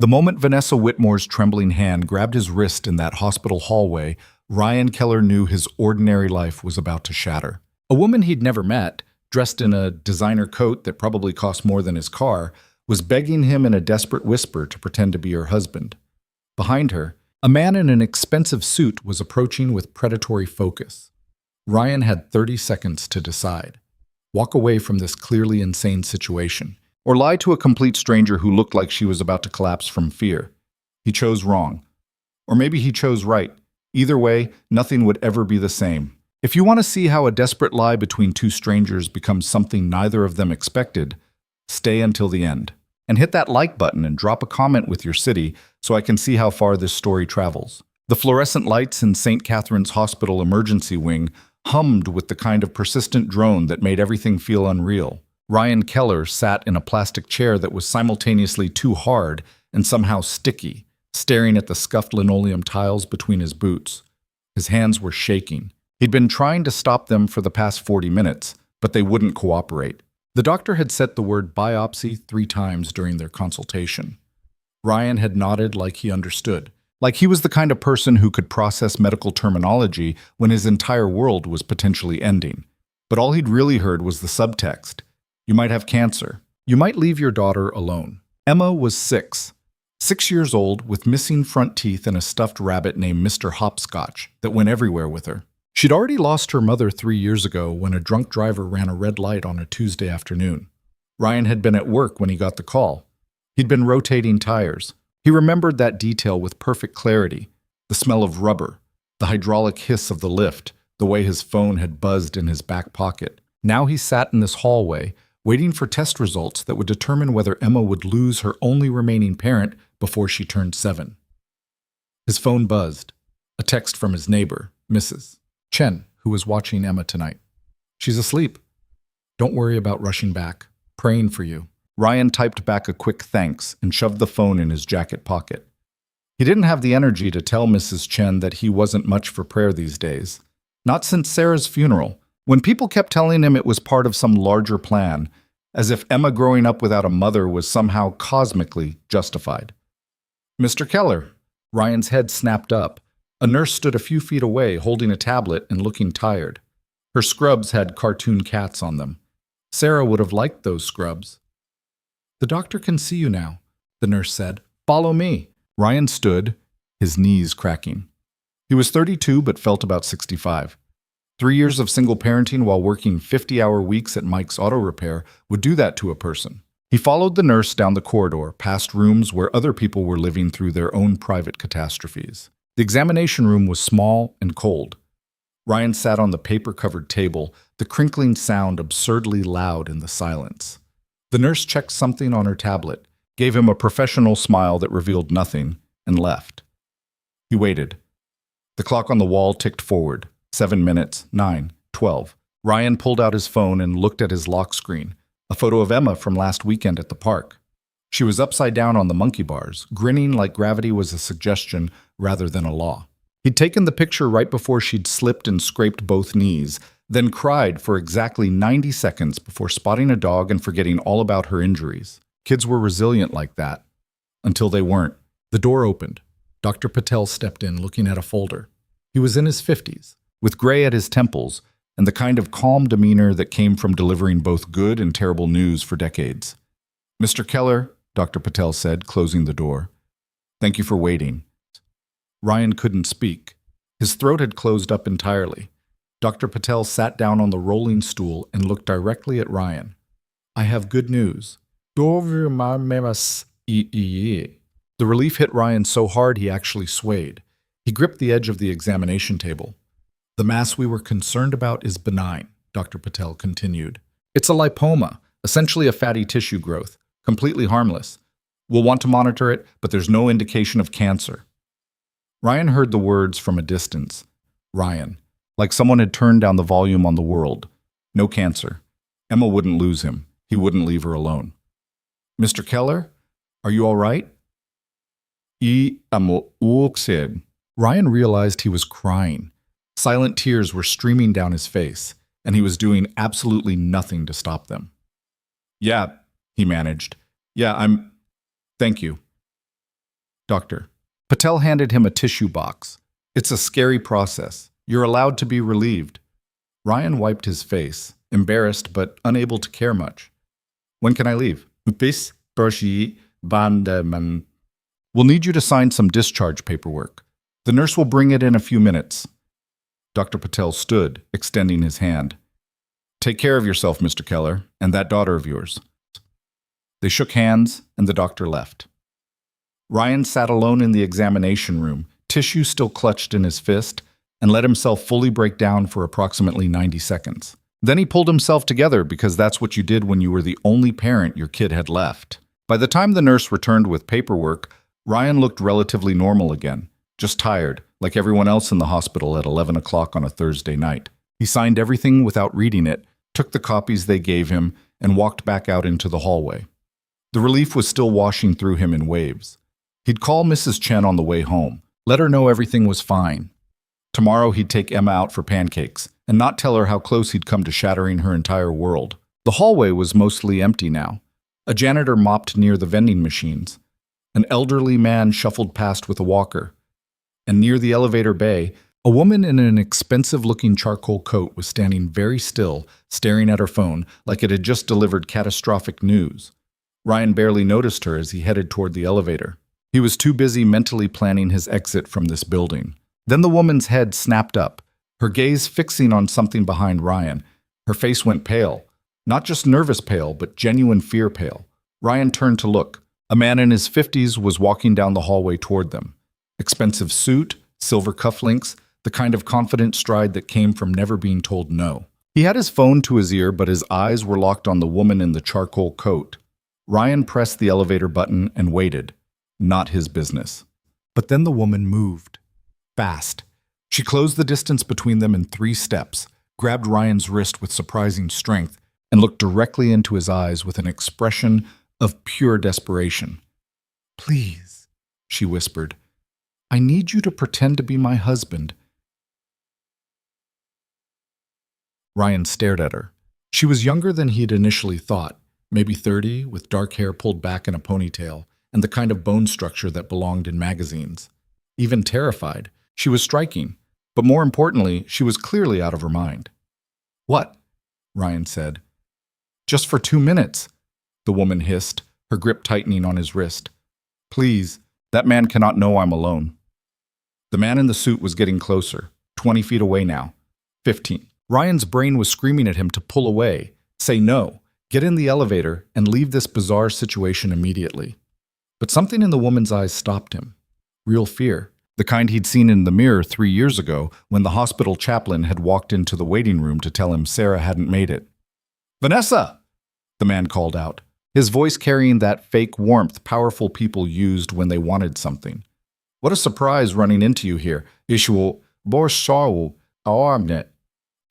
The moment Vanessa Whitmore's trembling hand grabbed his wrist in that hospital hallway, Ryan Keller knew his ordinary life was about to shatter. A woman he'd never met, dressed in a designer coat that probably cost more than his car, was begging him in a desperate whisper to pretend to be her husband. Behind her, a man in an expensive suit was approaching with predatory focus. Ryan had 30 seconds to decide. Walk away from this clearly insane situation, or lie to a complete stranger who looked like she was about to collapse from fear. He chose wrong. Or maybe he chose right. Either way, nothing would ever be the same. If you want to see how a desperate lie between two strangers becomes something neither of them expected, stay until the end. And hit that like button and drop a comment with your city so I can see how far this story travels. The fluorescent lights in St. Catherine's Hospital emergency wing hummed with the kind of persistent drone that made everything feel unreal. Ryan Keller sat in a plastic chair that was simultaneously too hard and somehow sticky, staring at the scuffed linoleum tiles between his boots. His hands were shaking. He'd been trying to stop them for the past 40 minutes, but they wouldn't cooperate. The doctor had said the word biopsy 3 times during their consultation. Ryan had nodded like he understood, like he was the kind of person who could process medical terminology when his entire world was potentially ending. But all he'd really heard was the subtext. You might have cancer. You might leave your daughter alone. Emma was 6 years old, with missing front teeth and a stuffed rabbit named Mr. Hopscotch that went everywhere with her. She'd already lost her mother 3 years ago when a drunk driver ran a red light on a Tuesday afternoon. Ryan had been at work when he got the call. He'd been rotating tires. He remembered that detail with perfect clarity. The smell of rubber, the hydraulic hiss of the lift, the way his phone had buzzed in his back pocket. Now he sat in this hallway, waiting for test results that would determine whether Emma would lose her only remaining parent before she turned 7. His phone buzzed. A text from his neighbor, Mrs. Chen, who was watching Emma tonight. She's asleep. Don't worry about rushing back. Praying for you. Ryan typed back a quick thanks and shoved the phone in his jacket pocket. He didn't have the energy to tell Mrs. Chen that he wasn't much for prayer these days. Not since Sarah's funeral, when people kept telling him it was part of some larger plan, as if Emma growing up without a mother was somehow cosmically justified. Mr. Keller. Ryan's head snapped up. A nurse stood a few feet away, holding a tablet and looking tired. Her scrubs had cartoon cats on them. Sarah would have liked those scrubs. The doctor can see you now, the nurse said. Follow me. Ryan stood, his knees cracking. He was 32 but felt about 65. 3 years of single parenting while working 50-hour weeks at Mike's Auto Repair would do that to a person. He followed the nurse down the corridor, past rooms where other people were living through their own private catastrophes. The examination room was small and cold. Ryan sat on the paper-covered table, the crinkling sound absurdly loud in the silence. The nurse checked something on her tablet, gave him a professional smile that revealed nothing, and left. He waited. The clock on the wall ticked forward. 7 minutes, 9, 12. Ryan pulled out his phone and looked at his lock screen, a photo of Emma from last weekend at the park. She was upside down on the monkey bars, grinning like gravity was a suggestion rather than a law. He'd taken the picture right before she'd slipped and scraped both knees, then cried for exactly 90 seconds before spotting a dog and forgetting all about her injuries. Kids were resilient like that. Until they weren't. The door opened. Dr. Patel stepped in, looking at a folder. He was in his 50s, with gray at his temples, and the kind of calm demeanor that came from delivering both good and terrible news for decades. Mr. Keller, Dr. Patel said, closing the door. Thank you for waiting. Ryan couldn't speak. His throat had closed up entirely. Dr. Patel sat down on the rolling stool and looked directly at Ryan. I have good news. The relief hit Ryan so hard he actually swayed. He gripped the edge of the examination table. The mass we were concerned about is benign, Dr. Patel continued. It's a lipoma, essentially a fatty tissue growth, completely harmless. We'll want to monitor it, but there's no indication of cancer. Ryan heard the words from a distance. Ryan, like someone had turned down the volume on the world. No cancer. Emma wouldn't lose him. He wouldn't leave her alone. Mr. Keller, are you all right? Ryan realized he was crying. Silent tears were streaming down his face, and he was doing absolutely nothing to stop them. Yeah, he managed. Yeah, Thank you. Doctor. Patel handed him a tissue box. It's a scary process. You're allowed to be relieved. Ryan wiped his face, embarrassed but unable to care much. When can I leave? We'll need you to sign some discharge paperwork. The nurse will bring it in a few minutes. Dr. Patel stood, extending his hand. Take care of yourself, Mr. Keller, and that daughter of yours. They shook hands, and the doctor left. Ryan sat alone in the examination room, tissue still clutched in his fist, and let himself fully break down for approximately 90 seconds. Then he pulled himself together because that's what you did when you were the only parent your kid had left. By the time the nurse returned with paperwork, Ryan looked relatively normal again, just tired, like everyone else in the hospital at 11 o'clock on a Thursday night. He signed everything without reading it, took the copies they gave him, and walked back out into the hallway. The relief was still washing through him in waves. He'd call Mrs. Chen on the way home, let her know everything was fine. Tomorrow he'd take Emma out for pancakes, and not tell her how close he'd come to shattering her entire world. The hallway was mostly empty now. A janitor mopped near the vending machines. An elderly man shuffled past with a walker. And near the elevator bay, a woman in an expensive-looking charcoal coat was standing very still, staring at her phone like it had just delivered catastrophic news. Ryan barely noticed her as he headed toward the elevator. He was too busy mentally planning his exit from this building. Then the woman's head snapped up, her gaze fixing on something behind Ryan. Her face went pale. Not just nervous pale, but genuine fear pale. Ryan turned to look. A man in his 50s was walking down the hallway toward them. Expensive suit, silver cufflinks, the kind of confident stride that came from never being told no. He had his phone to his ear, but his eyes were locked on the woman in the charcoal coat. Ryan pressed the elevator button and waited. Not his business. But then the woman moved. Fast. She closed the distance between them in 3 steps, grabbed Ryan's wrist with surprising strength, and looked directly into his eyes with an expression of pure desperation. "Please," she whispered, "I need you to pretend to be my husband." Ryan stared at her. She was younger than he'd initially thought, maybe 30, with dark hair pulled back in a ponytail, and the kind of bone structure that belonged in magazines. Even terrified, she was striking, but more importantly, she was clearly out of her mind. "What?" Ryan said. "Just for 2 minutes," the woman hissed, her grip tightening on his wrist. "Please, that man cannot know I'm alone." The man in the suit was getting closer, 20 feet away now. 15. Ryan's brain was screaming at him to pull away, say no, get in the elevator, and leave this bizarre situation immediately. But something in the woman's eyes stopped him. Real fear. The kind he'd seen in the mirror 3 years ago when the hospital chaplain had walked into the waiting room to tell him Sarah hadn't made it. "Vanessa!" the man called out, his voice carrying that fake warmth powerful people used when they wanted something. "What a surprise running into you here.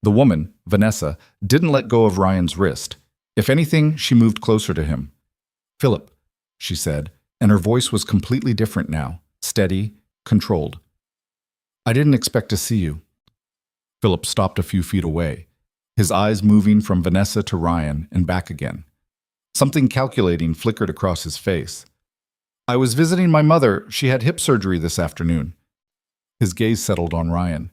The woman, Vanessa, didn't let go of Ryan's wrist. If anything, she moved closer to him. "Philip," she said, and her voice was completely different now, steady, controlled. "I didn't expect to see you." Philip stopped a few feet away, his eyes moving from Vanessa to Ryan and back again. Something calculating flickered across his face. "I was visiting my mother. She had hip surgery this afternoon." His gaze settled on Ryan.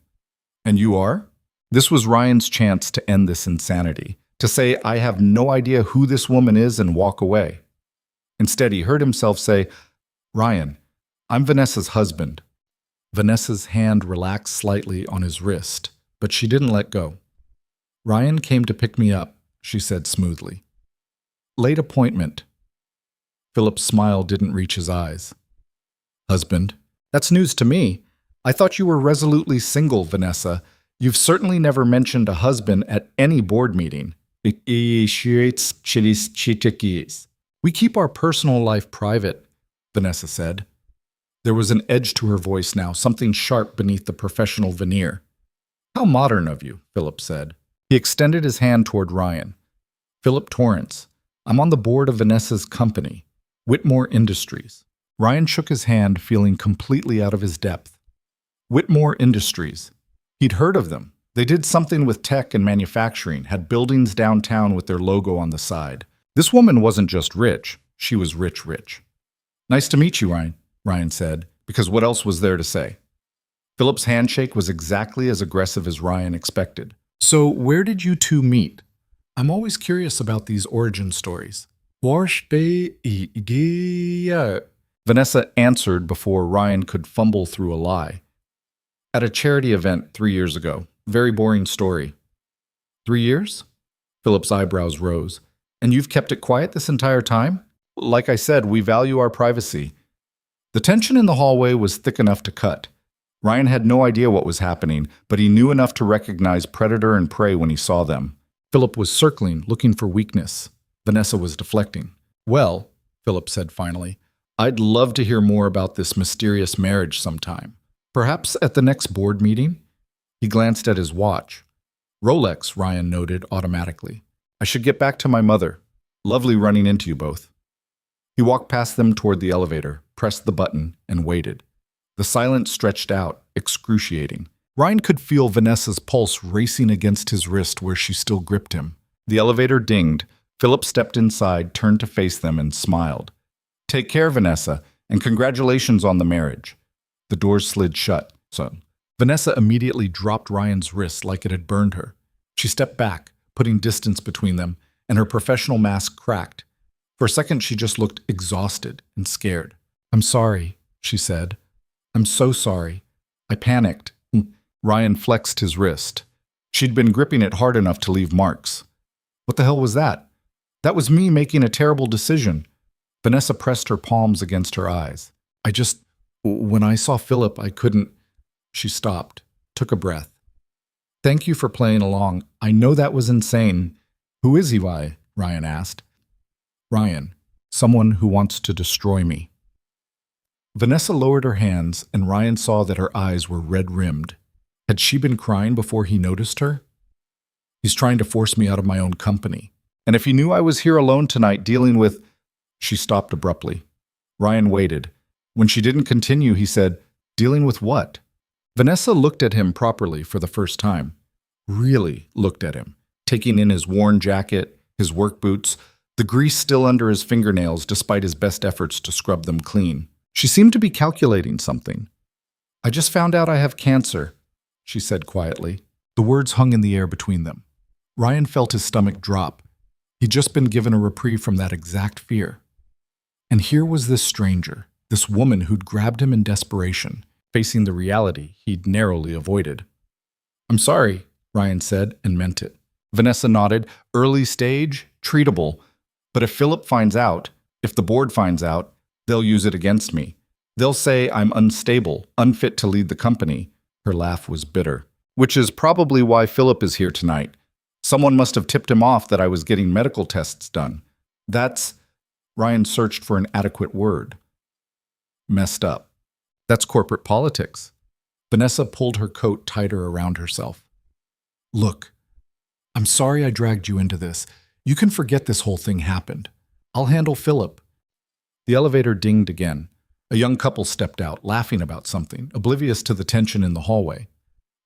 "And you are?" This was Ryan's chance to end this insanity, to say, "I have no idea who this woman is," and walk away. Instead, he heard himself say, "Ryan, I'm Vanessa's husband." Vanessa's hand relaxed slightly on his wrist, but she didn't let go. "Ryan came to pick me up," she said smoothly. "Late appointment." Philip's smile didn't reach his eyes. "Husband? That's news to me. I thought you were resolutely single, Vanessa. You've certainly never mentioned a husband at any board meeting." "We keep our personal life private," Vanessa said. There was an edge to her voice now, something sharp beneath the professional veneer. "How modern of you," Philip said. He extended his hand toward Ryan. "Philip Torrance. I'm on the board of Vanessa's company, Whitmore Industries." Ryan shook his hand, feeling completely out of his depth. Whitmore Industries. He'd heard of them. They did something with tech and manufacturing, had buildings downtown with their logo on the side. This woman wasn't just rich, she was rich. "Nice to meet you, Ryan." Ryan said, because what else was there to say? Philip's handshake was exactly as aggressive as Ryan expected. So, where did you two meet? I'm always curious about these origin stories. Vanessa answered before Ryan could fumble through a lie. At a charity event 3 years ago. Very boring story. 3 years? Philip's eyebrows rose. And you've kept it quiet this entire time? Like I said, we value our privacy. The tension in the hallway was thick enough to cut. Ryan had no idea what was happening, but he knew enough to recognize predator and prey when he saw them. Philip was circling, looking for weakness. Vanessa was deflecting. Well, Philip said finally, I'd love to hear more about this mysterious marriage sometime. Perhaps at the next board meeting? He glanced at his watch. Rolex, Ryan noted automatically. I should get back to my mother. Lovely running into you both. He walked past them toward the elevator, pressed the button, and waited. The silence stretched out, excruciating. Ryan could feel Vanessa's pulse racing against his wrist where she still gripped him. The elevator dinged. Philip stepped inside, turned to face them, and smiled. Take care, Vanessa, and congratulations on the marriage. The doors slid shut. Vanessa immediately dropped Ryan's wrist like it had burned her. She stepped back, putting distance between them, and her professional mask cracked. For a second, she just looked exhausted and scared. I'm sorry, she said. I'm so sorry. I panicked. Ryan flexed his wrist. She'd been gripping it hard enough to leave marks. What the hell was that? That was me making a terrible decision. Vanessa pressed her palms against her eyes. When I saw Philip, I couldn't. She stopped, took a breath. Thank you for playing along. I know that was insane. Who is he, why? Ryan asked. Ryan, someone who wants to destroy me. Vanessa lowered her hands, and Ryan saw that her eyes were red-rimmed. Had she been crying before he noticed her? He's trying to force me out of my own company. And if he knew I was here alone tonight dealing with... She stopped abruptly. Ryan waited. When she didn't continue, he said, dealing with what? Vanessa looked at him properly for the first time. Really looked at him, taking in his worn jacket, his work boots, the grease still under his fingernails despite his best efforts to scrub them clean. She seemed to be calculating something. I just found out I have cancer, she said quietly. The words hung in the air between them. Ryan felt his stomach drop. He'd just been given a reprieve from that exact fear. And here was this stranger, this woman who'd grabbed him in desperation, facing the reality he'd narrowly avoided. I'm sorry, Ryan said, and meant it. Vanessa nodded. Early stage, treatable. But if Philip finds out, if the board finds out, they'll use it against me. They'll say I'm unstable, unfit to lead the company. Her laugh was bitter. Which is probably why Philip is here tonight. Someone must have tipped him off that I was getting medical tests done. That's... Ryan searched for an adequate word. Messed up. That's corporate politics. Vanessa pulled her coat tighter around herself. Look, I'm sorry I dragged you into this. You can forget this whole thing happened. I'll handle Philip. The elevator dinged again. A young couple stepped out, laughing about something, oblivious to the tension in the hallway.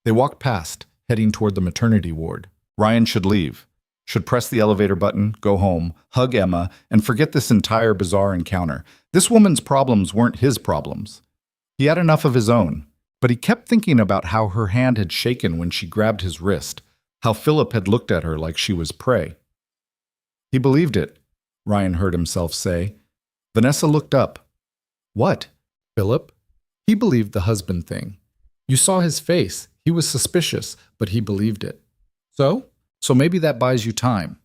They walked past, heading toward the maternity ward. Ryan should leave. Should press the elevator button, go home, hug Emma, and forget this entire bizarre encounter. This woman's problems weren't his problems. He had enough of his own, but he kept thinking about how her hand had shaken when she grabbed his wrist, how Philip had looked at her like she was prey. He believed it, Ryan heard himself say. Vanessa looked up. What? Philip? He believed the husband thing. You saw his face. He was suspicious, but he believed it. So maybe that buys you time.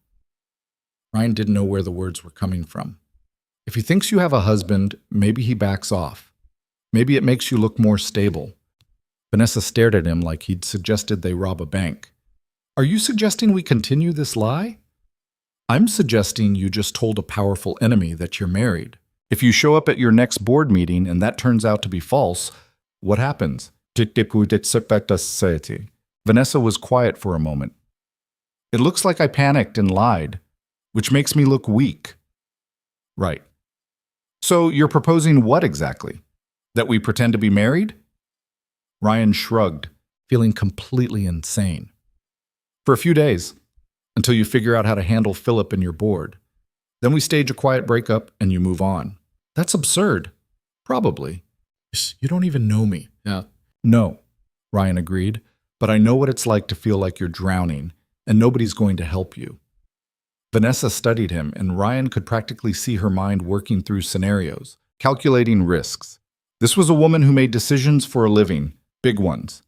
Ryan didn't know where the words were coming from. If he thinks you have a husband, maybe he backs off. Maybe it makes you look more stable. Vanessa stared at him like he'd suggested they rob a bank. Are you suggesting we continue this lie? I'm suggesting you just told a powerful enemy that you're married. If you show up at your next board meeting and that turns out to be false, what happens? Vanessa was quiet for a moment. It looks like I panicked and lied, which makes me look weak. Right. So you're proposing what exactly? That we pretend to be married? Ryan shrugged, feeling completely insane. For a few days, until you figure out how to handle Philip and your board. Then we stage a quiet breakup and you move on. That's absurd. Probably. You don't even know me. Yeah. No, Ryan agreed, but I know what it's like to feel like you're drowning, and nobody's going to help you. Vanessa studied him, and Ryan could practically see her mind working through scenarios, calculating risks. This was a woman who made decisions for a living, big ones.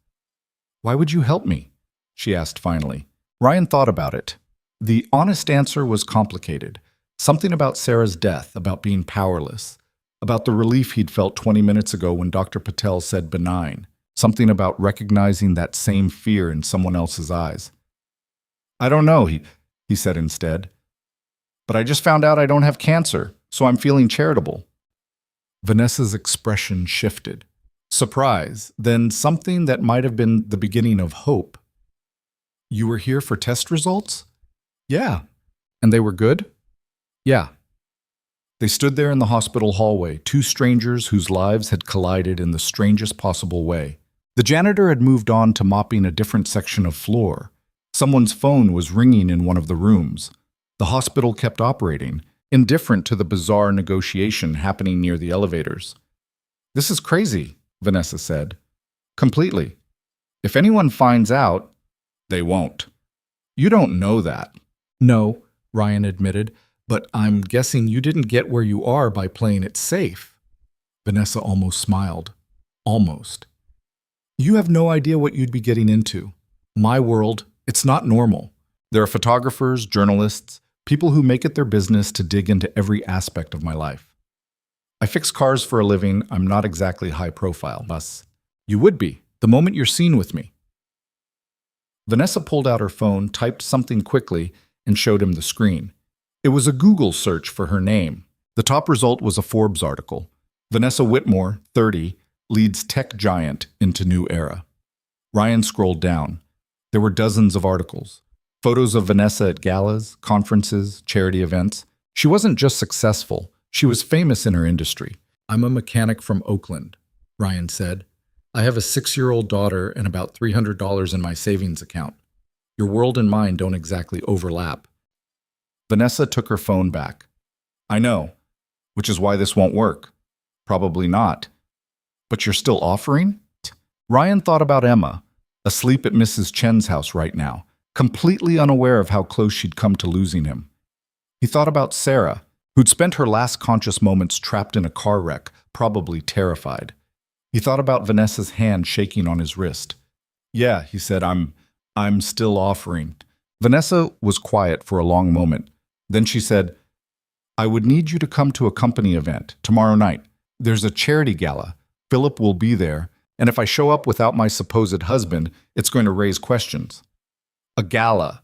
Why would you help me? She asked finally. Ryan thought about it. The honest answer was complicated. Something about Sarah's death, about being powerless, about the relief he'd felt 20 minutes ago when Dr. Patel said benign, something about recognizing that same fear in someone else's eyes. I don't know, he said instead. But I just found out I don't have cancer, so I'm feeling charitable. Vanessa's expression shifted. Surprise, then something that might have been the beginning of hope. You were here for test results? Yeah. And they were good? Yeah. They stood there in the hospital hallway, two strangers whose lives had collided in the strangest possible way. The janitor had moved on to mopping a different section of floor. Someone's phone was ringing in one of the rooms. The hospital kept operating, indifferent to the bizarre negotiation happening near the elevators. This is crazy, Vanessa said. Completely. If anyone finds out, they won't. You don't know that. No, Ryan admitted, but I'm guessing you didn't get where you are by playing it safe. Vanessa almost smiled. Almost. You have no idea what you'd be getting into. My world, it's not normal. There are photographers, journalists, people who make it their business to dig into every aspect of my life. I fix cars for a living. I'm not exactly high profile. Thus, you would be, the moment you're seen with me. Vanessa pulled out her phone, typed something quickly, and showed him the screen. It was a Google search for her name. The top result was a Forbes article. Vanessa Whitmore, 30, leads tech giant into new era. Ryan scrolled down. There were dozens of articles. Photos of Vanessa at galas, conferences, charity events. She wasn't just successful, she was famous in her industry. I'm a mechanic from Oakland, Ryan said. I have a 6-year-old daughter and about $300 in my savings account. Your world and mine don't exactly overlap. Vanessa took her phone back. I know, which is why this won't work. Probably not. But you're still offering? Ryan thought about Emma, asleep at Mrs. Chen's house right now, completely unaware of how close she'd come to losing him. He thought about Sarah, who'd spent her last conscious moments trapped in a car wreck, probably terrified. He thought about Vanessa's hand shaking on his wrist. Yeah, he said, I'm still offering. Vanessa was quiet for a long moment. Then she said, I would need you to come to a company event tomorrow night. There's a charity gala. Philip will be there, and if I show up without my supposed husband, it's going to raise questions. A gala,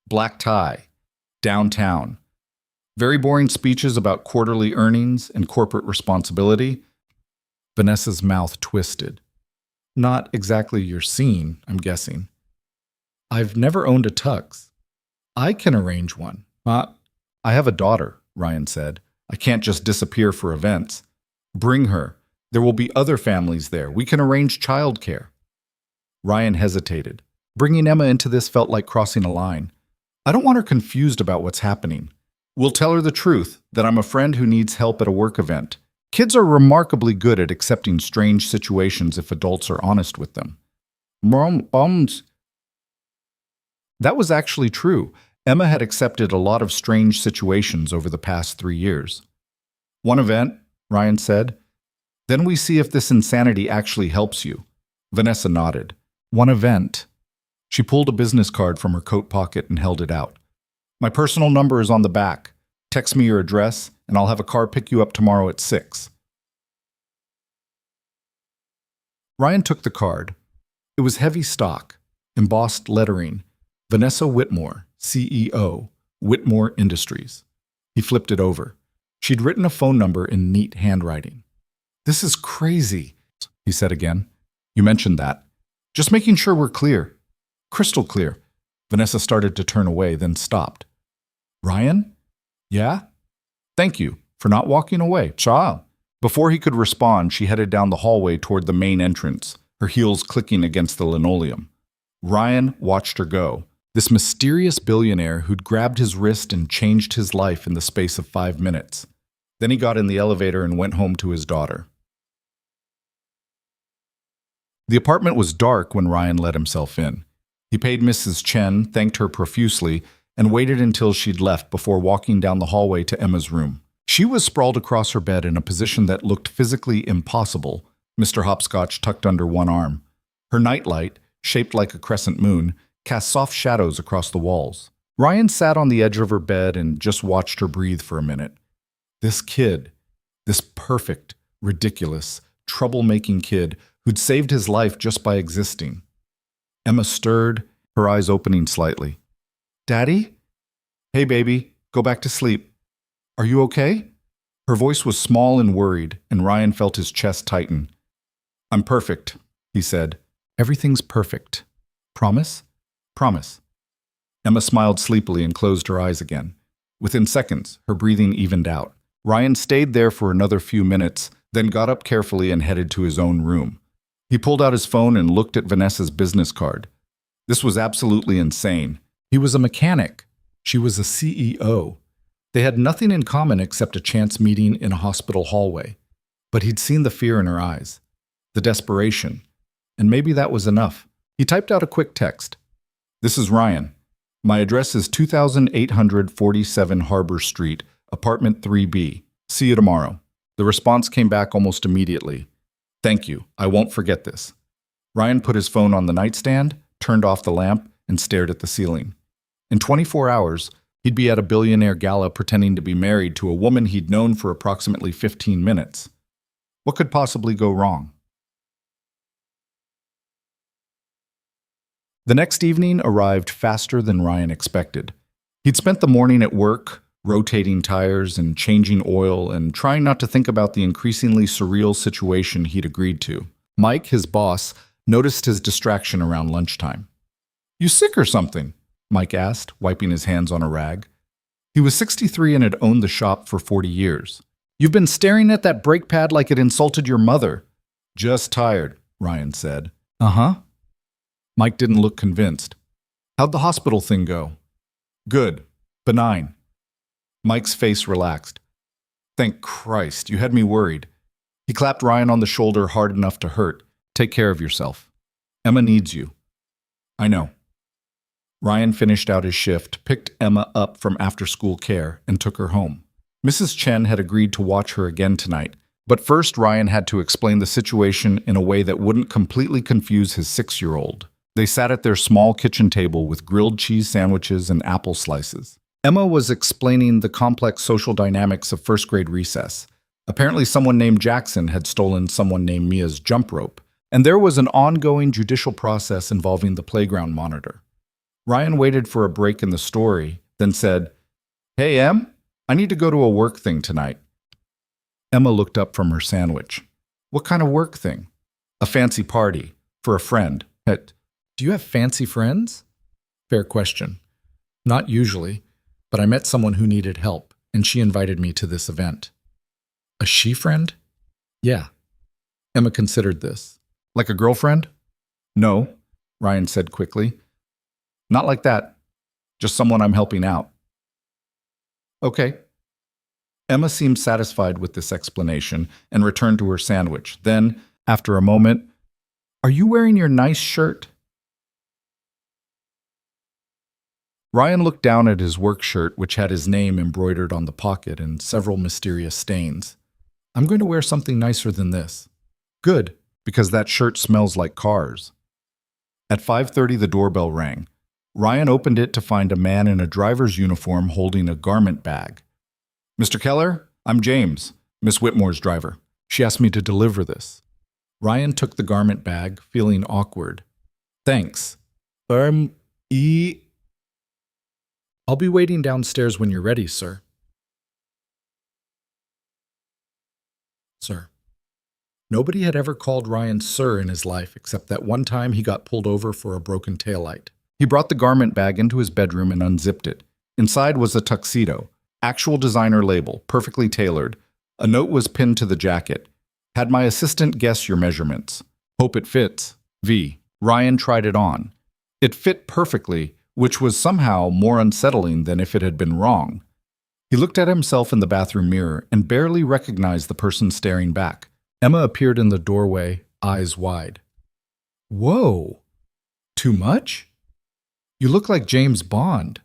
black tie, downtown. Very boring speeches about quarterly earnings and corporate responsibility. Vanessa's mouth twisted. Not exactly your scene, I'm guessing. I've never owned a tux. I can arrange one. I have a daughter, Ryan said. I can't just disappear for events. Bring her. There will be other families there. We can arrange childcare. Ryan hesitated. Bringing Emma into this felt like crossing a line. I don't want her confused about what's happening. We'll tell her the truth, that I'm a friend who needs help at a work event. Kids are remarkably good at accepting strange situations if adults are honest with them. That was actually true. Emma had accepted a lot of strange situations over the past 3 years. One event, Ryan said. Then we see if this insanity actually helps you. Vanessa nodded. One event. She pulled a business card from her coat pocket and held it out. My personal number is on the back. Text me your address, and I'll have a car pick you up tomorrow at 6. Ryan took the card. It was heavy stock, embossed lettering, Vanessa Whitmore, CEO, Whitmore Industries. He flipped it over. She'd written a phone number in neat handwriting. This is crazy, he said again. You mentioned that. Just making sure we're clear. Crystal clear. Vanessa started to turn away, then stopped. Ryan? Yeah? Thank you for not walking away. Ciao. Before he could respond, she headed down the hallway toward the main entrance, her heels clicking against the linoleum. Ryan watched her go, this mysterious billionaire who'd grabbed his wrist and changed his life in the space of 5 minutes. Then he got in the elevator and went home to his daughter. The apartment was dark when Ryan let himself in. He paid Mrs. Chen, thanked her profusely, and waited until she'd left before walking down the hallway to Emma's room. She was sprawled across her bed in a position that looked physically impossible, Mr. Hopscotch tucked under one arm. Her nightlight, shaped like a crescent moon, cast soft shadows across the walls. Ryan sat on the edge of her bed and just watched her breathe for a minute. This kid, this perfect, ridiculous, troublemaking kid who'd saved his life just by existing. Emma stirred, her eyes opening slightly. "Daddy? Hey, baby, go back to sleep. Are you okay?" Her voice was small and worried, and Ryan felt his chest tighten. "I'm perfect," he said. "Everything's perfect. Promise?" "Promise." Emma smiled sleepily and closed her eyes again. Within seconds, her breathing evened out. Ryan stayed there for another few minutes, then got up carefully and headed to his own room. He pulled out his phone and looked at Vanessa's business card. This was absolutely insane. He was a mechanic. She was a CEO. They had nothing in common except a chance meeting in a hospital hallway. But he'd seen the fear in her eyes, the desperation, and maybe that was enough. He typed out a quick text. "This is Ryan. My address is 2847 Harbor Street, apartment 3B. See you tomorrow." The response came back almost immediately. "Thank you. I won't forget this." Ryan put his phone on the nightstand, turned off the lamp, and stared at the ceiling. In 24 hours, he'd be at a billionaire gala pretending to be married to a woman he'd known for approximately 15 minutes. What could possibly go wrong? The next evening arrived faster than Ryan expected. He'd spent the morning at work, rotating tires and changing oil and trying not to think about the increasingly surreal situation he'd agreed to. Mike, his boss, noticed his distraction around lunchtime. "You sick or something?" Mike asked, wiping his hands on a rag. He was 63 and had owned the shop for 40 years. "You've been staring at that brake pad like it insulted your mother." "Just tired," Ryan said. "Uh-huh." Mike didn't look convinced. "How'd the hospital thing go?" "Good. Benign." Mike's face relaxed. "Thank Christ, you had me worried." He clapped Ryan on the shoulder hard enough to hurt. "Take care of yourself. Emma needs you." "I know." Ryan finished out his shift, picked Emma up from after-school care, and took her home. Mrs. Chen had agreed to watch her again tonight, but first Ryan had to explain the situation in a way that wouldn't completely confuse his 6-year-old. They sat at their small kitchen table with grilled cheese sandwiches and apple slices. Emma was explaining the complex social dynamics of first-grade recess. Apparently someone named Jackson had stolen someone named Mia's jump rope, and there was an ongoing judicial process involving the playground monitor. Ryan waited for a break in the story, then said, "Hey, Em, I need to go to a work thing tonight." Emma looked up from her sandwich. "What kind of work thing?" "A fancy party. For a friend." "Do you have fancy friends?" "Fair question. Not usually, but I met someone who needed help, and she invited me to this event." "A she-friend?" "Yeah." Emma considered this. "Like a girlfriend?" "No," Ryan said quickly. "Not like that. Just someone I'm helping out." "Okay." Emma seemed satisfied with this explanation and returned to her sandwich. Then, after a moment, "Are you wearing your nice shirt?" Ryan looked down at his work shirt, which had his name embroidered on the pocket and several mysterious stains. "I'm going to wear something nicer than this." "Good, because that shirt smells like cars." At 5:30, the doorbell rang. Ryan opened it to find a man in a driver's uniform holding a garment bag. "Mr. Keller, I'm James, Miss Whitmore's driver. She asked me to deliver this." Ryan took the garment bag, feeling awkward. "Thanks. I'll be waiting downstairs when you're ready, sir." Sir. Nobody had ever called Ryan sir in his life except that one time he got pulled over for a broken taillight. He brought the garment bag into his bedroom and unzipped it. Inside was a tuxedo, actual designer label, perfectly tailored. A note was pinned to the jacket. "Had my assistant guess your measurements. Hope it fits. V." Ryan tried it on. It fit perfectly, which was somehow more unsettling than if it had been wrong. He looked at himself in the bathroom mirror and barely recognized the person staring back. Emma appeared in the doorway, eyes wide. Whoa, too much? You look like James Bond.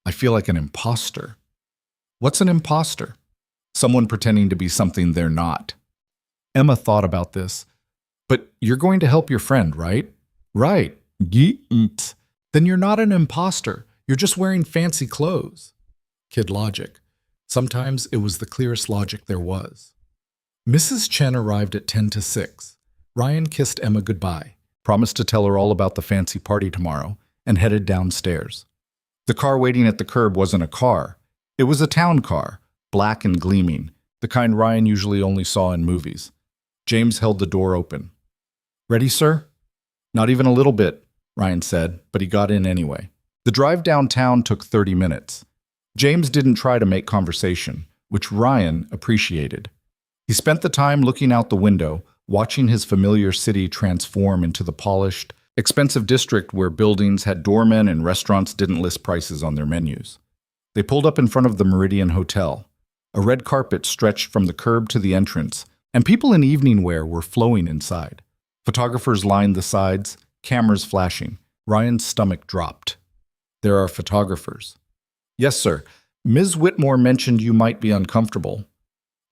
I feel like an imposter. What's an imposter? Someone pretending to be something they're not. Emma thought about this. But you're going to help your friend, right? Right. Yeet. Then you're not an imposter. You're just wearing fancy clothes. Kid logic. Sometimes it was the clearest logic there was. Mrs. Chen arrived at 10 to 6. Ryan kissed Emma goodbye, promised to tell her all about the fancy party tomorrow, and headed downstairs. The car waiting at the curb wasn't a car. It was a town car, black and gleaming, the kind Ryan usually only saw in movies. James held the door open. "Ready, sir?" "Not even a little bit," Ryan said, but he got in anyway. The drive downtown took 30 minutes. James didn't try to make conversation, which Ryan appreciated. He spent the time looking out the window, watching his familiar city transform into the polished, expensive district where buildings had doormen and restaurants didn't list prices on their menus. They pulled up in front of the Meridian Hotel. A red carpet stretched from the curb to the entrance, and people in evening wear were flowing inside. Photographers lined the sides, cameras flashing. Ryan's stomach dropped. "There are photographers." "Yes, sir. Ms. Whitmore mentioned you might be uncomfortable."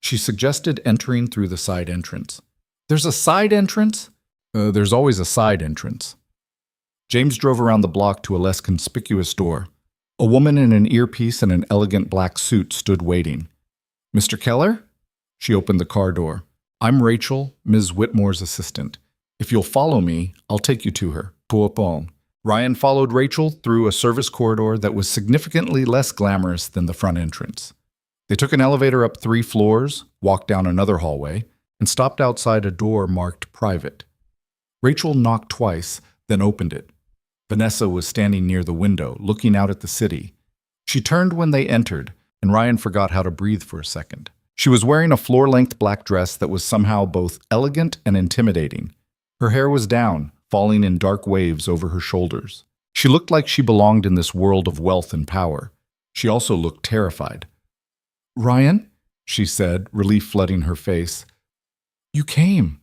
She suggested entering through the side entrance. "There's a side entrance?" There's always a side entrance." James drove around the block to a less conspicuous door. A woman in an earpiece and an elegant black suit stood waiting. "Mr. Keller?" She opened the car door. "I'm Rachel, Ms. Whitmore's assistant. If you'll follow me, I'll take you to her." Poupon. Ryan followed Rachel through a service corridor that was significantly less glamorous than the front entrance. They took an elevator up 3 floors, walked down another hallway, and stopped outside a door marked private. Rachel knocked twice, then opened it. Vanessa was standing near the window, looking out at the city. She turned when they entered, and Ryan forgot how to breathe for a second. She was wearing a floor-length black dress that was somehow both elegant and intimidating. Her hair was down, falling in dark waves over her shoulders. She looked like she belonged in this world of wealth and power. She also looked terrified. "Ryan," she said, relief flooding her face. "You came.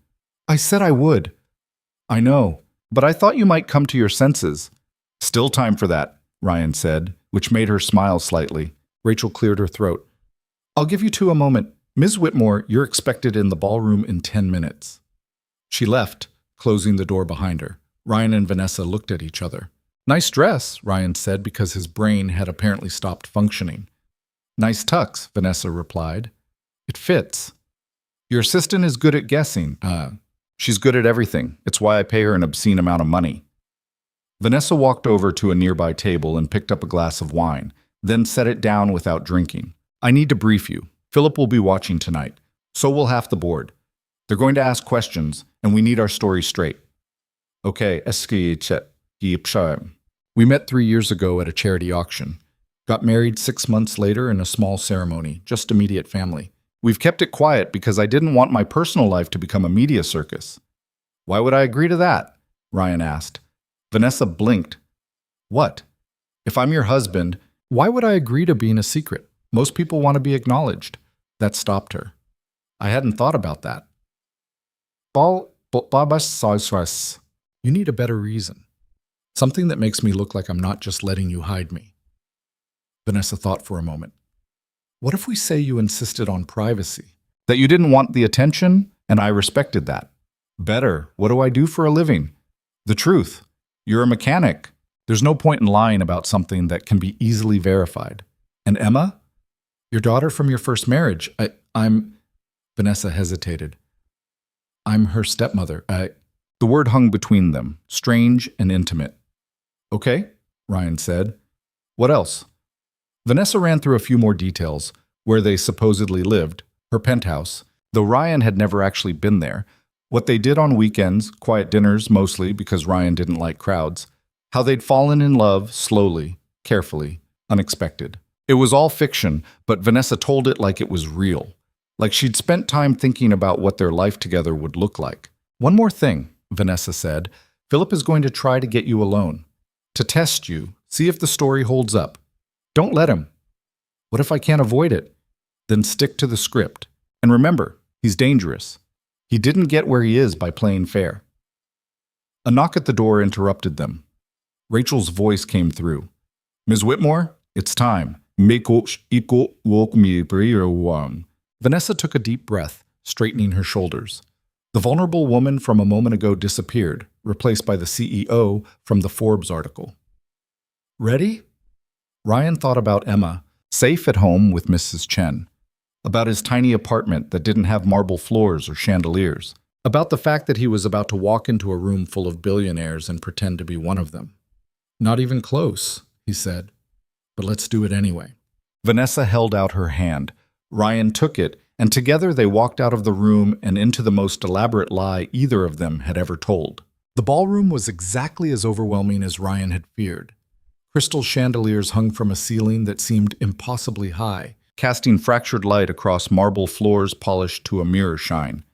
I said I would." "I know, but I thought you might come to your senses." "Still time for that," Ryan said, which made her smile slightly. Rachel cleared her throat. "I'll give you 2 a moment. Ms. Whitmore, you're expected in the ballroom in 10 minutes. She left, closing the door behind her. Ryan and Vanessa looked at each other. "Nice dress," Ryan said because his brain had apparently stopped functioning. "Nice tux," Vanessa replied. "It fits." "Your assistant is good at guessing." She's good at everything. It's why I pay her an obscene amount of money." Vanessa walked over to a nearby table and picked up a glass of wine, then set it down without drinking. "I need to brief you. Philip will be watching tonight. So will half the board. They're going to ask questions, and we need our story straight." "Okay, we met 3 years ago at a charity auction. Got married 6 months later in a small ceremony, just immediate family. We've kept it quiet because I didn't want my personal life to become a media circus." "Why would I agree to that?" Ryan asked. Vanessa blinked. "What? If I'm your husband, why would I agree to being a secret? Most people want to be acknowledged." That stopped her. "I hadn't thought about that." "You need a better reason. Something that makes me look like I'm not just letting you hide me." Vanessa thought for a moment. "What if we say you insisted on privacy? That you didn't want the attention, and I respected that." "Better. What do I do for a living?" "The truth. You're a mechanic. There's no point in lying about something that can be easily verified." "And Emma? Your daughter from your first marriage. I'm..." Vanessa hesitated. "I'm her stepmother. The word hung between them, strange and intimate. "Okay," Ryan said. "What else?" Vanessa ran through a few more details, where they supposedly lived, her penthouse, though Ryan had never actually been there, what they did on weekends, quiet dinners mostly because Ryan didn't like crowds, how they'd fallen in love slowly, carefully, unexpected. It was all fiction, but Vanessa told it like it was real, like she'd spent time thinking about what their life together would look like. "One more thing," Vanessa said. "Philip is going to try to get you alone, to test you, see if the story holds up. Don't let him. What if I can't avoid it? Then stick to the script. And remember, he's dangerous. He didn't get where he is by playing fair." A knock at the door interrupted them. Rachel's voice came through. "Ms. Whitmore, it's time. Vanessa took a deep breath, straightening her shoulders. The vulnerable woman from a moment ago disappeared, replaced by the CEO from the Forbes article. Ready? Ryan thought about Emma, safe at home with Mrs. Chen. About his tiny apartment that didn't have marble floors or chandeliers. About the fact that he was about to walk into a room full of billionaires and pretend to be one of them. Not even close, he said. But let's do it anyway. Vanessa held out her hand. Ryan took it, and together they walked out of the room and into the most elaborate lie either of them had ever told. The ballroom was exactly as overwhelming as Ryan had feared. Crystal chandeliers hung from a ceiling that seemed impossibly high, casting fractured light across marble floors polished to a mirror shine.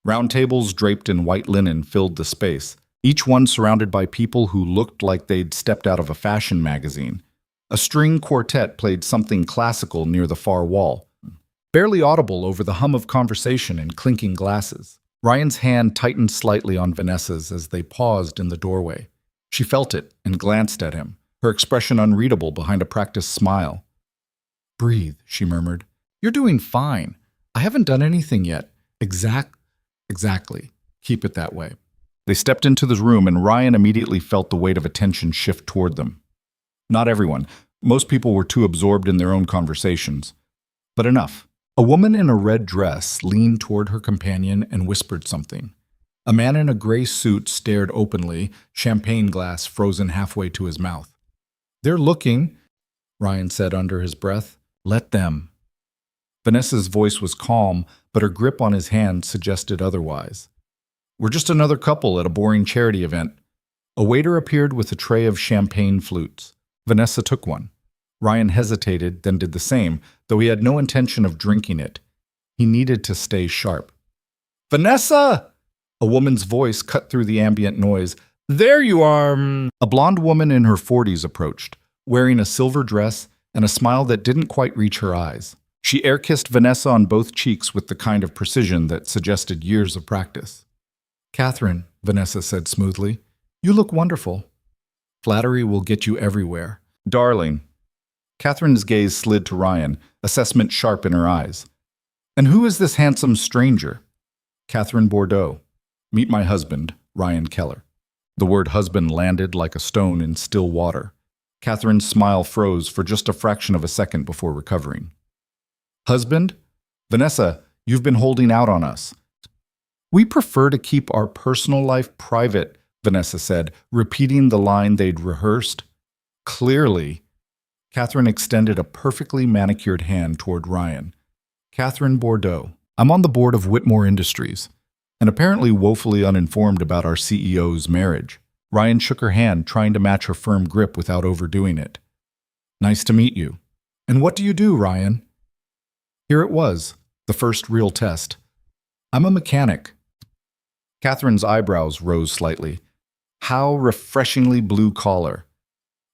Round tables draped in white linen filled the space, each one surrounded by people who looked like they'd stepped out of a fashion magazine. A string quartet played something classical near the far wall, barely audible over the hum of conversation and clinking glasses. Ryan's hand tightened slightly on Vanessa's as they paused in the doorway. She felt it and glanced at him, her expression unreadable behind a practiced smile. "Breathe," she murmured. "You're doing fine. I haven't done anything yet. Exactly. Keep it that way." They stepped into the room and Ryan immediately felt the weight of attention shift toward them. Not everyone. Most people were too absorbed in their own conversations. But enough. A woman in a red dress leaned toward her companion and whispered something. A man in a gray suit stared openly, champagne glass frozen halfway to his mouth. "They're looking," Ryan said under his breath. "Let them." Vanessa's voice was calm, but her grip on his hand suggested otherwise. "We're just another couple at a boring charity event." A waiter appeared with a tray of champagne flutes. Vanessa took one. Ryan hesitated, then did the same, though he had no intention of drinking it. He needed to stay sharp. "Vanessa!" A woman's voice cut through the ambient noise. "There you are!" A blonde woman in her 40s approached, wearing a silver dress and a smile that didn't quite reach her eyes. She air-kissed Vanessa on both cheeks with the kind of precision that suggested years of practice. "Catherine," Vanessa said smoothly, "you look wonderful. Flattery will get you everywhere." "Darling." Catherine's gaze slid to Ryan, assessment sharp in her eyes. "And who is this handsome stranger?" "Catherine Bordeaux. Meet my husband, Ryan Keller." The word husband landed like a stone in still water. Catherine's smile froze for just a fraction of a second before recovering. "Husband? Vanessa, you've been holding out on us." "We prefer to keep our personal life private," Vanessa said, repeating the line they'd rehearsed. "Clearly." Catherine extended a perfectly manicured hand toward Ryan. "Catherine Bordeaux. I'm on the board of Whitmore Industries, and apparently woefully uninformed about our CEO's marriage." Ryan shook her hand, trying to match her firm grip without overdoing it. "Nice to meet you." "And what do you do, Ryan?" Here it was, the first real test. "I'm a mechanic." Catherine's eyebrows rose slightly. How refreshingly blue-collar.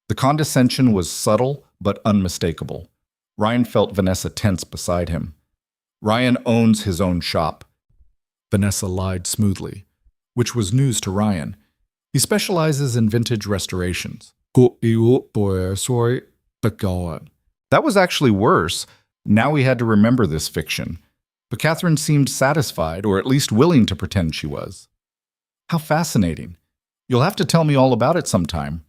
The condescension was subtle but unmistakable. Ryan felt Vanessa tense beside him. "Ryan owns his own shop." Vanessa lied smoothly, which was news to Ryan. He specializes in vintage restorations. That was actually worse. Now he had to remember this fiction. But Catherine seemed satisfied, or at least willing to pretend she was. "How fascinating. You'll have to tell me all about it sometime."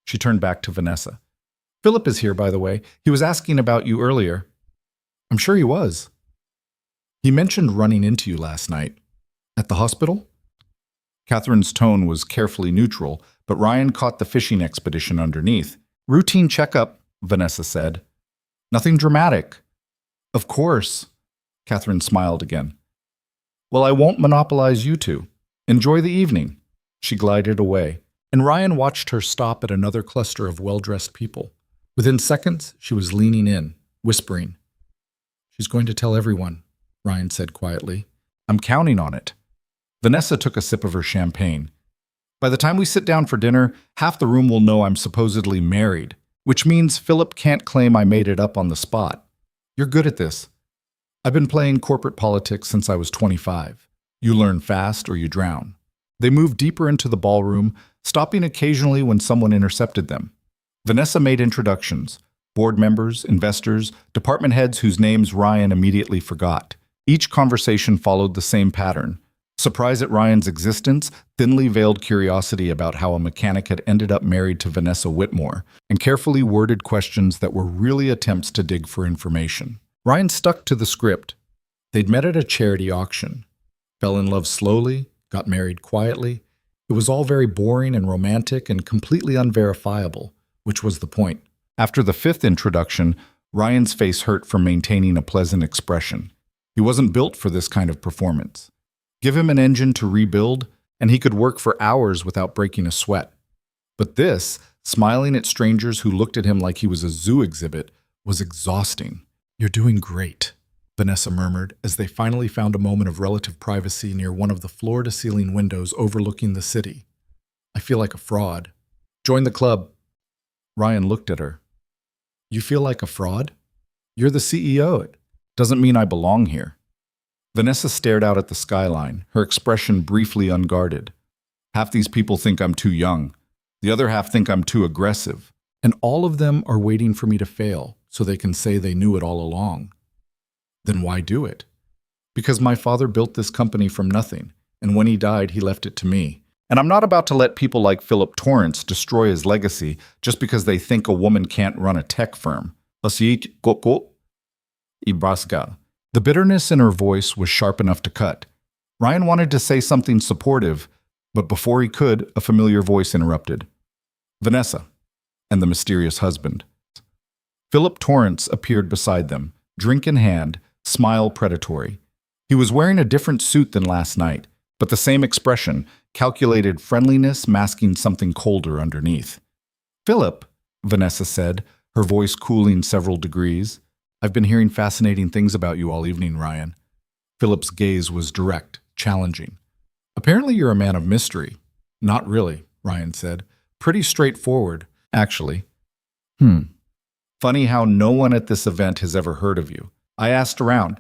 She turned back to Vanessa. "Philip is here, by the way. He was asking about you earlier." "I'm sure he was." "He mentioned running into you last night." "At the hospital?" Catherine's tone was carefully neutral, but Ryan caught the fishing expedition underneath. "Routine checkup," Vanessa said. "Nothing dramatic." "Of course." Catherine smiled again. "Well, I won't monopolize you two. Enjoy the evening." She glided away, and Ryan watched her stop at another cluster of well-dressed people. Within seconds, she was leaning in, whispering. "She's going to tell everyone," Ryan said quietly. "I'm counting on it." Vanessa took a sip of her champagne. "By the time we sit down for dinner, half the room will know I'm supposedly married, which means Philip can't claim I made it up on the spot. You're good at this. I've been playing corporate politics since I was 25. You learn fast or you drown." They moved deeper into the ballroom, stopping occasionally when someone intercepted them. Vanessa made introductions: board members, investors, department heads whose names Ryan immediately forgot. Each conversation followed the same pattern: surprise at Ryan's existence, thinly veiled curiosity about how a mechanic had ended up married to Vanessa Whitmore, and carefully worded questions that were really attempts to dig for information. Ryan stuck to the script. They'd met at a charity auction, fell in love slowly, got married quietly. It was all very boring and romantic and completely unverifiable, which was the point. After the fifth introduction, Ryan's face hurt from maintaining a pleasant expression. He wasn't built for this kind of performance. Give him an engine to rebuild, and he could work for hours without breaking a sweat. But this, smiling at strangers who looked at him like he was a zoo exhibit, was exhausting. "You're doing great," Vanessa murmured as they finally found a moment of relative privacy near one of the floor-to-ceiling windows overlooking the city. "I feel like a fraud." "Join the club." Ryan looked at her. "You feel like a fraud? You're the CEO. It doesn't mean I belong here." Vanessa stared out at the skyline, her expression briefly unguarded. "Half these people think I'm too young. The other half think I'm too aggressive. And all of them are waiting for me to fail so they can say they knew it all along." "Then why do it?" "Because my father built this company from nothing, and when he died, he left it to me. And I'm not about to let people like Philip Torrance destroy his legacy just because they think a woman can't run a tech firm." The bitterness in her voice was sharp enough to cut. Ryan wanted to say something supportive, but before he could, a familiar voice interrupted. "Vanessa," and the mysterious husband. Philip Torrance appeared beside them, drink in hand, smile predatory. He was wearing a different suit than last night, but the same expression, calculated friendliness masking something colder underneath. "Philip," Vanessa said, her voice cooling several degrees, "I've been hearing fascinating things about you all evening, Ryan." Philip's gaze was direct, challenging. "Apparently you're a man of mystery." "Not really," Ryan said. "Pretty straightforward, actually." "Funny how no one at this event has ever heard of you. I asked around."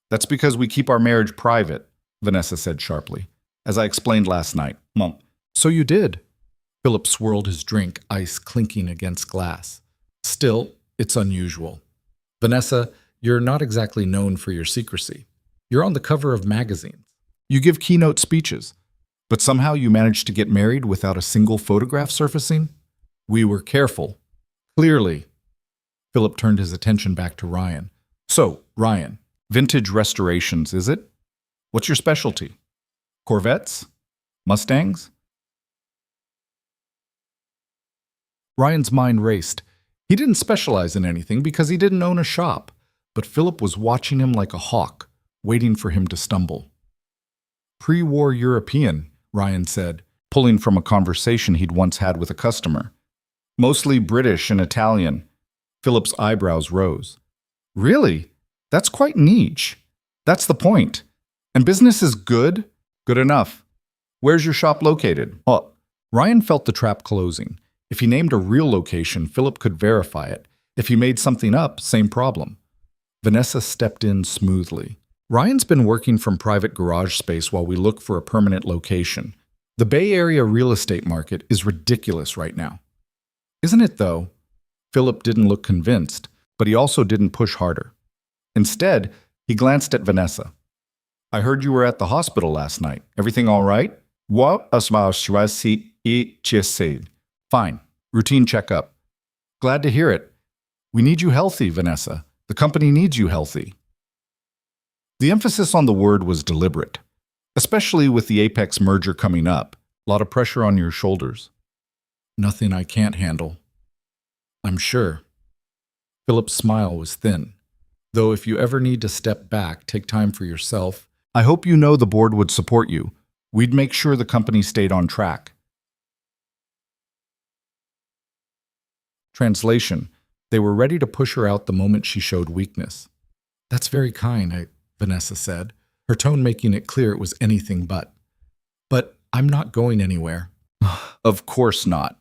"That's because we keep our marriage private," Vanessa said sharply. "As I explained last night, Mom." "So you did." Philip swirled his drink, ice clinking against glass. "Still, it's unusual. Vanessa, you're not exactly known for your secrecy. You're on the cover of magazines. You give keynote speeches. But somehow you managed to get married without a single photograph surfacing? We were careful. Clearly." Philip turned his attention back to Ryan. "So, Ryan, vintage restorations, is it? What's your specialty? Corvettes? Mustangs?" Ryan's mind raced. He didn't specialize in anything because he didn't own a shop, but Philip was watching him like a hawk, waiting for him to stumble. "Pre-war European," Ryan said, pulling from a conversation he'd once had with a customer. "Mostly British and Italian." Philip's eyebrows rose. "Really? That's quite niche. That's the point. And business is good? Good enough. Where's your shop located?" "Oh." Ryan felt the trap closing. If he named a real location, Philip could verify it. If he made something up, same problem. Vanessa stepped in smoothly. "Ryan's been working from private garage space while we look for a permanent location. The Bay Area real estate market is ridiculous right now." "Isn't it, though?" Philip didn't look convinced, but he also didn't push harder. Instead, he glanced at Vanessa. "I heard you were at the hospital last night. Everything all right?" "Fine. Routine checkup." "Glad to hear it. We need you healthy, Vanessa. The company needs you healthy." The emphasis on the word was deliberate, especially with the Apex merger coming up. A lot of pressure on your shoulders. "Nothing I can't handle." "I'm sure." Philip's smile was thin. "Though if you ever need to step back, take time for yourself, I hope you know the board would support you. We'd make sure the company stayed on track." Translation: they were ready to push her out the moment she showed weakness. "That's very kind," Vanessa said, her tone making it clear it was anything but. "But I'm not going anywhere." "Of course not."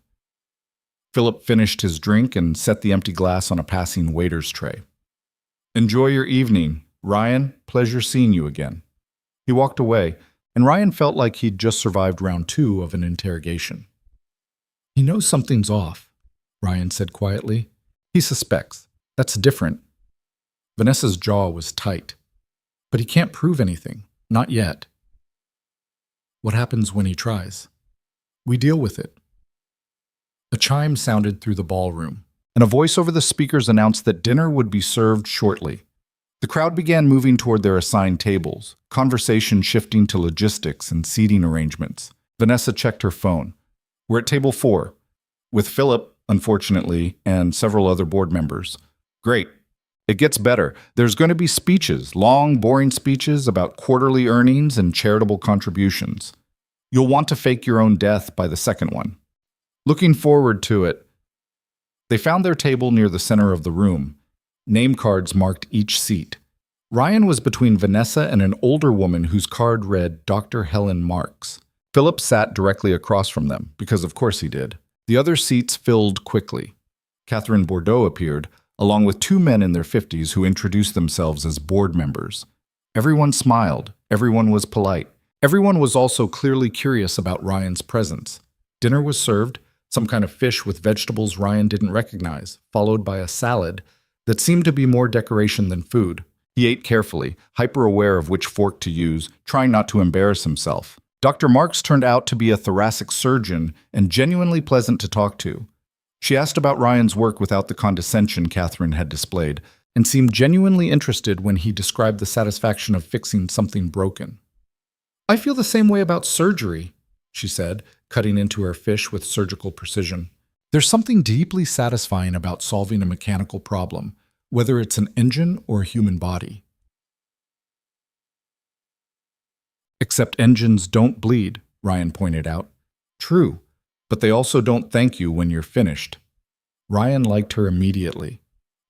Philip finished his drink and set the empty glass on a passing waiter's tray. "Enjoy your evening. Ryan, pleasure seeing you again." He walked away, and Ryan felt like he'd just survived round 2 of an interrogation. "He knows something's off," Ryan said quietly. "He suspects. That's different." Vanessa's jaw was tight. "But he can't prove anything. Not yet." "What happens when he tries?" "We deal with it." A chime sounded through the ballroom, and a voice over the speakers announced that dinner would be served shortly. The crowd began moving toward their assigned tables, conversation shifting to logistics and seating arrangements. Vanessa checked her phone. "We're at table 4, with Philip, unfortunately, and several other board members." "Great. It gets better. There's going to be speeches, long, boring speeches about quarterly earnings and charitable contributions. You'll want to fake your own death by the second one." "Looking forward to it." They found their table near the center of the room. Name cards marked each seat. Ryan was between Vanessa and an older woman whose card read Dr. Helen Marks. Philip sat directly across from them, because of course he did. The other seats filled quickly. Catherine Bordeaux appeared, along with 2 men in their 50s who introduced themselves as board members. Everyone smiled. Everyone was polite. Everyone was also clearly curious about Ryan's presence. Dinner was served, some kind of fish with vegetables Ryan didn't recognize, followed by a salad that seemed to be more decoration than food. He ate carefully, hyper-aware of which fork to use, trying not to embarrass himself. Dr. Marks turned out to be a thoracic surgeon and genuinely pleasant to talk to. She asked about Ryan's work without the condescension Catherine had displayed, and seemed genuinely interested when he described the satisfaction of fixing something broken. "I feel the same way about surgery," she said, cutting into her fish with surgical precision. "There's something deeply satisfying about solving a mechanical problem, whether it's an engine or a human body." "Except engines don't bleed," Ryan pointed out. "True, but they also don't thank you when you're finished." Ryan liked her immediately.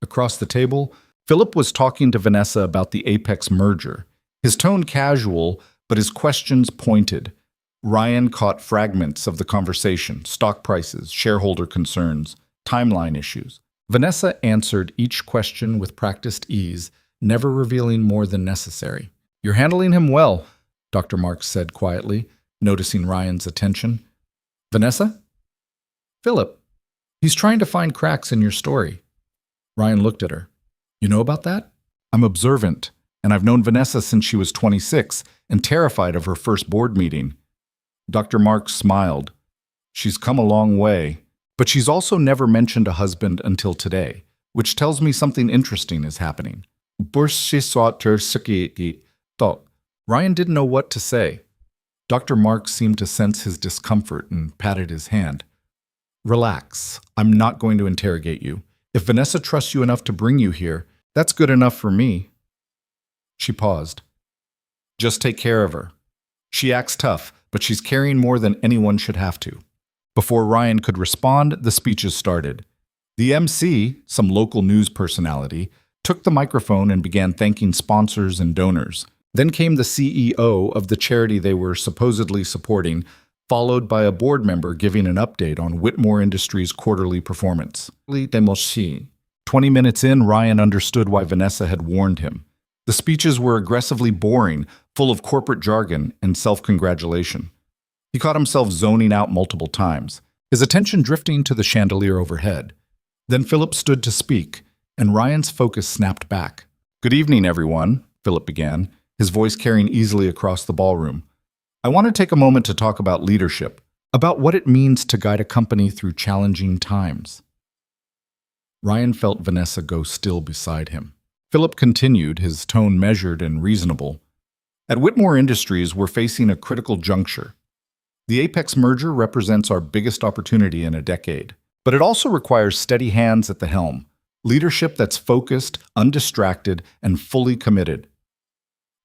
Across the table, Philip was talking to Vanessa about the Apex merger. His tone casual, but his questions pointed. Ryan caught fragments of the conversation: stock prices, shareholder concerns, timeline issues. Vanessa answered each question with practiced ease, never revealing more than necessary. "You're handling him well," Dr. Marks said quietly, noticing Ryan's attention. "Vanessa?" "Philip. He's trying to find cracks in your story." Ryan looked at her. "You know about that?" "I'm observant, and I've known Vanessa since she was 26 and terrified of her first board meeting." Dr. Marks smiled. "She's come a long way, but she's also never mentioned a husband until today, which tells me something interesting is happening." Ryan didn't know what to say. Dr. Marks seemed to sense his discomfort and patted his hand. "Relax. I'm not going to interrogate you. If Vanessa trusts you enough to bring you here, that's good enough for me." She paused. "Just take care of her. She acts tough, but she's carrying more than anyone should have to." Before Ryan could respond, the speeches started. The MC, some local news personality, took the microphone and began thanking sponsors and donors. Then came the CEO of the charity they were supposedly supporting, followed by a board member giving an update on Whitmore Industries' quarterly performance. 20 minutes in, Ryan understood why Vanessa had warned him. The speeches were aggressively boring, full of corporate jargon and self-congratulation. He caught himself zoning out multiple times, his attention drifting to the chandelier overhead. Then Philip stood to speak, and Ryan's focus snapped back. "Good evening, everyone," Philip began, his voice carrying easily across the ballroom. "I want to take a moment to talk about leadership, about what it means to guide a company through challenging times." Ryan felt Vanessa go still beside him. Philip continued, his tone measured and reasonable. "At Whitmore Industries, we're facing a critical juncture. The Apex merger represents our biggest opportunity in a decade, but it also requires steady hands at the helm, leadership that's focused, undistracted, and fully committed."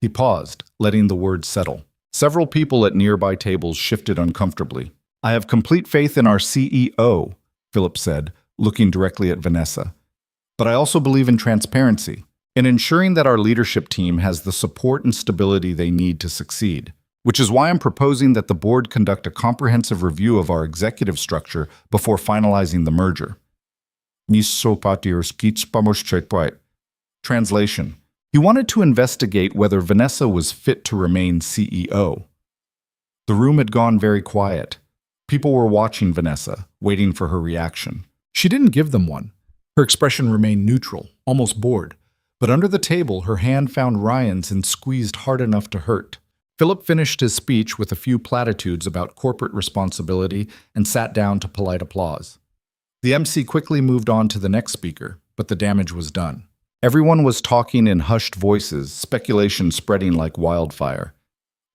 He paused, letting the words settle. Several people at nearby tables shifted uncomfortably. "I have complete faith in our CEO," Philip said, looking directly at Vanessa. "But I also believe in transparency, in ensuring that our leadership team has the support and stability they need to succeed, which is why I'm proposing that the board conduct a comprehensive review of our executive structure before finalizing the merger." Translation: He wanted to investigate whether Vanessa was fit to remain CEO. The room had gone very quiet. People were watching Vanessa, waiting for her reaction. She didn't give them one. Her expression remained neutral, almost bored. But under the table, her hand found Ryan's and squeezed hard enough to hurt. Philip finished his speech with a few platitudes about corporate responsibility and sat down to polite applause. The MC quickly moved on to the next speaker, but the damage was done. Everyone was talking in hushed voices, speculation spreading like wildfire.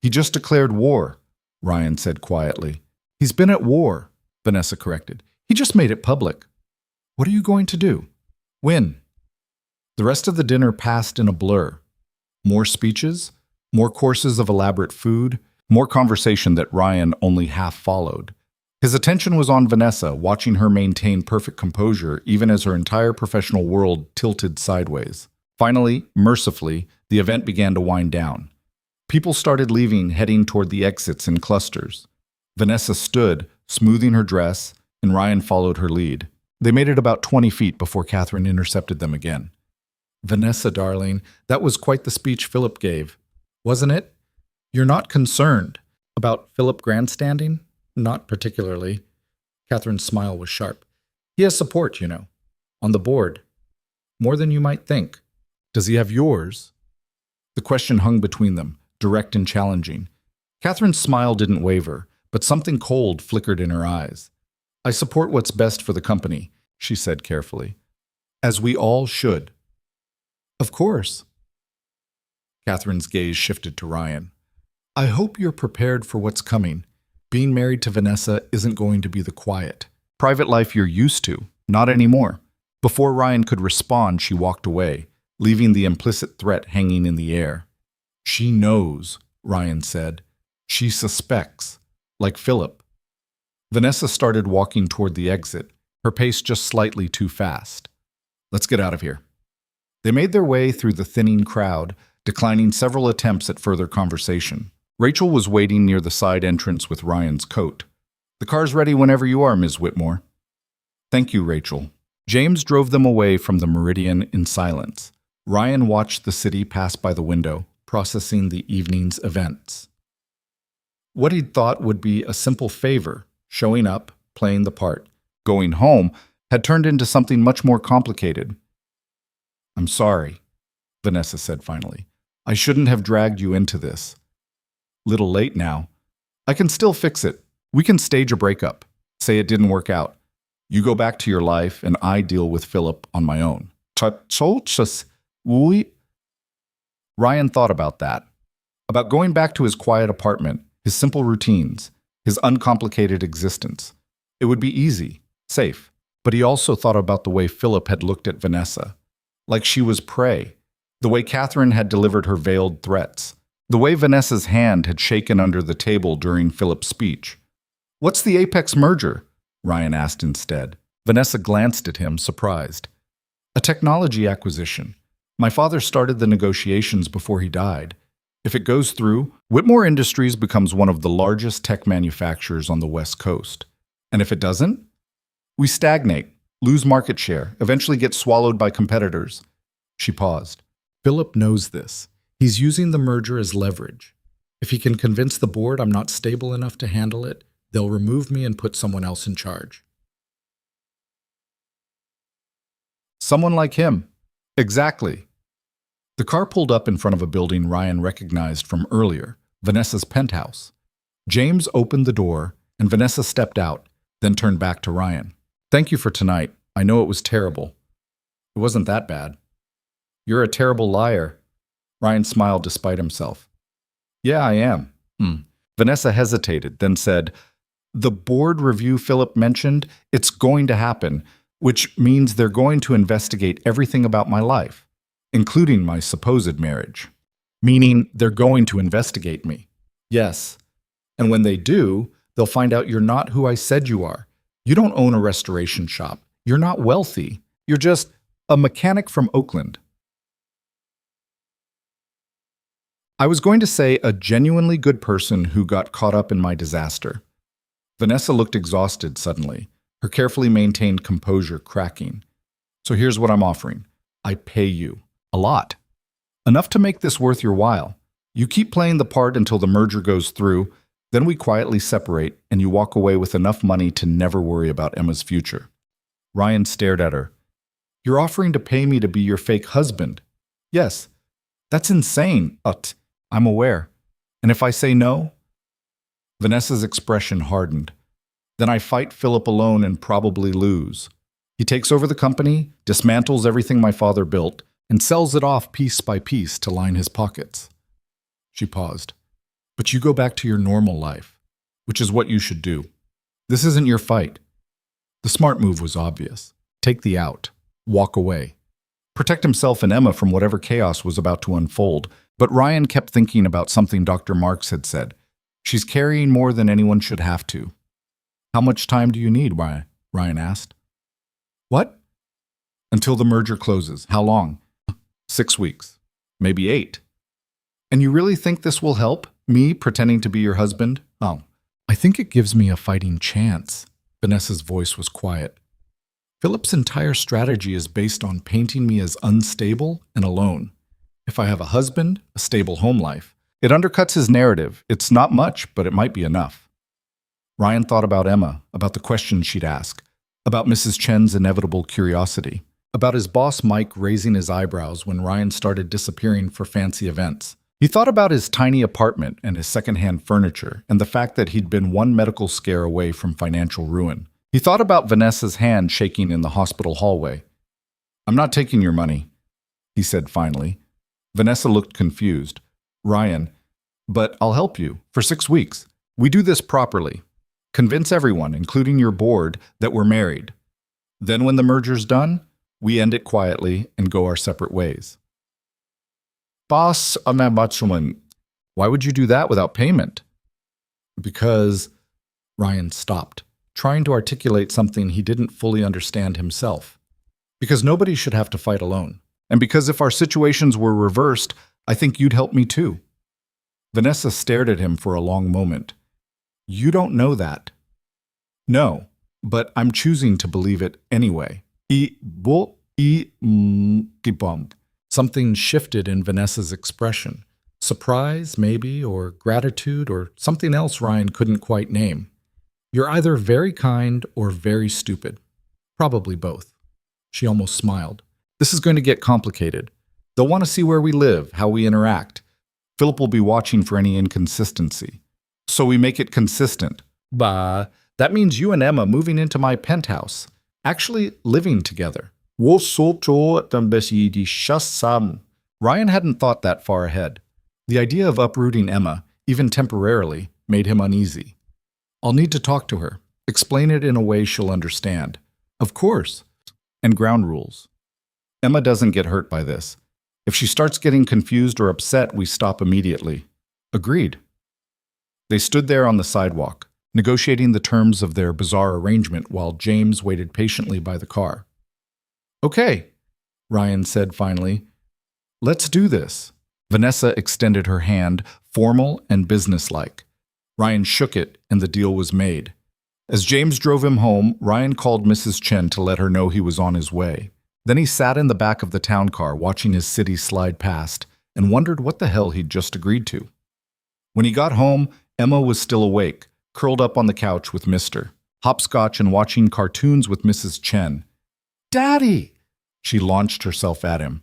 "He just declared war," Ryan said quietly. "He's been at war," Vanessa corrected. "He just made it public." "What are you going to do?" "Win." The rest of the dinner passed in a blur. More speeches, more courses of elaborate food, more conversation that Ryan only half followed. His attention was on Vanessa, watching her maintain perfect composure even as her entire professional world tilted sideways. Finally, mercifully, the event began to wind down. People started leaving, heading toward the exits in clusters. Vanessa stood, smoothing her dress, and Ryan followed her lead. They made it about 20 feet before Catherine intercepted them again. "Vanessa, darling, that was quite the speech Philip gave, wasn't it? You're not concerned about Philip grandstanding?" "Not particularly." Catherine's smile was sharp. "He has support, you know, on the board. More than you might think." "Does he have yours?" The question hung between them, direct and challenging. Catherine's smile didn't waver, but something cold flickered in her eyes. "I support what's best for the company," she said carefully. "As we all should." "Of course." Catherine's gaze shifted to Ryan. "I hope you're prepared for what's coming. Being married to Vanessa isn't going to be the quiet, private life you're used to, not anymore." Before Ryan could respond, she walked away, leaving the implicit threat hanging in the air. "She knows," Ryan said. "She suspects, like Philip." Vanessa started walking toward the exit, her pace just slightly too fast. "Let's get out of here." They made their way through the thinning crowd, declining several attempts at further conversation. Rachel was waiting near the side entrance with Ryan's coat. "The car's ready whenever you are, Ms. Whitmore." "Thank you, Rachel." James drove them away from the Meridian in silence. Ryan watched the city pass by the window, processing the evening's events. What he'd thought would be a simple favor, showing up, playing the part, going home, had turned into something much more complicated. "I'm sorry," Vanessa said finally. "I shouldn't have dragged you into this. Little late now. I can still fix it. We can stage a breakup. Say it didn't work out. You go back to your life, and I deal with Philip on my own." Ryan thought about that. About going back to his quiet apartment, his simple routines, his uncomplicated existence. It would be easy, safe. But he also thought about the way Philip had looked at Vanessa. Like she was prey. The way Catherine had delivered her veiled threats. The way Vanessa's hand had shaken under the table during Philip's speech. "What's the Apex merger?" Ryan asked instead. Vanessa glanced at him, surprised. "A technology acquisition. My father started the negotiations before he died. If it goes through, Whitmore Industries becomes one of the largest tech manufacturers on the West Coast. And if it doesn't? We stagnate, lose market share, eventually get swallowed by competitors." She paused. "Philip knows this. He's using the merger as leverage. If he can convince the board I'm not stable enough to handle it, they'll remove me and put someone else in charge." "Someone like him." "Exactly." The car pulled up in front of a building Ryan recognized from earlier, Vanessa's penthouse. James opened the door, and Vanessa stepped out, then turned back to Ryan. "Thank you for tonight. I know it was terrible." "It wasn't that bad." "You're a terrible liar." Ryan smiled despite himself. "Yeah, I am." Vanessa hesitated, then said, "The board review Philip mentioned, it's going to happen, which means they're going to investigate everything about my life, including my supposed marriage." "Meaning they're going to investigate me?" "Yes. And when they do, they'll find out you're not who I said you are. You don't own a restoration shop. You're not wealthy. You're just a mechanic from Oakland." "I was going to say a genuinely good person who got caught up in my disaster." Vanessa looked exhausted suddenly, her carefully maintained composure cracking. "So here's what I'm offering. I pay you. A lot. Enough to make this worth your while. You keep playing the part until the merger goes through, Then we quietly separate, and you walk away with enough money to never worry about Emma's future. Ryan stared at her. You're offering to pay me to be your fake husband? Yes. That's insane. I'm aware. And if I say no? Vanessa's expression hardened. Then I fight Philip alone and probably lose. He takes over the company, dismantles everything my father built, and sells it off piece by piece to line his pockets. She paused. But you go back to your normal life, which is what you should do. This isn't your fight. The smart move was obvious. Take the out. Walk away. Protect himself and Emma from whatever chaos was about to unfold. But Ryan kept thinking about something Dr. Marks had said. She's carrying more than anyone should have to. How much time do you need, Ryan asked. What? Until the merger closes. How long? 6 weeks. Maybe 8. And you really think this will help? Me pretending to be your husband? Oh, I think it gives me a fighting chance. Vanessa's voice was quiet. Philip's entire strategy is based on painting me as unstable and alone. If I have a husband, a stable home life, it undercuts his narrative. It's not much, but it might be enough. Ryan thought about Emma, about the questions she'd ask, about Mrs. Chen's inevitable curiosity, about his boss Mike raising his eyebrows when Ryan started disappearing for fancy events. He thought about his tiny apartment and his secondhand furniture and the fact that he'd been one medical scare away from financial ruin. He thought about Vanessa's hand shaking in the hospital hallway. I'm not taking your money, he said finally. Vanessa looked confused. Ryan, but I'll help you. For 6 weeks. We do this properly. Convince everyone, including your board, that we're married. Then when the merger's done, we end it quietly and go our separate ways. Boss, why would you do that without payment? Because Ryan stopped, trying to articulate something he didn't fully understand himself. Because nobody should have to fight alone. And because if our situations were reversed, I think you'd help me too. Vanessa stared at him for a long moment. You don't know that. No, but I'm choosing to believe it anyway. Something shifted in Vanessa's expression. Surprise, maybe, or gratitude, or something else Ryan couldn't quite name. You're either very kind or very stupid. Probably both. She almost smiled. This is going to get complicated. They'll want to see where we live, how we interact. Philip will be watching for any inconsistency. So we make it consistent. Bah, that means you and Emma moving into my penthouse. Actually living together. Ryan hadn't thought that far ahead. The idea of uprooting Emma, even temporarily, made him uneasy. I'll need to talk to her. Explain it in a way she'll understand. Of course. And ground rules. Emma doesn't get hurt by this. If she starts getting confused or upset, we stop immediately. Agreed. They stood there on the sidewalk, negotiating the terms of their bizarre arrangement while James waited patiently by the car. Okay, Ryan said finally. Let's do this. Vanessa extended her hand, formal and businesslike. Ryan shook it, and the deal was made. As James drove him home, Ryan called Mrs. Chen to let her know he was on his way. Then he sat in the back of the town car watching his city slide past and wondered what the hell he'd just agreed to. When he got home, Emma was still awake, curled up on the couch with Mr. Hopscotch and watching cartoons with Mrs. Chen. Daddy! She launched herself at him.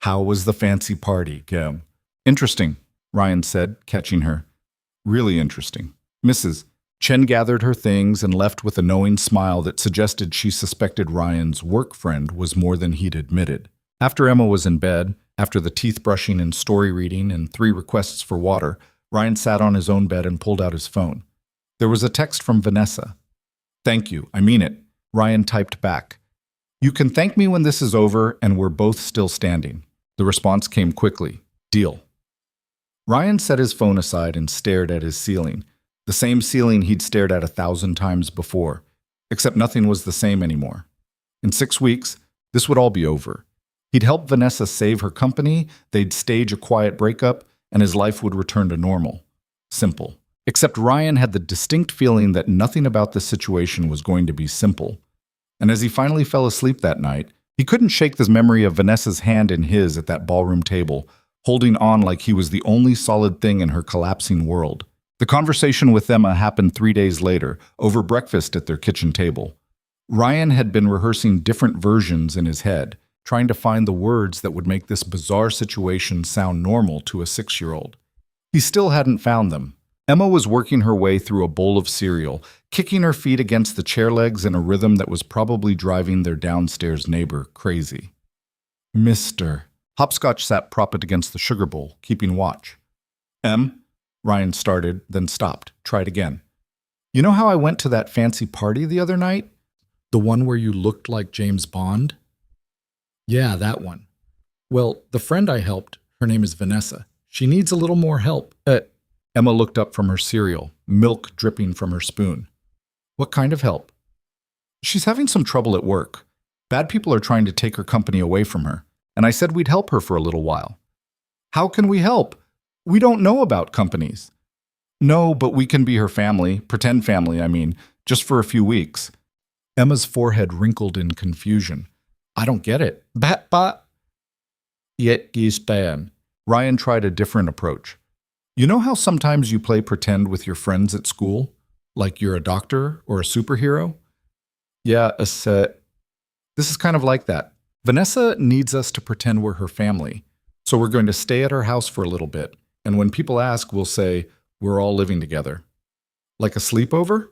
How was the fancy party, Kim? Interesting, Ryan said, catching her. Really interesting. Mrs. Chen gathered her things and left with a knowing smile that suggested she suspected Ryan's work friend was more than he'd admitted. After Emma was in bed, after the teeth brushing and story reading and 3 requests for water, Ryan sat on his own bed and pulled out his phone. There was a text from Vanessa. Thank you, I mean it. Ryan typed back. You can thank me when this is over and we're both still standing. The response came quickly. Deal. Ryan set his phone aside and stared at his ceiling. The same ceiling he'd stared at 1,000 times before, except nothing was the same anymore. In 6 weeks, this would all be over. He'd help Vanessa save her company, they'd stage a quiet breakup, and his life would return to normal. Simple. Except Ryan had the distinct feeling that nothing about this situation was going to be simple. And as he finally fell asleep that night, he couldn't shake the memory of Vanessa's hand in his at that ballroom table, holding on like he was the only solid thing in her collapsing world. The conversation with Emma happened 3 days later, over breakfast at their kitchen table. Ryan had been rehearsing different versions in his head, trying to find the words that would make this bizarre situation sound normal to a 6-year-old. He still hadn't found them. Emma was working her way through a bowl of cereal, kicking her feet against the chair legs in a rhythm that was probably driving their downstairs neighbor crazy. Mr. Hopscotch sat propped against the sugar bowl, keeping watch. Ryan started, then stopped. Tried again. You know how I went to that fancy party the other night? The one where you looked like James Bond? Yeah, that one. Well, the friend I helped, her name is Vanessa. She needs a little more help. Emma looked up from her cereal, milk dripping from her spoon. What kind of help? She's having some trouble at work. Bad people are trying to take her company away from her, and I said we'd help her for a little while. How can we help? We don't know about companies. No, but we can be her family, pretend family, I mean, just for a few weeks. Emma's forehead wrinkled in confusion. I don't get it. Yet Stan. Ryan tried a different approach. You know how sometimes you play pretend with your friends at school? Like you're a doctor or a superhero? Yeah, this is kind of like that. Vanessa needs us to pretend we're her family, so we're going to stay at her house for a little bit. And when people ask, we'll say, we're all living together. Like a sleepover?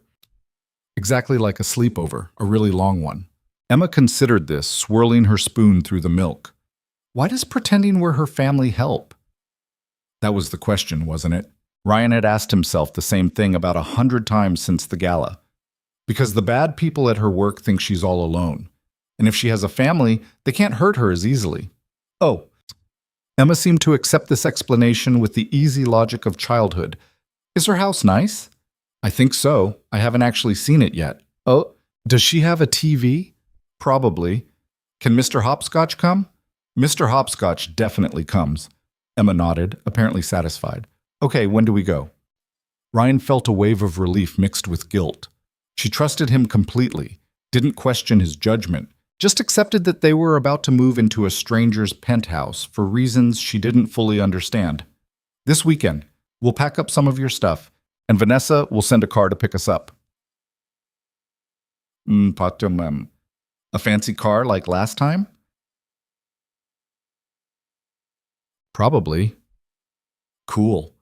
Exactly like a sleepover, a really long one. Emma considered this, swirling her spoon through the milk. Why does pretending we're her family help? That was the question, wasn't it? Ryan had asked himself the same thing about 100 times since the gala. Because the bad people at her work think she's all alone. And if she has a family, they can't hurt her as easily. Oh. Emma seemed to accept this explanation with the easy logic of childhood. Is her house nice? I think so. I haven't actually seen it yet. Oh, does she have a TV? Probably. Can Mr. Hopscotch come? Mr. Hopscotch definitely comes. Emma nodded, apparently satisfied. Okay, when do we go? Ryan felt a wave of relief mixed with guilt. She trusted him completely, didn't question his judgment, just accepted that they were about to move into a stranger's penthouse for reasons she didn't fully understand. This weekend, we'll pack up some of your stuff, and Vanessa will send a car to pick us up. A fancy car like last time? Probably. Cool.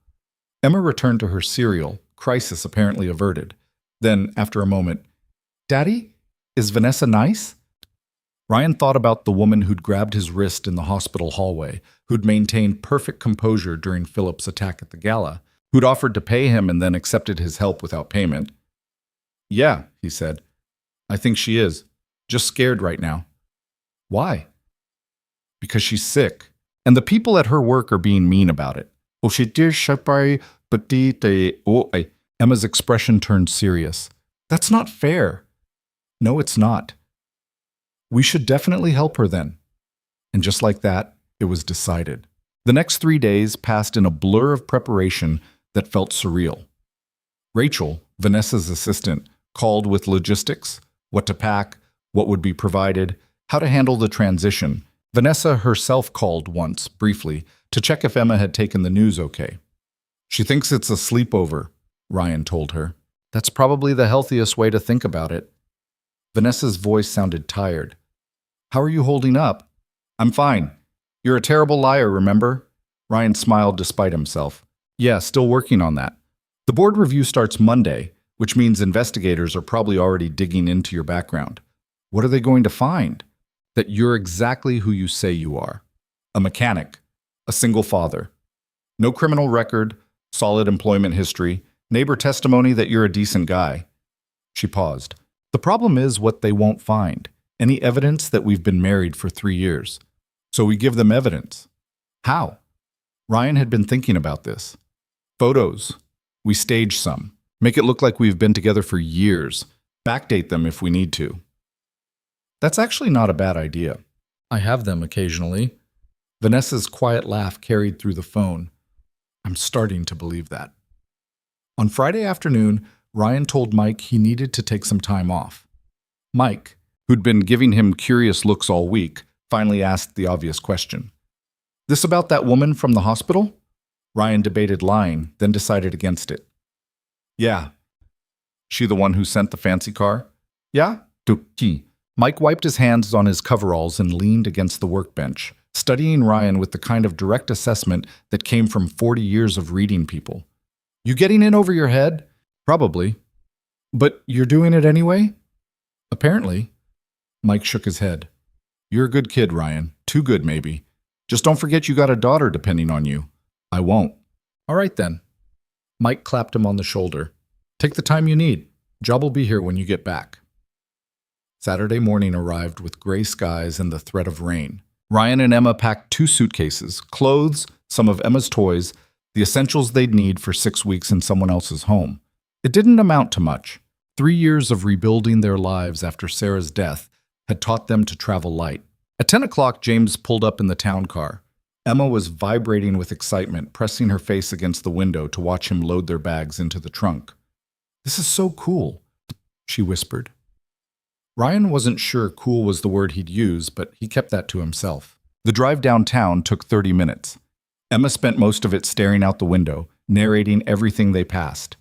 Emma returned to her cereal, crisis apparently averted. Then, after a moment, Daddy, is Vanessa nice? Ryan thought about the woman who'd grabbed his wrist in the hospital hallway, who'd maintained perfect composure during Philip's attack at the gala, who'd offered to pay him and then accepted his help without payment. Yeah, he said. I think she is. Just scared right now. Why? Because she's sick, and the people at her work are being mean about it. Emma's expression turned serious. That's not fair. No, it's not. We should definitely help her then. And just like that, it was decided. The next 3 days passed in a blur of preparation that felt surreal. Rachel, Vanessa's assistant, called with logistics, what to pack, what would be provided, how to handle the transition. Vanessa herself called once, briefly, to check if Emma had taken the news okay. She thinks it's a sleepover, Ryan told her. That's probably the healthiest way to think about it. Vanessa's voice sounded tired. How are you holding up? I'm fine. You're a terrible liar, remember? Ryan smiled despite himself. Yeah, still working on that. The board review starts Monday, which means investigators are probably already digging into your background. What are they going to find? That you're exactly who you say you are. A mechanic, a single father. No criminal record, solid employment history, neighbor testimony that you're a decent guy. She paused. The problem is what they won't find. Any evidence that we've been married for 3 years. So we give them evidence. How? Ryan had been thinking about this. Photos. We stage some. Make it look like we've been together for years. Backdate them if we need to. That's actually not a bad idea. I have them occasionally. Vanessa's quiet laugh carried through the phone. I'm starting to believe that. On Friday afternoon, Ryan told Mike he needed to take some time off. Mike, who'd been giving him curious looks all week, finally asked the obvious question. This about that woman from the hospital? Ryan debated lying, then decided against it. Yeah. She the one who sent the fancy car? Yeah? Tuki. Mike wiped his hands on his coveralls and leaned against the workbench, studying Ryan with the kind of direct assessment that came from 40 years of reading people. You getting in over your head? Probably. But you're doing it anyway? Apparently. Mike shook his head. You're a good kid, Ryan. Too good, maybe. Just don't forget you got a daughter depending on you. I won't. All right, then. Mike clapped him on the shoulder. Take the time you need. Job will be here when you get back. Saturday morning arrived with gray skies and the threat of rain. Ryan and Emma packed 2 suitcases, clothes, some of Emma's toys, the essentials they'd need for 6 weeks in someone else's home. It didn't amount to much. 3 years of rebuilding their lives after Sarah's death had taught them to travel light. At 10 o'clock, James pulled up in the town car. Emma was vibrating with excitement, pressing her face against the window to watch him load their bags into the trunk. This is so cool, she whispered. Ryan wasn't sure cool was the word he'd use, but he kept that to himself. The drive downtown took 30 minutes. Emma spent most of it staring out the window, narrating everything they passed.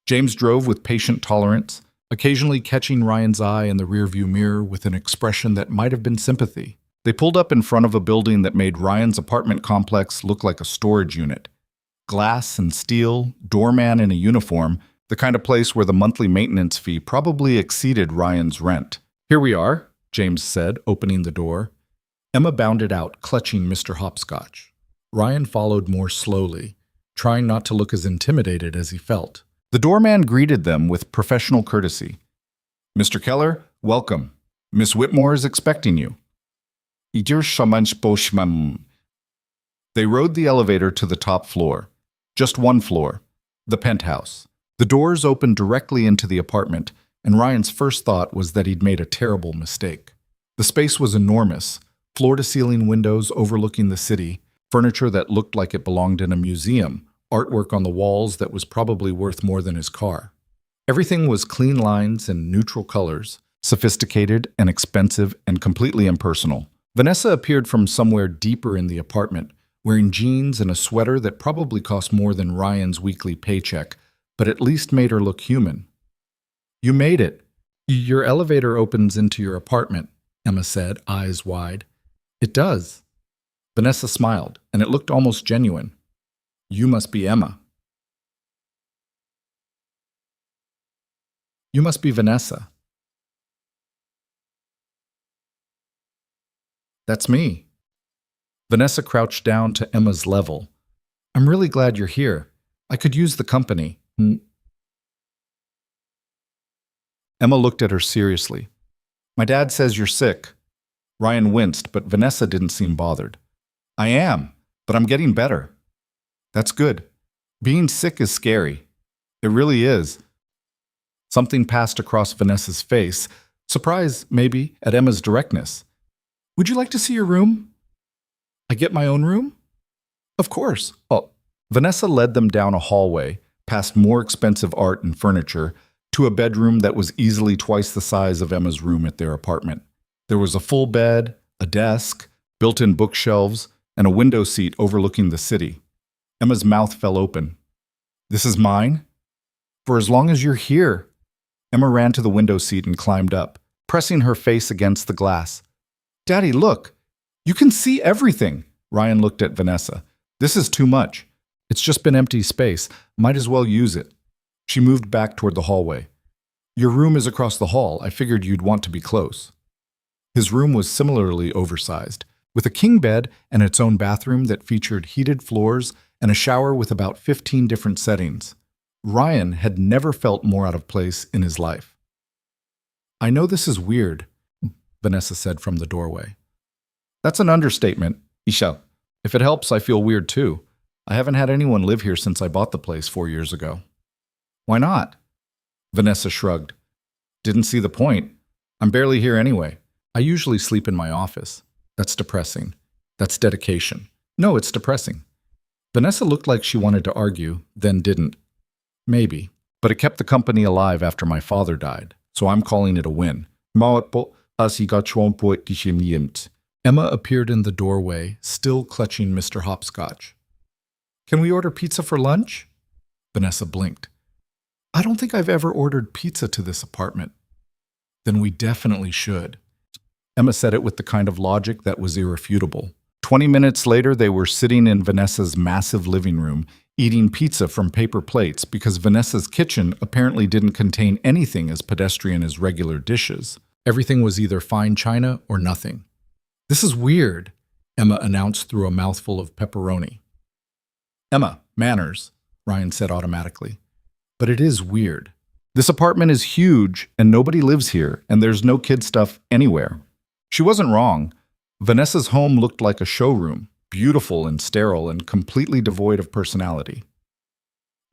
James drove with patient tolerance, occasionally catching Ryan's eye in the rearview mirror with an expression that might have been sympathy. They pulled up in front of a building that made Ryan's apartment complex look like a storage unit. Glass and steel, doorman in a uniform, the kind of place where the monthly maintenance fee probably exceeded Ryan's rent. Here we are, James said, opening the door. Emma bounded out, clutching Mr. Hopscotch. Ryan followed more slowly, trying not to look as intimidated as he felt. The doorman greeted them with professional courtesy. Mr. Keller, welcome. Miss Whitmore is expecting you. They rode the elevator to the top floor. Just one floor, the penthouse. The doors opened directly into the apartment, and Ryan's first thought was that he'd made a terrible mistake. The space was enormous, floor-to-ceiling windows overlooking the city, furniture that looked like it belonged in a museum, artwork on the walls that was probably worth more than his car. Everything was clean lines and neutral colors, sophisticated and expensive and completely impersonal. Vanessa appeared from somewhere deeper in the apartment, wearing jeans and a sweater that probably cost more than Ryan's weekly paycheck, but at least made her look human. You made it. Your elevator opens into your apartment, Emma said, eyes wide. It does. Vanessa smiled, and it looked almost genuine. You must be Emma. You must be Vanessa. That's me. Vanessa crouched down to Emma's level. I'm really glad you're here. I could use the company. Emma looked at her seriously. My dad says you're sick. Ryan winced, but Vanessa didn't seem bothered. I am, but I'm getting better. That's good. Being sick is scary. It really is. Something passed across Vanessa's face, surprise, maybe, at Emma's directness. Would you like to see your room? I get my own room? Of course. Oh, Vanessa led them down a hallway, past more expensive art and furniture, to a bedroom that was easily twice the size of Emma's room at their apartment. There was a full bed, a desk, built-in bookshelves, and a window seat overlooking the city. Emma's mouth fell open. This is mine? For as long as you're here. Emma ran to the window seat and climbed up, pressing her face against the glass. Daddy, look. You can see everything. Ryan looked at Vanessa. This is too much. It's just been empty space. Might as well use it. She moved back toward the hallway. Your room is across the hall. I figured you'd want to be close. His room was similarly oversized, with a king bed and its own bathroom that featured heated floors and a shower with about 15 different settings. Ryan had never felt more out of place in his life. I know this is weird, Vanessa said from the doorway. That's an understatement, Isha. If it helps, I feel weird too. I haven't had anyone live here since I bought the place 4 years ago. Why not? Vanessa shrugged. Didn't see the point. I'm barely here anyway. I usually sleep in my office. That's depressing. That's dedication. No, it's depressing. Vanessa looked like she wanted to argue, then didn't. Maybe. But it kept the company alive after my father died, so I'm calling it a win. Emma appeared in the doorway, still clutching Mr. Hopscotch. Can we order pizza for lunch? Vanessa blinked. I don't think I've ever ordered pizza to this apartment. Then we definitely should. Emma said it with the kind of logic that was irrefutable. 20 minutes later, they were sitting in Vanessa's massive living room, eating pizza from paper plates because Vanessa's kitchen apparently didn't contain anything as pedestrian as regular dishes. Everything was either fine china or nothing. This is weird, Emma announced through a mouthful of pepperoni. Emma, manners, Ryan said automatically. But it is weird. This apartment is huge and nobody lives here, and there's no kid stuff anywhere. She wasn't wrong. Vanessa's home looked like a showroom, beautiful and sterile and completely devoid of personality.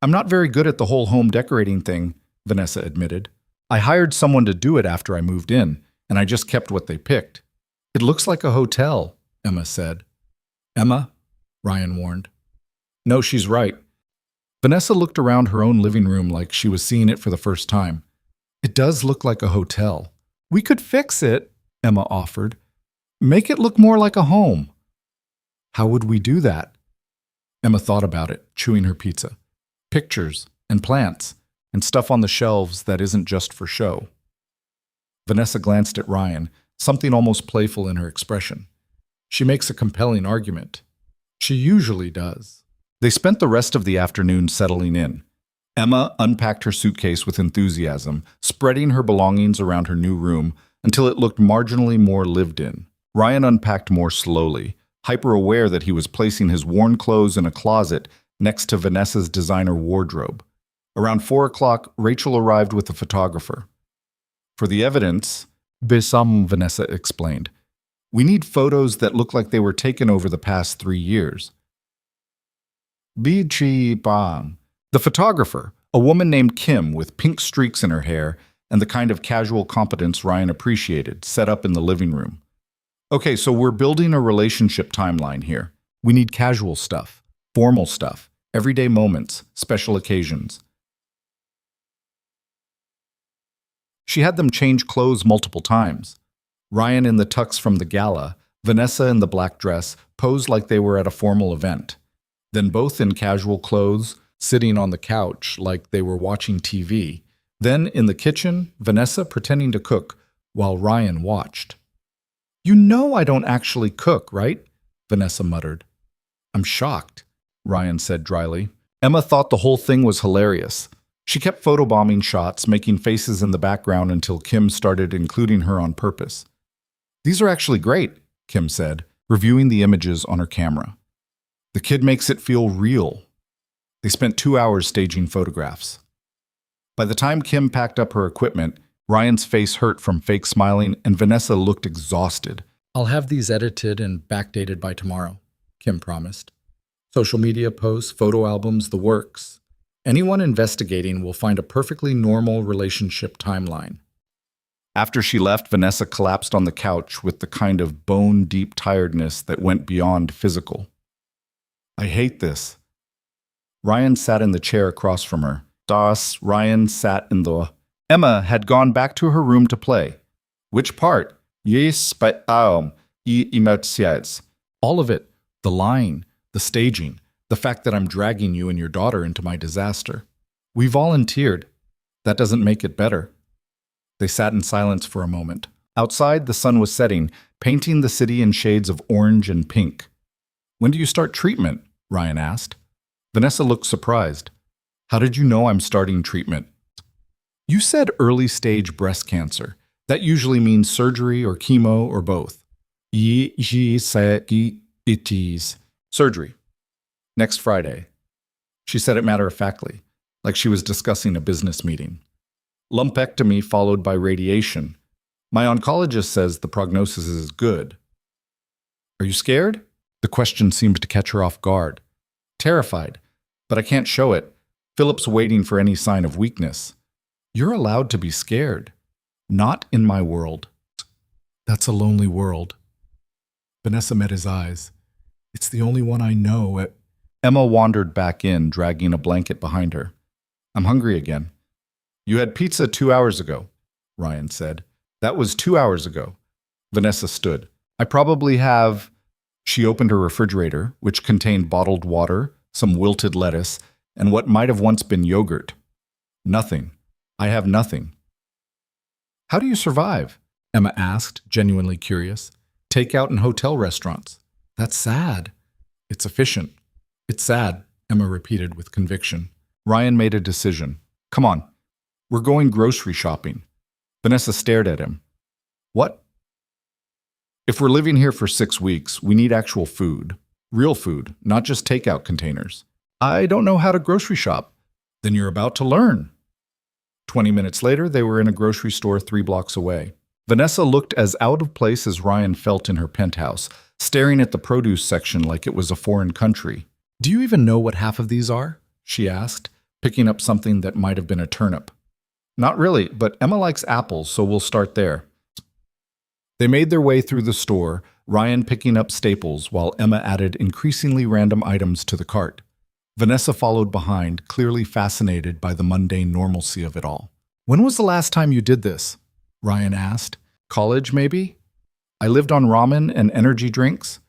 I'm not very good at the whole home decorating thing, Vanessa admitted. I hired someone to do it after I moved in, and I just kept what they picked. It looks like a hotel, Emma said. Emma, Ryan warned. No, she's right. Vanessa looked around her own living room like she was seeing it for the first time. It does look like a hotel. We could fix it, Emma offered. Make it look more like a home. How would we do that? Emma thought about it, chewing her pizza. Pictures and plants and stuff on the shelves that isn't just for show. Vanessa glanced at Ryan, something almost playful in her expression. She makes a compelling argument. She usually does. They spent the rest of the afternoon settling in. Emma unpacked her suitcase with enthusiasm, spreading her belongings around her new room until it looked marginally more lived in. Ryan unpacked more slowly, hyper-aware that he was placing his worn clothes in a closet next to Vanessa's designer wardrobe. Around 4 o'clock, Rachel arrived with a photographer. For the evidence, Vanessa explained, we need photos that look like they were taken over the past 3 years. The photographer, a woman named Kim with pink streaks in her hair and the kind of casual competence Ryan appreciated, set up in the living room. Okay, so we're building a relationship timeline here. We need casual stuff, formal stuff, everyday moments, special occasions. She had them change clothes multiple times. Ryan in the tux from the gala, Vanessa in the black dress, posed like they were at a formal event. Then both in casual clothes, sitting on the couch like they were watching TV. Then in the kitchen, Vanessa pretending to cook while Ryan watched. You know I don't actually cook, right? Vanessa muttered. I'm shocked, Ryan said dryly. Emma thought the whole thing was hilarious. She kept photobombing shots, making faces in the background until Kim started including her on purpose. These are actually great, Kim said, reviewing the images on her camera. The kid makes it feel real. They spent 2 hours staging photographs. By the time Kim packed up her equipment, Ryan's face hurt from fake smiling and Vanessa looked exhausted. I'll have these edited and backdated by tomorrow, Kim promised. Social media posts, photo albums, the works. Anyone investigating will find a perfectly normal relationship timeline. After she left, Vanessa collapsed on the couch with the kind of bone-deep tiredness that went beyond physical. I hate this. Ryan sat in the chair across from her. Ryan sat in the... Emma had gone back to her room to play. Which part? Yes, but emotions. All of it. The lying, the staging, the fact that I'm dragging you and your daughter into my disaster. We volunteered. That doesn't make it better. They sat in silence for a moment. Outside, the sun was setting, painting the city in shades of orange and pink. When do you start treatment? Ryan asked. Vanessa looked surprised. How did you know I'm starting treatment? You said early-stage breast cancer. That usually means surgery or chemo or both. Surgery. Next Friday. She said it matter-of-factly, like she was discussing a business meeting. Lumpectomy followed by radiation. My oncologist says the prognosis is good. Are you scared? The question seemed to catch her off guard. Terrified, but I can't show it. Philip's waiting for any sign of weakness. You're allowed to be scared. Not in my world. That's a lonely world. Vanessa met his eyes. It's the only one I know. Emma wandered back in, dragging a blanket behind her. I'm hungry again. You had pizza 2 hours ago, Ryan said. That was 2 hours ago. Vanessa stood. I probably have... She opened her refrigerator, which contained bottled water, some wilted lettuce, and what might have once been yogurt. Nothing. I have nothing. How do you survive? Emma asked, genuinely curious. Takeout and hotel restaurants. That's sad. It's efficient. It's sad, Emma repeated with conviction. Ryan made a decision. Come on. We're going grocery shopping. Vanessa stared at him. What? If we're living here for 6 weeks, we need actual food. Real food, not just takeout containers. I don't know how to grocery shop. Then you're about to learn. 20 minutes later, they were in a grocery store 3 blocks away. Vanessa looked as out of place as Ryan felt in her penthouse, staring at the produce section like it was a foreign country. Do you even know what half of these are? She asked, picking up something that might have been a turnip. Not really, but Emma likes apples, so we'll start there. They made their way through the store, Ryan picking up staples while Emma added increasingly random items to the cart. Vanessa followed behind, clearly fascinated by the mundane normalcy of it all. When was the last time you did this? Ryan asked. College, maybe? I lived on ramen and energy drinks.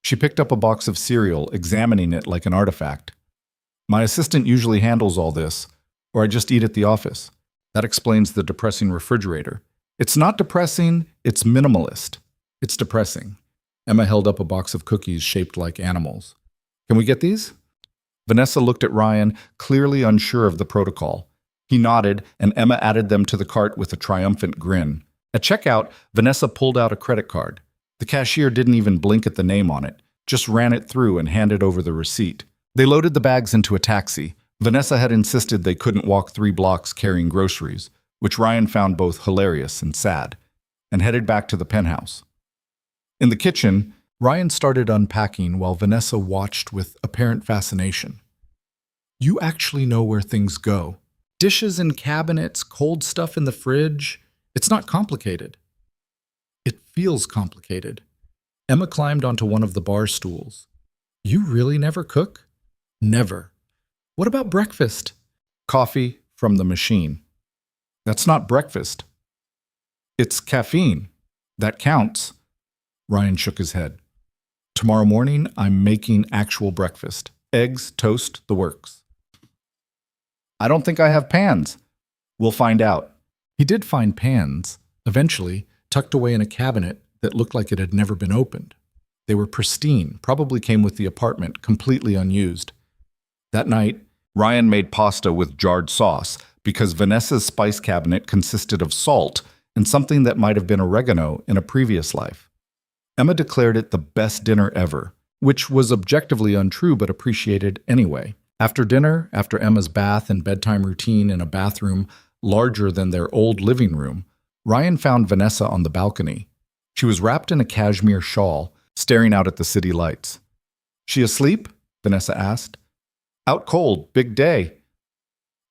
She picked up a box of cereal, examining it like an artifact. My assistant usually handles all this, or I just eat at the office. That explains the depressing refrigerator. It's not depressing, it's minimalist. It's depressing. Emma held up a box of cookies shaped like animals. Can we get these? Vanessa looked at Ryan, clearly unsure of the protocol. He nodded, and Emma added them to the cart with a triumphant grin. At checkout, Vanessa pulled out a credit card. The cashier didn't even blink at the name on it, just ran it through and handed over the receipt. They loaded the bags into a taxi. Vanessa had insisted they couldn't walk 3 blocks carrying groceries, which Ryan found both hilarious and sad, and headed back to the penthouse. In the kitchen, Ryan started unpacking while Vanessa watched with apparent fascination. You actually know where things go. Dishes in cabinets, cold stuff in the fridge. It's not complicated. It feels complicated. Emma climbed onto one of the bar stools. You really never cook? Never. What about breakfast? Coffee from the machine. That's not breakfast. It's caffeine. That counts. Ryan shook his head. Tomorrow morning, I'm making actual breakfast. Eggs, toast, the works. I don't think I have pans. We'll find out. He did find pans, eventually, tucked away in a cabinet that looked like it had never been opened. They were pristine, probably came with the apartment, completely unused. That night, Ryan made pasta with jarred sauce because Vanessa's spice cabinet consisted of salt and something that might have been oregano in a previous life. Emma declared it the best dinner ever, which was objectively untrue but appreciated anyway. After dinner, after Emma's bath and bedtime routine in a bathroom larger than their old living room, Ryan found Vanessa on the balcony. She was wrapped in a cashmere shawl, staring out at the city lights. She asleep? Vanessa asked. Out cold, big day.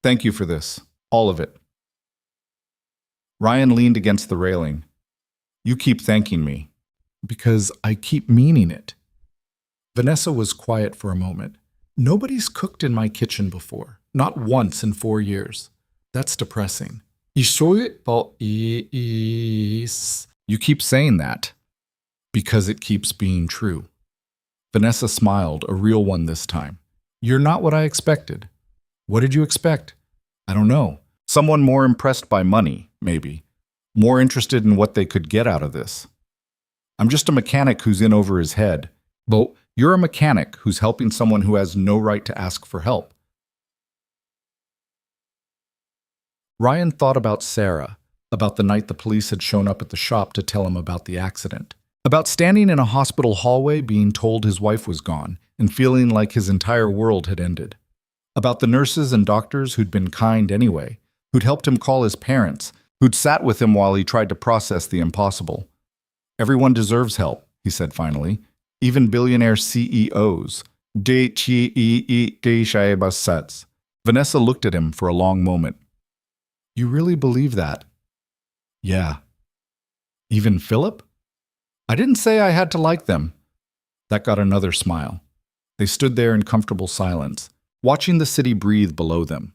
Thank you for this, all of it. Ryan leaned against the railing. You keep thanking me. Because I keep meaning it. Vanessa was quiet for a moment. Nobody's cooked in my kitchen before, not once in 4 years. That's depressing. You keep saying that because it keeps being true. Vanessa smiled, a real one this time. You're not what I expected. What did you expect? I don't know. Someone more impressed by money, maybe. More interested in what they could get out of this. I'm just a mechanic who's in over his head. But you're a mechanic who's helping someone who has no right to ask for help. Ryan thought about Sarah, about the night the police had shown up at the shop to tell him about the accident, about standing in a hospital hallway being told his wife was gone and feeling like his entire world had ended, about the nurses and doctors who'd been kind anyway, who'd helped him call his parents, who'd sat with him while he tried to process the impossible. Everyone deserves help, he said finally, even billionaire CEOs. Vanessa looked at him for a long moment. You really believe that? Yeah. Even Philip? I didn't say I had to like them. That got another smile. They stood there in comfortable silence, watching the city breathe below them.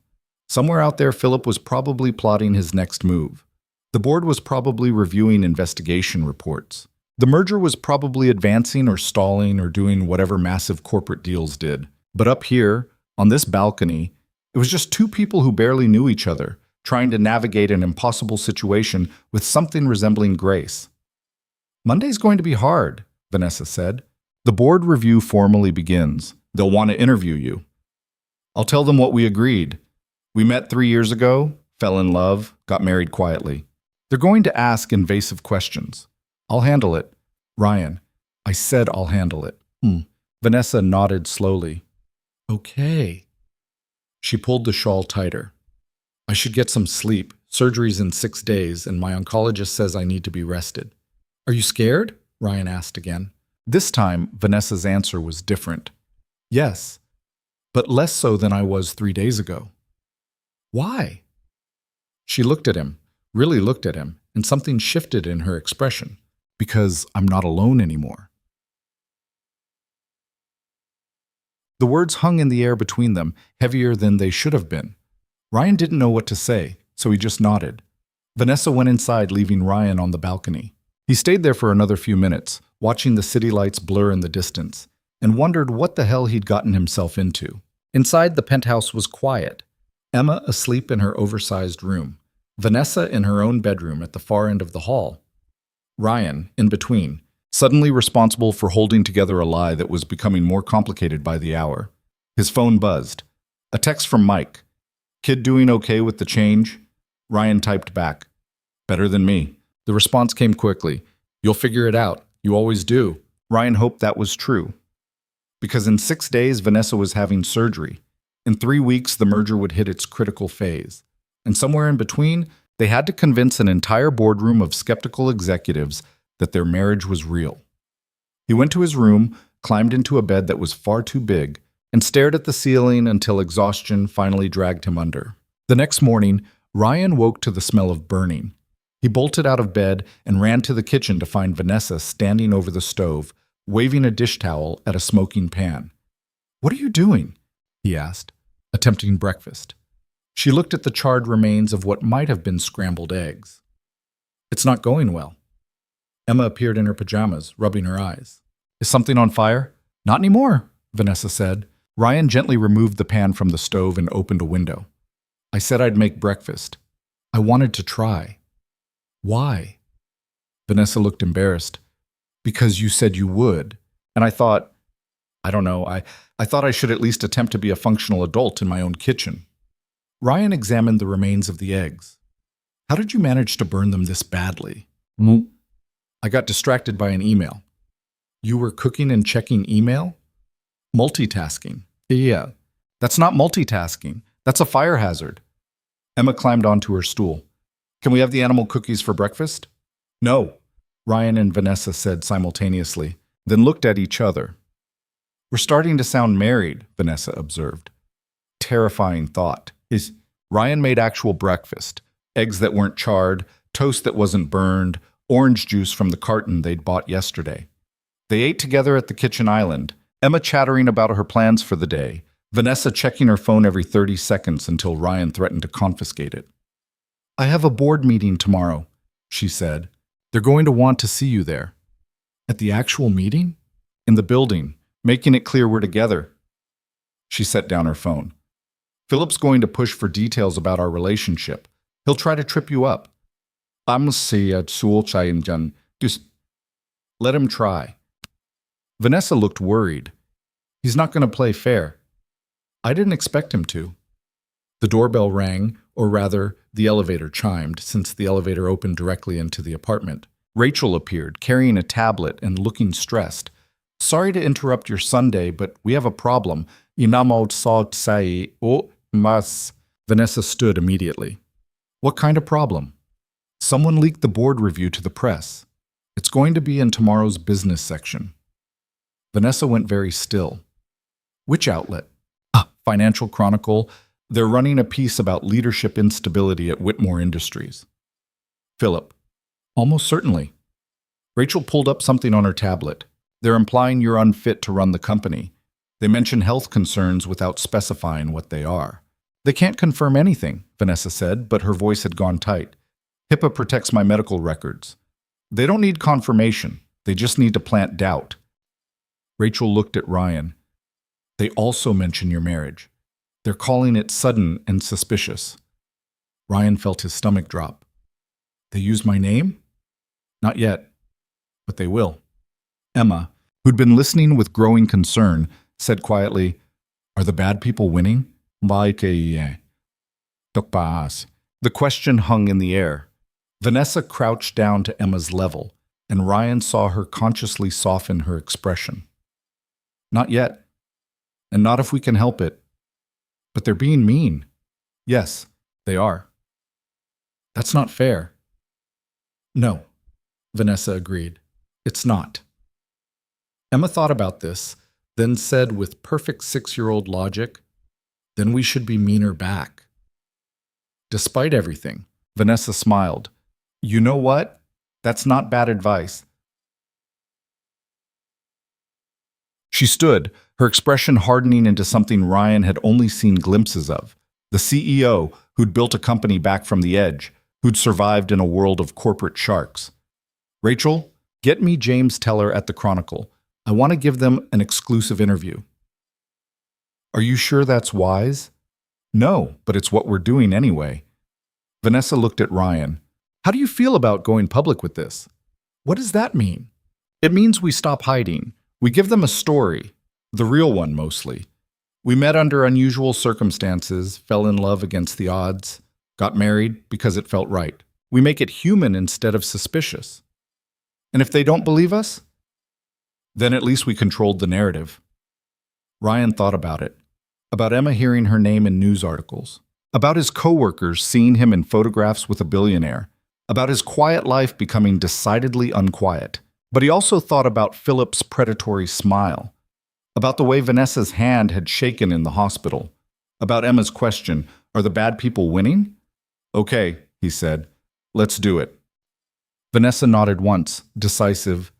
Somewhere out there, Philip was probably plotting his next move. The board was probably reviewing investigation reports. The merger was probably advancing or stalling or doing whatever massive corporate deals did. But up here, on this balcony, It was just two people who barely knew each other, trying to navigate an impossible situation with something resembling grace. Monday's going to be hard, Vanessa said. The board review formally begins. They'll want to interview you. I'll tell them what we agreed. We met 3 years ago, fell in love, got married quietly. They're going to ask invasive questions. I'll handle it. Ryan, I said I'll handle it. Vanessa nodded slowly. Okay. She pulled the shawl tighter. I should get some sleep. Surgery's in 6 days, and my oncologist says I need to be rested. Are you scared? Ryan asked again. This time, Vanessa's answer was different. Yes, but less so than I was 3 days ago. Why? She looked at him, really looked at him, and something shifted in her expression. Because I'm not alone anymore. The words hung in the air between them, heavier than they should have been. Ryan didn't know what to say, so he just nodded. Vanessa went inside, leaving Ryan on the balcony. He stayed there for another few minutes, watching the city lights blur in the distance, and wondered what the hell he'd gotten himself into. Inside, the penthouse was quiet. Emma asleep in her oversized room. Vanessa in her own bedroom at the far end of the hall. Ryan, in between, suddenly responsible for holding together a lie that was becoming more complicated by the hour. His phone buzzed. A text from Mike. Kid doing okay with the change? Ryan typed back. Better than me. The response came quickly. You'll figure it out. You always do. Ryan hoped that was true. Because in 6 days, Vanessa was having surgery. In 3 weeks, the merger would hit its critical phase. And somewhere in between, they had to convince an entire boardroom of skeptical executives that their marriage was real. He went to his room, climbed into a bed that was far too big, and stared at the ceiling until exhaustion finally dragged him under. The next morning, Ryan woke to the smell of burning. He bolted out of bed and ran to the kitchen to find Vanessa standing over the stove, waving a dish towel at a smoking pan. What are you doing? He asked, attempting breakfast. She looked at the charred remains of what might have been scrambled eggs. It's not going well. Emma appeared in her pajamas, rubbing her eyes. Is something on fire? Not anymore, Vanessa said. Ryan gently removed the pan from the stove and opened a window. I said I'd make breakfast. I wanted to try. Why? Vanessa looked embarrassed. Because you said you would. And I thought, I thought I should at least attempt to be a functional adult in my own kitchen. Ryan examined the remains of the eggs. How did you manage to burn them this badly? I got distracted by an email. You were cooking and checking email? Multitasking. Yeah. That's not multitasking. That's a fire hazard. Emma climbed onto her stool. Can we have the animal cookies for breakfast? No, Ryan and Vanessa said simultaneously, then looked at each other. We're starting to sound married, Vanessa observed. Terrifying thought. Ryan made actual breakfast. Eggs that weren't charred, toast that wasn't burned, orange juice from the carton they'd bought yesterday. They ate together at the kitchen island, Emma chattering about her plans for the day, Vanessa checking her phone every 30 seconds until Ryan threatened to confiscate it. I have a board meeting tomorrow, she said. They're going to want to see you there. At the actual meeting? In the building, making it clear we're together. She set down her phone. Philip's going to push for details about our relationship. He'll try to trip you up. Just let him try. Vanessa looked worried. He's not going to play fair. I didn't expect him to. The doorbell rang, or rather, the elevator chimed, since the elevator opened directly into the apartment. Rachel appeared, carrying a tablet and looking stressed. Sorry to interrupt your Sunday, but we have a problem. Vanessa stood immediately. What kind of problem? Someone leaked the board review to the press. It's going to be in tomorrow's business section. Vanessa went very still. Which outlet? Financial Chronicle. They're running a piece about leadership instability at Whitmore Industries. Philip. Almost certainly. Rachel pulled up something on her tablet. They're implying you're unfit to run the company. They mention health concerns without specifying what they are. They can't confirm anything, Vanessa said, but her voice had gone tight. HIPAA protects my medical records. They don't need confirmation. They just need to plant doubt. Rachel looked at Ryan. They also mention your marriage. They're calling it sudden and suspicious. Ryan felt his stomach drop. They used my name? Not yet, but they will. Emma, who'd been listening with growing concern, said quietly, "Are the bad people winning?" The question hung in the air. Vanessa crouched down to Emma's level, and Ryan saw her consciously soften her expression. Not yet, and not if we can help it. But they're being mean. Yes, they are. That's not fair. No, Vanessa agreed. It's not. Emma thought about this, then said with perfect 6-year-old logic, then we should be meaner back. Despite everything, Vanessa smiled. You know what? That's not bad advice. She stood, her expression hardening into something Ryan had only seen glimpses of. The CEO who'd built a company back from the edge, who'd survived in a world of corporate sharks. Rachel, get me James Teller at the Chronicle. I want to give them an exclusive interview. Are you sure that's wise? No, but it's what we're doing anyway. Vanessa looked at Ryan. How do you feel about going public with this? What does that mean? It means we stop hiding. We give them a story, the real one mostly. We met under unusual circumstances, fell in love against the odds, got married because it felt right. We make it human instead of suspicious. And if they don't believe us, then at least we controlled the narrative. Ryan thought about it, about Emma hearing her name in news articles, about his coworkers seeing him in photographs with a billionaire, about his quiet life becoming decidedly unquiet. But he also thought about Philip's predatory smile, about the way Vanessa's hand had shaken in the hospital, about Emma's question, are the bad people winning? Okay, he said, let's do it. Vanessa nodded once, decisive.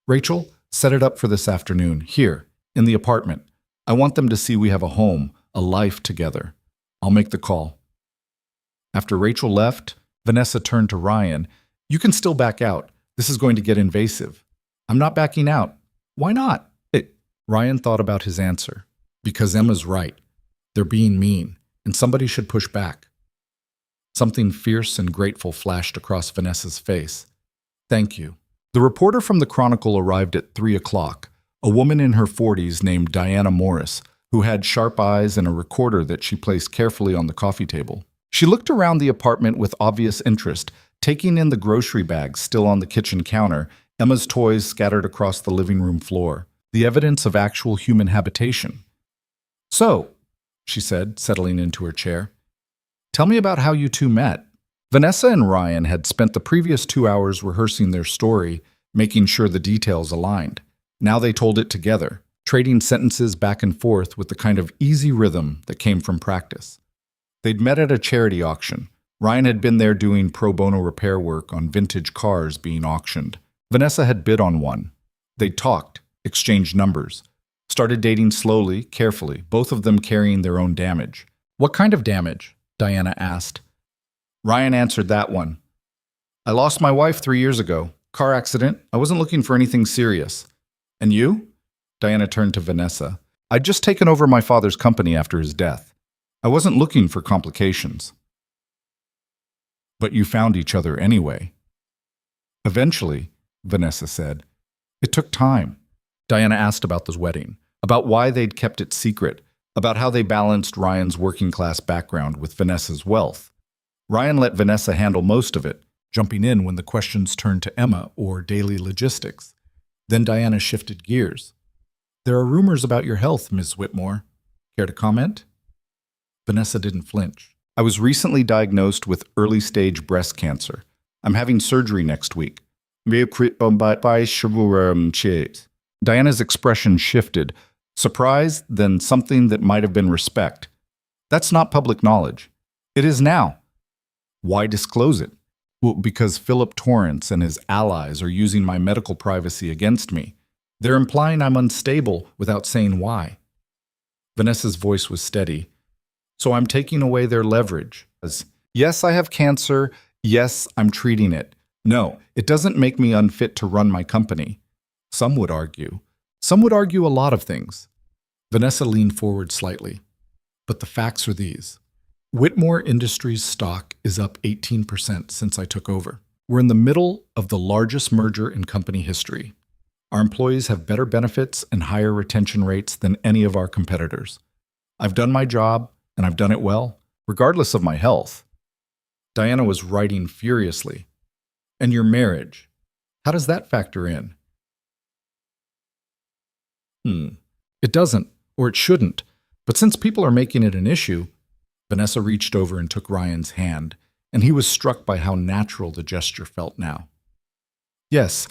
Rachel, set it up for this afternoon, here, in the apartment. I want them to see we have a home, a life together. I'll make the call. After Rachel left, Vanessa turned to Ryan. You can still back out. This is going to get invasive. I'm not backing out. Why not? Ryan thought about his answer. Because Emma's right. They're being mean, and somebody should push back. Something fierce and grateful flashed across Vanessa's face. Thank you. The reporter from the Chronicle arrived at 3 o'clock, a woman in her 40s named Diana Morris, who had sharp eyes and a recorder that she placed carefully on the coffee table. She looked around the apartment with obvious interest, taking in the grocery bags still on the kitchen counter, Emma's toys scattered across the living room floor, the evidence of actual human habitation. So, she said, settling into her chair, tell me about how you two met. Vanessa and Ryan had spent the previous 2 hours rehearsing their story, making sure the details aligned. Now they told it together, trading sentences back and forth with the kind of easy rhythm that came from practice. They'd met at a charity auction. Ryan had been there doing pro bono repair work on vintage cars being auctioned. Vanessa had bid on one. They'd talked, exchanged numbers, started dating slowly, carefully, both of them carrying their own damage. What kind of damage? Diana asked. Ryan answered that one. I lost my wife 3 years ago. Car accident. I wasn't looking for anything serious. And you? Diana turned to Vanessa. I'd just taken over my father's company after his death. I wasn't looking for complications. But you found each other anyway. Eventually, Vanessa said. It took time. Diana asked about the wedding, about why they'd kept it secret, about how they balanced Ryan's working-class background with Vanessa's wealth. Ryan let Vanessa handle most of it, jumping in when the questions turned to Emma or daily logistics. Then Diana shifted gears. There are rumors about your health, Ms. Whitmore. Care to comment? Vanessa didn't flinch. I was recently diagnosed with early-stage breast cancer. I'm having surgery next week. Diana's expression shifted, surprise, then something that might have been respect. That's not public knowledge. It is now. Why disclose it? Well, because Philip Torrance and his allies are using my medical privacy against me. They're implying I'm unstable without saying why. Vanessa's voice was steady. So I'm taking away their leverage. Yes, I have cancer. Yes, I'm treating it. No, it doesn't make me unfit to run my company. Some would argue. Some would argue a lot of things. Vanessa leaned forward slightly. But the facts are these. Whitmore Industries stock is up 18% since I took over. We're in the middle of the largest merger in company history. Our employees have better benefits and higher retention rates than any of our competitors. I've done my job, and I've done it well, regardless of my health. Diana was writing furiously. And your marriage, how does that factor in? It doesn't, or it shouldn't. But since people are making it an issue, Vanessa reached over and took Ryan's hand, and he was struck by how natural the gesture felt now. Yes,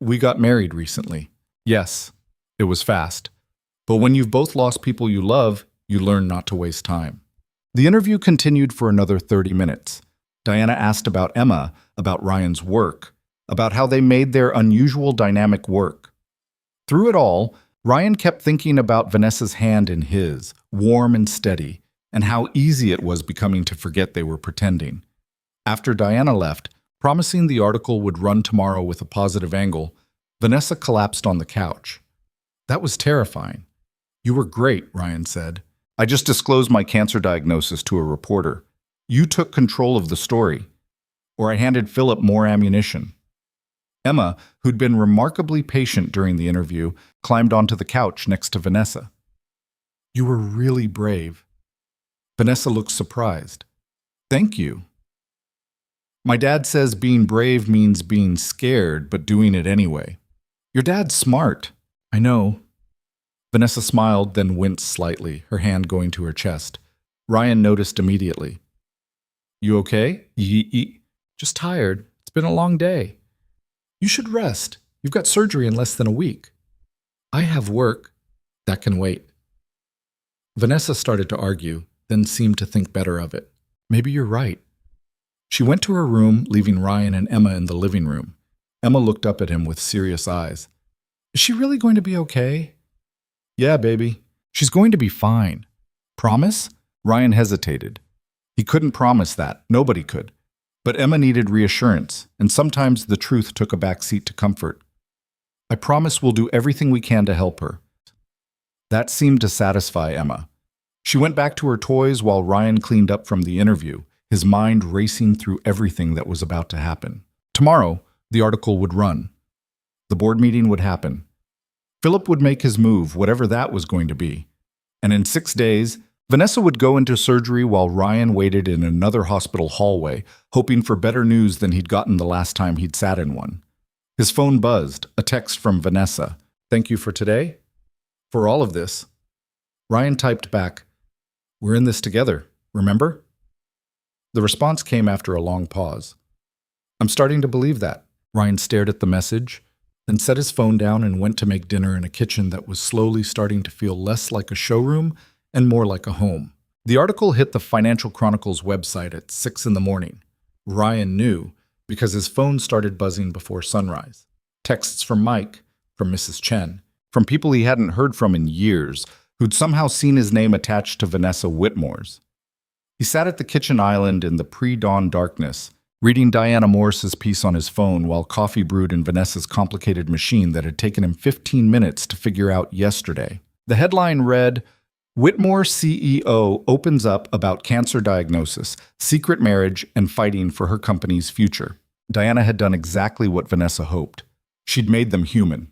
we got married recently. Yes, it was fast. But when you've both lost people you love, you learn not to waste time. The interview continued for another 30 minutes. Diana asked about Emma, about Ryan's work, about how they made their unusual dynamic work. Through it all, Ryan kept thinking about Vanessa's hand in his, warm and steady, and how easy it was becoming to forget they were pretending. After Diana left, promising the article would run tomorrow with a positive angle, Vanessa collapsed on the couch. That was terrifying. You were great, Ryan said. I just disclosed my cancer diagnosis to a reporter. You took control of the story. Or I handed Philip more ammunition. Emma, who'd been remarkably patient during the interview, climbed onto the couch next to Vanessa. You were really brave. Vanessa looked surprised. Thank you. My dad says being brave means being scared, but doing it anyway. Your dad's smart. I know. Vanessa smiled, then winced slightly, her hand going to her chest. Ryan noticed immediately. You okay? Just tired. It's been a long day. You should rest. You've got surgery in less than a week. I have work. That can wait. Vanessa started to argue, then seemed to think better of it. Maybe you're right. She went to her room, leaving Ryan and Emma in the living room. Emma looked up at him with serious eyes. Is she really going to be okay? Yeah, baby. She's going to be fine. Promise? Ryan hesitated. He couldn't promise that. Nobody could. But Emma needed reassurance, and sometimes the truth took a back seat to comfort. I promise we'll do everything we can to help her. That seemed to satisfy Emma. She went back to her toys while Ryan cleaned up from the interview, his mind racing through everything that was about to happen. Tomorrow, the article would run. The board meeting would happen. Philip would make his move, whatever that was going to be. And in 6 days, Vanessa would go into surgery while Ryan waited in another hospital hallway, hoping for better news than he'd gotten the last time he'd sat in one. His phone buzzed, a text from Vanessa. Thank you for today? For all of this. Ryan typed back, We're in this together, remember? The response came after a long pause. I'm starting to believe that. Ryan stared at the message, then set his phone down and went to make dinner in a kitchen that was slowly starting to feel less like a showroom and more like a home. The article hit the Financial Chronicle's website at 6 in the morning. Ryan knew because his phone started buzzing before sunrise. Texts from Mike, from Mrs. Chen, from people he hadn't heard from in years, who'd somehow seen his name attached to Vanessa Whitmore's. He sat at the kitchen island in the pre-dawn darkness, reading Diana Morris's piece on his phone while coffee brewed in Vanessa's complicated machine that had taken him 15 minutes to figure out yesterday. The headline read, Whitmore CEO opens up about cancer diagnosis, secret marriage, and fighting for her company's future. Diana had done exactly what Vanessa hoped. She'd made them human.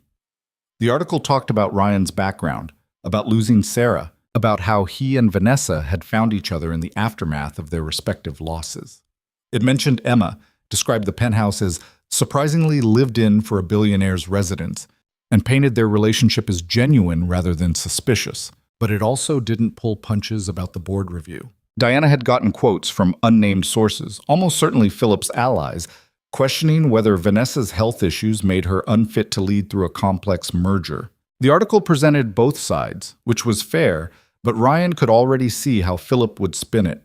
The article talked about Ryan's background, about losing Sarah, about how he and Vanessa had found each other in the aftermath of their respective losses. It mentioned Emma, described the penthouse as surprisingly lived in for a billionaire's residence, and painted their relationship as genuine rather than suspicious. But it also didn't pull punches about the board review. Diana had gotten quotes from unnamed sources, almost certainly Philip's allies, questioning whether Vanessa's health issues made her unfit to lead through a complex merger. The article presented both sides, which was fair, but Ryan could already see how Philip would spin it.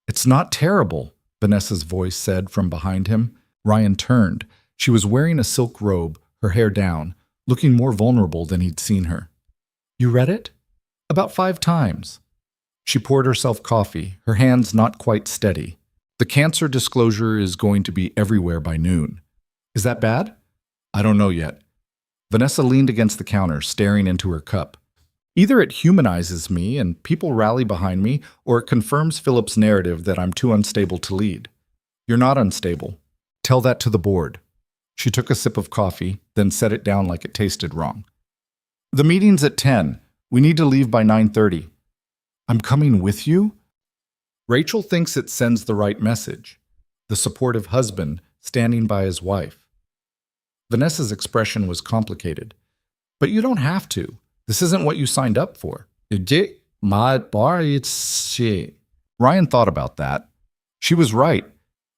It's not terrible, Vanessa's voice said from behind him. Ryan turned. She was wearing a silk robe, her hair down, looking more vulnerable than he'd seen her. You read it? About 5 times. She poured herself coffee, her hands not quite steady. The cancer disclosure is going to be everywhere by noon. Is that bad? I don't know yet. Vanessa leaned against the counter, staring into her cup. Either it humanizes me and people rally behind me, or it confirms Philip's narrative that I'm too unstable to lead. You're not unstable. Tell that to the board. She took a sip of coffee, then set it down like it tasted wrong. The meeting's at 10. We need to leave by 9:30. I'm coming with you? Rachel thinks it sends the right message. The supportive husband standing by his wife. Vanessa's expression was complicated. But you don't have to. This isn't what you signed up for. Ryan thought about that. She was right.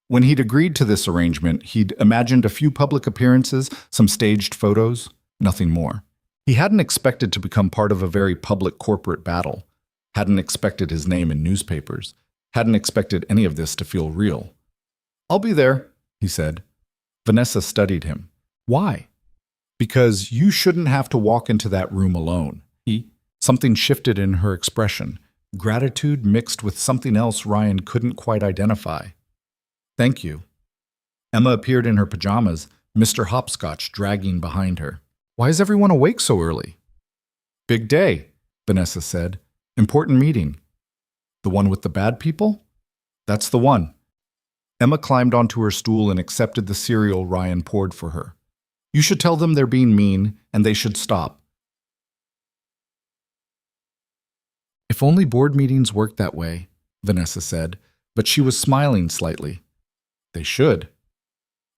When he'd agreed to this arrangement, he'd imagined a few public appearances, some staged photos, nothing more. He hadn't expected to become part of a very public corporate battle. Hadn't expected his name in newspapers. Hadn't expected any of this to feel real. I'll be there, he said. Vanessa studied him. Why? Because you shouldn't have to walk into that room alone. Something shifted in her expression, gratitude mixed with something else Ryan couldn't quite identify. Thank you. Emma appeared in her pajamas, Mr. Hopscotch dragging behind her. Why is everyone awake so early? Big day, Vanessa said. Important meeting. The one with the bad people? That's the one. Emma climbed onto her stool and accepted the cereal Ryan poured for her. You should tell them they're being mean, and they should stop. If only board meetings worked that way, Vanessa said, but she was smiling slightly. They should.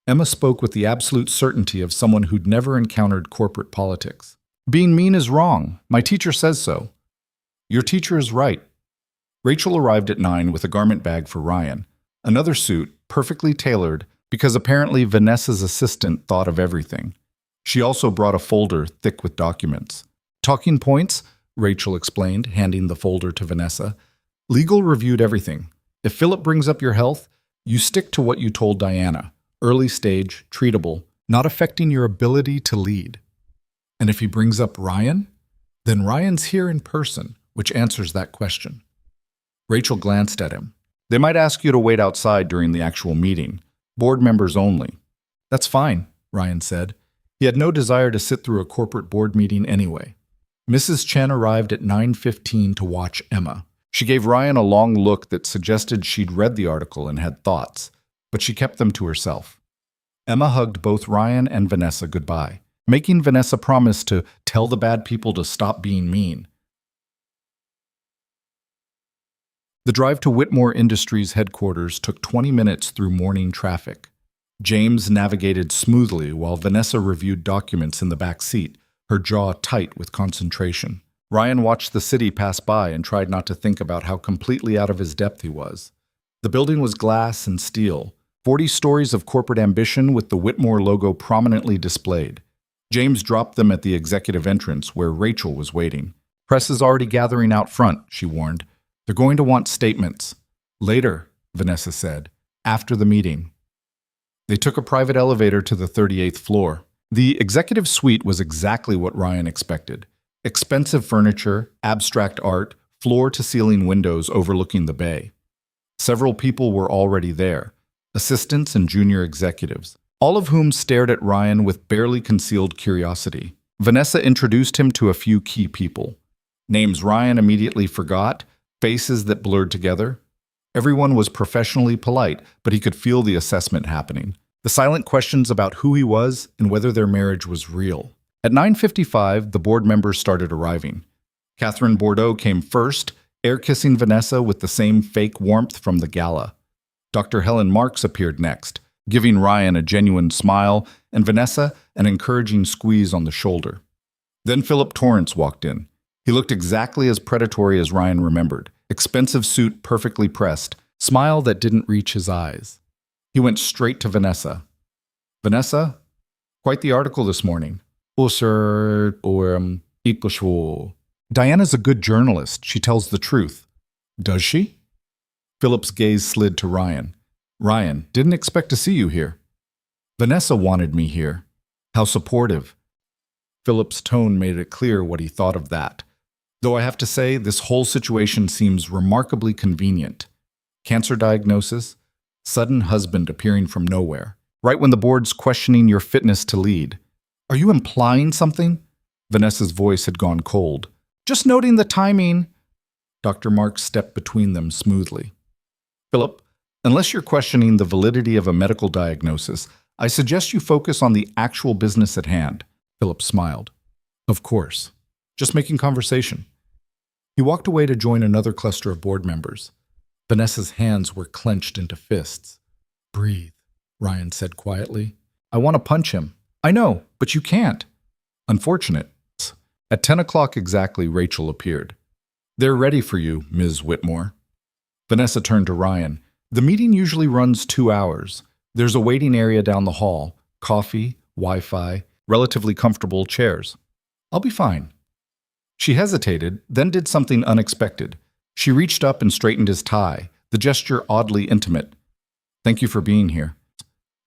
Emma spoke with the absolute certainty of someone who'd never encountered corporate politics. Being mean is wrong. My teacher says so. Your teacher is right. Rachel arrived at 9 with a garment bag for Ryan, another suit, perfectly tailored, because apparently Vanessa's assistant thought of everything. She also brought a folder thick with documents. Talking points, Rachel explained, handing the folder to Vanessa. Legal reviewed everything. If Philip brings up your health, you stick to what you told Diana. Early stage, treatable, not affecting your ability to lead. And if he brings up Ryan, then Ryan's here in person, which answers that question. Rachel glanced at him. They might ask you to wait outside during the actual meeting. Board members only. That's fine, Ryan said. He had no desire to sit through a corporate board meeting anyway. Mrs. Chen arrived at 9:15 to watch Emma. She gave Ryan a long look that suggested she'd read the article and had thoughts, but she kept them to herself. Emma hugged both Ryan and Vanessa goodbye, making Vanessa promise to tell the bad people to stop being mean. The drive to Whitmore Industries headquarters took 20 minutes through morning traffic. James navigated smoothly while Vanessa reviewed documents in the back seat, her jaw tight with concentration. Ryan watched the city pass by and tried not to think about how completely out of his depth he was. The building was glass and steel, 40 stories of corporate ambition with the Whitmore logo prominently displayed. James dropped them at the executive entrance where Rachel was waiting. Press is already gathering out front, she warned. They're going to want statements. Later, Vanessa said, after the meeting. They took a private elevator to the 38th floor. The executive suite was exactly what Ryan expected. Expensive furniture, abstract art, floor-to-ceiling windows overlooking the bay. Several people were already there, assistants and junior executives, all of whom stared at Ryan with barely concealed curiosity. Vanessa introduced him to a few key people. Names Ryan immediately forgot, faces that blurred together. Everyone was professionally polite, but he could feel the assessment happening. The silent questions about who he was and whether their marriage was real. At 9:55, the board members started arriving. Catherine Bordeaux came first, air-kissing Vanessa with the same fake warmth from the gala. Dr. Helen Marks appeared next, giving Ryan a genuine smile and Vanessa an encouraging squeeze on the shoulder. Then Philip Torrance walked in. He looked exactly as predatory as Ryan remembered. Expensive suit perfectly pressed, smile that didn't reach his eyes. He went straight to Vanessa. Vanessa, quite the article this morning. Diana's a good journalist. She tells the truth. Does she? Philip's gaze slid to Ryan. Ryan, didn't expect to see you here. Vanessa wanted me here. How supportive. Philip's tone made it clear what he thought of that. Though I have to say, this whole situation seems remarkably convenient. Cancer diagnosis, sudden husband appearing from nowhere, right when the board's questioning your fitness to lead. Are you implying something? Vanessa's voice had gone cold. Just noting the timing. Dr. Marks stepped between them smoothly. Philip, unless you're questioning the validity of a medical diagnosis, I suggest you focus on the actual business at hand. Philip smiled. Of course. Just making conversation. He walked away to join another cluster of board members. Vanessa's hands were clenched into fists. Breathe, Ryan said quietly. I want to punch him. I know, but you can't. Unfortunate. At 10 o'clock exactly, Rachel appeared. They're ready for you, Ms. Whitmore. Vanessa turned to Ryan. The meeting usually runs 2 hours. There's a waiting area down the hall, coffee, Wi-Fi, relatively comfortable chairs. I'll be fine. She hesitated, then did something unexpected. She reached up and straightened his tie, the gesture oddly intimate. Thank you for being here.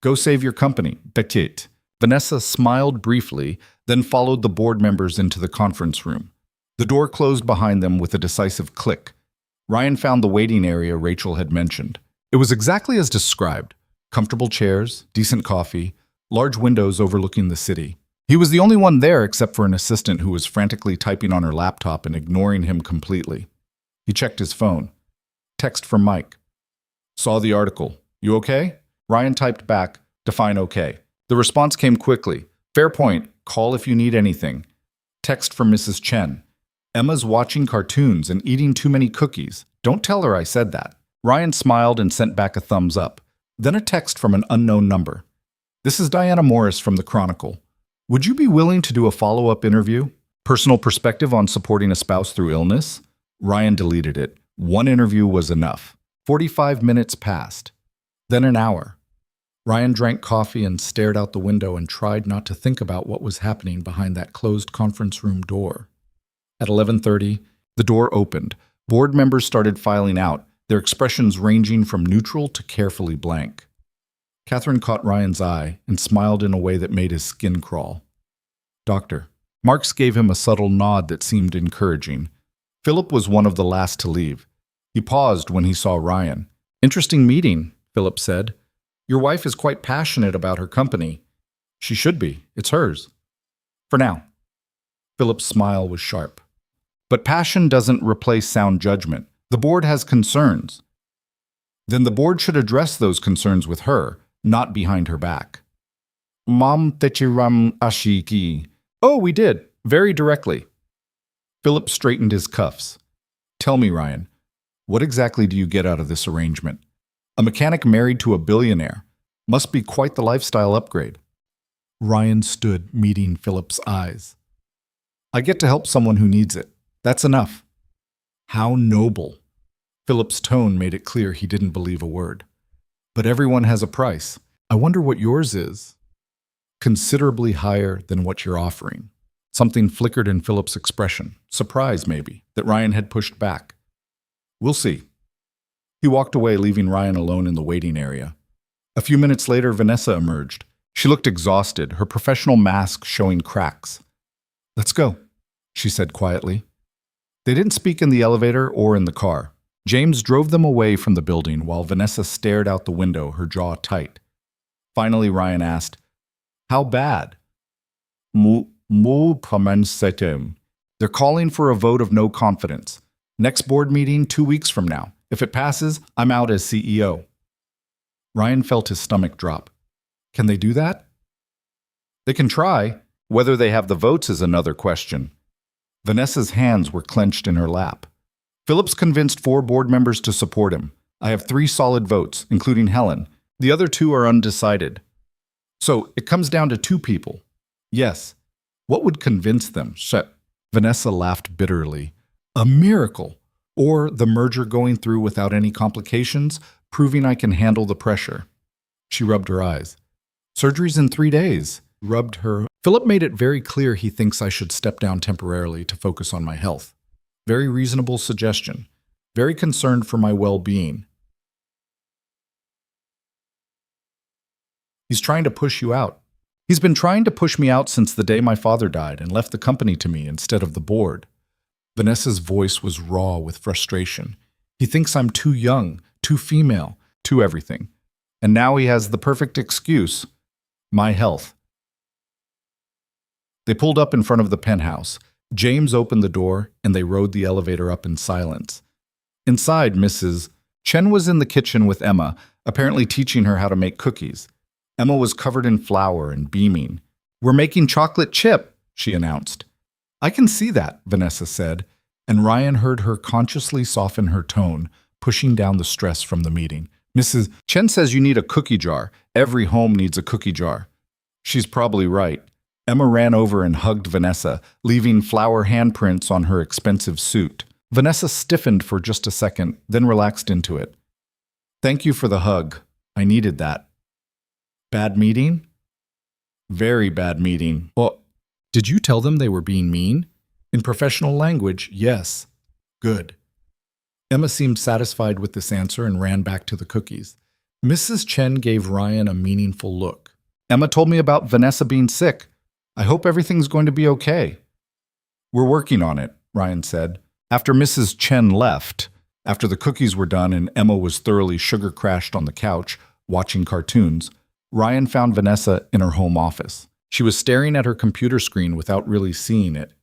Go save your company, Petit. Vanessa smiled briefly, then followed the board members into the conference room. The door closed behind them with a decisive click. Ryan found the waiting area Rachel had mentioned. It was exactly as described. Comfortable chairs, decent coffee, large windows overlooking the city. He was the only one there except for an assistant who was frantically typing on her laptop and ignoring him completely. He checked his phone. Text from Mike. Saw the article. You okay? Ryan typed back, define okay. The response came quickly. Fair point. Call if you need anything. Text from Mrs. Chen. Emma's watching cartoons and eating too many cookies. Don't tell her I said that. Ryan smiled and sent back a thumbs up. Then a text from an unknown number. This is Diana Morris from the Chronicle. Would you be willing to do a follow-up interview? Personal perspective on supporting a spouse through illness? Ryan deleted it. One interview was enough. 45 minutes passed. Then an hour. Ryan drank coffee and stared out the window and tried not to think about what was happening behind that closed conference room door. At 11:30, the door opened. Board members started filing out, their expressions ranging from neutral to carefully blank. Catherine caught Ryan's eye and smiled in a way that made his skin crawl. Doctor. Marks gave him a subtle nod that seemed encouraging. Philip was one of the last to leave. He paused when he saw Ryan. Interesting meeting, Philip said. Your wife is quite passionate about her company. She should be. It's hers. For now. Philip's smile was sharp. But passion doesn't replace sound judgment. The board has concerns. Then the board should address those concerns with her, not behind her back. Mam techiram ashiki. Oh, we did. Very directly. Philip straightened his cuffs. Tell me, Ryan, what exactly do you get out of this arrangement? A mechanic married to a billionaire. Must be quite the lifestyle upgrade. Ryan stood, meeting Philip's eyes. I get to help someone who needs it. That's enough. How noble. Philip's tone made it clear he didn't believe a word. But everyone has a price. I wonder what yours is. Considerably higher than what you're offering. Something flickered in Philip's expression. Surprise, maybe, that Ryan had pushed back. We'll see. He walked away, leaving Ryan alone in the waiting area. A few minutes later, Vanessa emerged. She looked exhausted, her professional mask showing cracks. Let's go, she said quietly. They didn't speak in the elevator or in the car. James drove them away from the building while Vanessa stared out the window, her jaw tight. Finally, Ryan asked, How bad? They're calling for a vote of no confidence. Next board meeting 2 weeks from now. If it passes, I'm out as CEO. Ryan felt his stomach drop. Can they do that? They can try. Whether they have the votes is another question. Vanessa's hands were clenched in her lap. Philip's convinced 4 board members to support him. I have 3 solid votes, including Helen. The other 2 are undecided. So it comes down to 2 people. Yes. What would convince them? Vanessa laughed bitterly. A miracle. Or the merger going through without any complications, proving I can handle the pressure. She rubbed her eyes. Surgery's in 3 days. Rubbed her. Philip made it very clear he thinks I should step down temporarily to focus on my health. Very reasonable suggestion. Very concerned for my well-being. He's trying to push you out. He's been trying to push me out since the day my father died and left the company to me instead of the board. Vanessa's voice was raw with frustration. He thinks I'm too young, too female, too everything. And now he has the perfect excuse. My health. They pulled up in front of the penthouse. James opened the door, and they rode the elevator up in silence. Inside, Mrs. Chen was in the kitchen with Emma, apparently teaching her how to make cookies. Emma was covered in flour and beaming. "We're making chocolate chip," she announced. "I can see that," Vanessa said, and Ryan heard her consciously soften her tone, pushing down the stress from the meeting. "Mrs. Chen says you need a cookie jar. Every home needs a cookie jar." She's probably right. Emma ran over and hugged Vanessa, leaving flour handprints on her expensive suit. Vanessa stiffened for just a second, then relaxed into it. "Thank you for the hug. I needed that." "Bad meeting?" "Very bad meeting." "Well, did you tell them they were being mean?" "In professional language, yes." "Good." Emma seemed satisfied with this answer and ran back to the cookies. Mrs. Chen gave Ryan a meaningful look. "Emma told me about Vanessa being sick. I hope everything's going to be okay." "We're working on it," Ryan said. After Mrs. Chen left, after the cookies were done and Emma was thoroughly sugar-crashed on the couch, watching cartoons, Ryan found Vanessa in her home office. She was staring at her computer screen without really seeing it.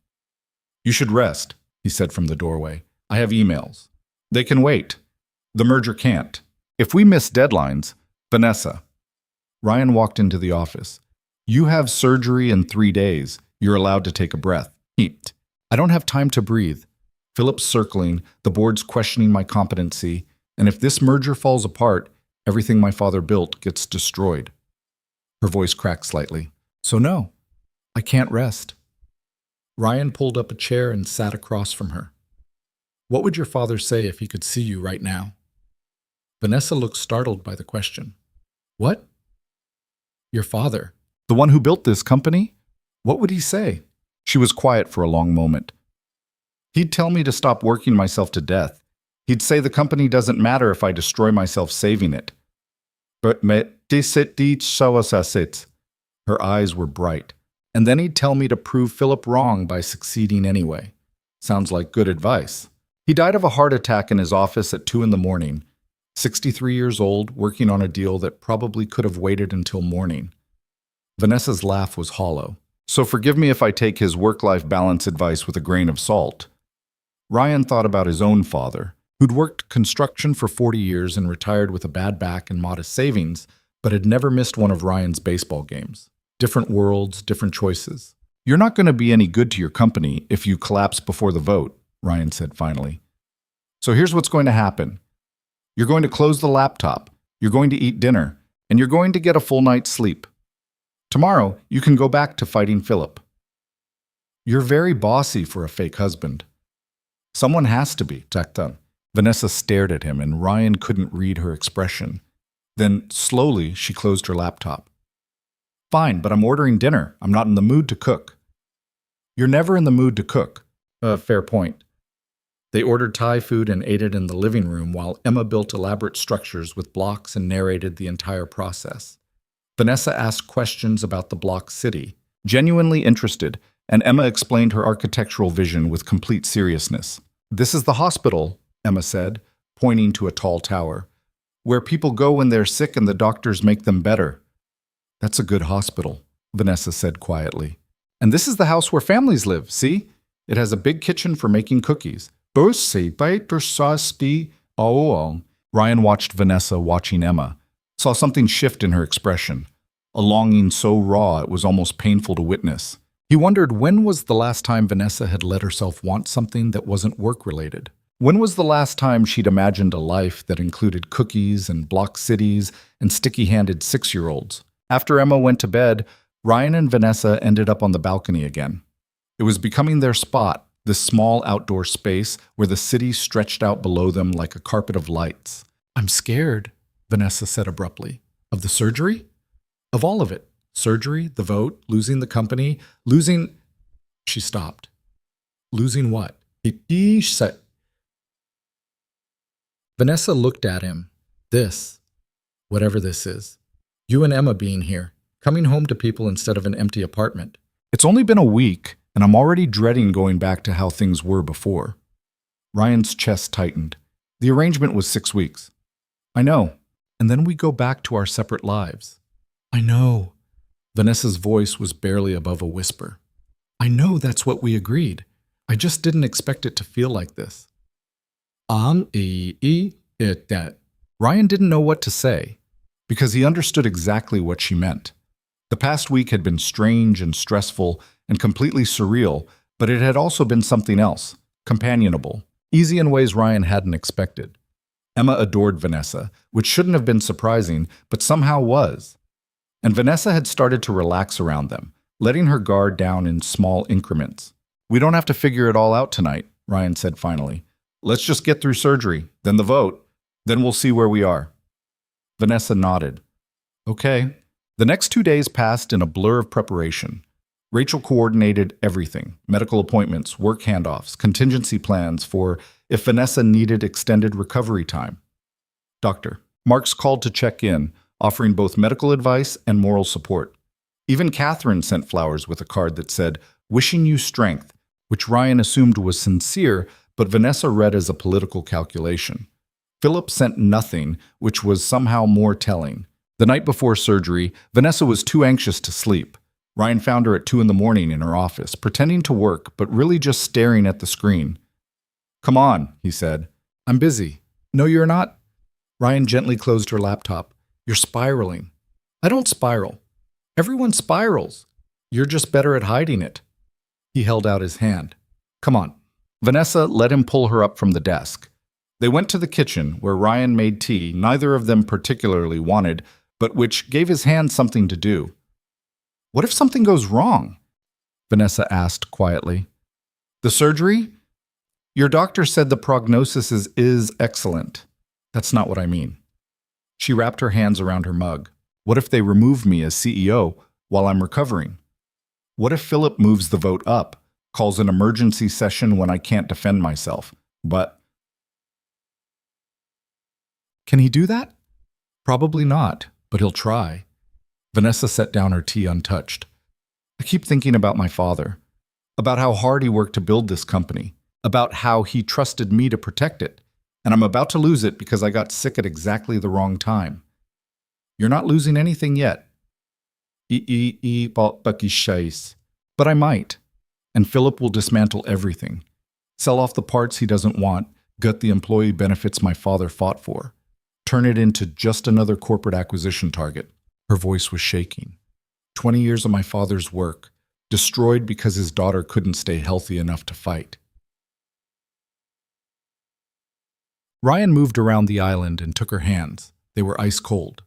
"You should rest," he said from the doorway. "I have emails. They can wait. The merger can't. If we miss deadlines, Vanessa." Ryan walked into the office. "You have surgery in 3 days. You're allowed to take a breath." "Eat. I don't have time to breathe. Philip's circling, the board's questioning my competency, and if this merger falls apart, everything my father built gets destroyed." Her voice cracked slightly. "So no, I can't rest." Ryan pulled up a chair and sat across from her. "What would your father say if he could see you right now?" Vanessa looked startled by the question. "What? Your father? The one who built this company? What would he say?" She was quiet for a long moment. "He'd tell me to stop working myself to death. He'd say the company doesn't matter if I destroy myself saving it." "But me disit dit. Her eyes were bright. "And then he'd tell me to prove Philip wrong by succeeding anyway." Sounds like good advice. He died of a heart attack in his office at 2 in the morning. 63 years old, working on a deal that probably could have waited until morning. Vanessa's laugh was hollow. "So forgive me if I take his work-life balance advice with a grain of salt." Ryan thought about his own father, who'd worked construction for 40 years and retired with a bad back and modest savings, but had never missed one of Ryan's baseball games. Different worlds, different choices. "You're not going to be any good to your company if you collapse before the vote," Ryan said finally. "So here's what's going to happen. You're going to close the laptop, you're going to eat dinner, and you're going to get a full night's sleep. Tomorrow, you can go back to fighting Philip." "You're very bossy for a fake husband." "Someone has to be, Taktan." Vanessa stared at him, and Ryan couldn't read her expression. Then, slowly, she closed her laptop. "Fine, but I'm ordering dinner. I'm not in the mood to cook." "You're never in the mood to cook." Fair point." They ordered Thai food and ate it in the living room while Emma built elaborate structures with blocks and narrated the entire process. Vanessa asked questions about the block city, genuinely interested, and Emma explained her architectural vision with complete seriousness. "This is the hospital," Emma said, pointing to a tall tower, "where people go when they're sick and the doctors make them better." "That's a good hospital," Vanessa said quietly. "And this is the house where families live, see? It has a big kitchen for making cookies." Ryan watched Vanessa watching Emma, saw something shift in her expression, a longing so raw it was almost painful to witness. He wondered when was the last time Vanessa had let herself want something that wasn't work-related. When was the last time she'd imagined a life that included cookies and block cities and sticky-handed 6-year-olds? After Emma went to bed, Ryan and Vanessa ended up on the balcony again. It was becoming their spot, this small outdoor space where the city stretched out below them like a carpet of lights. "I'm scared," Vanessa said abruptly. "Of the surgery?" "Of all of it. Surgery, the vote, losing the company, losing—" She stopped. "Losing what?" He said. Vanessa looked at him. "This, whatever this is. You and Emma being here, coming home to people instead of an empty apartment. It's only been a week, and I'm already dreading going back to how things were before." Ryan's chest tightened. "The arrangement was 6 weeks." "I know. And then we go back to our separate lives." "I know." Vanessa's voice was barely above a whisper. "I know that's what we agreed. I just didn't expect it to feel like this. That. Ryan didn't know what to say, because he understood exactly what she meant. The past week had been strange and stressful and completely surreal, but it had also been something else, companionable, easy in ways Ryan hadn't expected. Emma adored Vanessa, which shouldn't have been surprising, but somehow was. And Vanessa had started to relax around them, letting her guard down in small increments. "We don't have to figure it all out tonight," Ryan said finally. "Let's just get through surgery, then the vote, then we'll see where we are." Vanessa nodded. "Okay." The next 2 days passed in a blur of preparation. Rachel coordinated everything: medical appointments, work handoffs, contingency plans for if Vanessa needed extended recovery time. Doctor Marks called to check in, offering both medical advice and moral support. Even Catherine sent flowers with a card that said, "Wishing you strength," which Ryan assumed was sincere, but Vanessa read as a political calculation. Philip sent nothing, which was somehow more telling. The night before surgery, Vanessa was too anxious to sleep. Ryan found her at 2 a.m. in her office, pretending to work, but really just staring at the screen. "Come on," he said. "I'm busy." "No, you're not." Ryan gently closed her laptop. "You're spiraling." "I don't spiral. Everyone spirals. You're just better at hiding it." He held out his hand. "Come on." Vanessa let him pull her up from the desk. They went to the kitchen, where Ryan made tea neither of them particularly wanted, but which gave his hand something to do. "What if something goes wrong?" Vanessa asked quietly. "The surgery? Your doctor said the prognosis is excellent." "That's not what I mean." She wrapped her hands around her mug. "What if they remove me as CEO while I'm recovering? What if Philip moves the vote up, calls an emergency session when I can't defend myself? But can he do that? Probably not, but he'll try." Vanessa set down her tea untouched. "I keep thinking about my father, about how hard he worked to build this company, about how he trusted me to protect it, and I'm about to lose it because I got sick at exactly the wrong time." "You're not losing anything yet." "But I might. And Philip will dismantle everything. Sell off the parts he doesn't want, gut the employee benefits my father fought for. Turn it into just another corporate acquisition target." Her voice was shaking. 20 years of my father's work, destroyed because his daughter couldn't stay healthy enough to fight. Ryan moved around the island and took her hands. They were ice cold.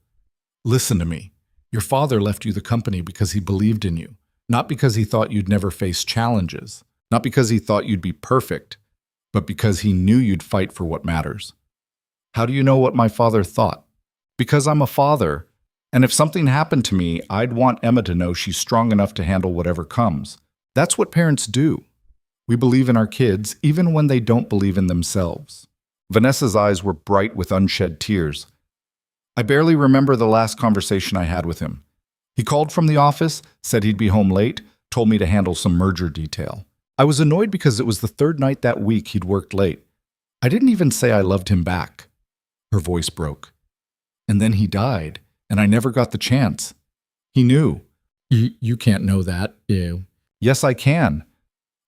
"Listen to me. Your father left you the company because he believed in you, not because he thought you'd never face challenges, not because he thought you'd be perfect, but because he knew you'd fight for what matters." "How do you know what my father thought?" "Because I'm a father, and if something happened to me, I'd want Emma to know she's strong enough to handle whatever comes. That's what parents do. We believe in our kids, even when they don't believe in themselves." Vanessa's eyes were bright with unshed tears. "I barely remember the last conversation I had with him. He called from the office, said he'd be home late, told me to handle some merger detail. I was annoyed because it was the third night that week he'd worked late. I didn't even say I loved him back." Her voice broke. "And then he died, and I never got the chance. He knew." You can't know that, you." "Yes, I can.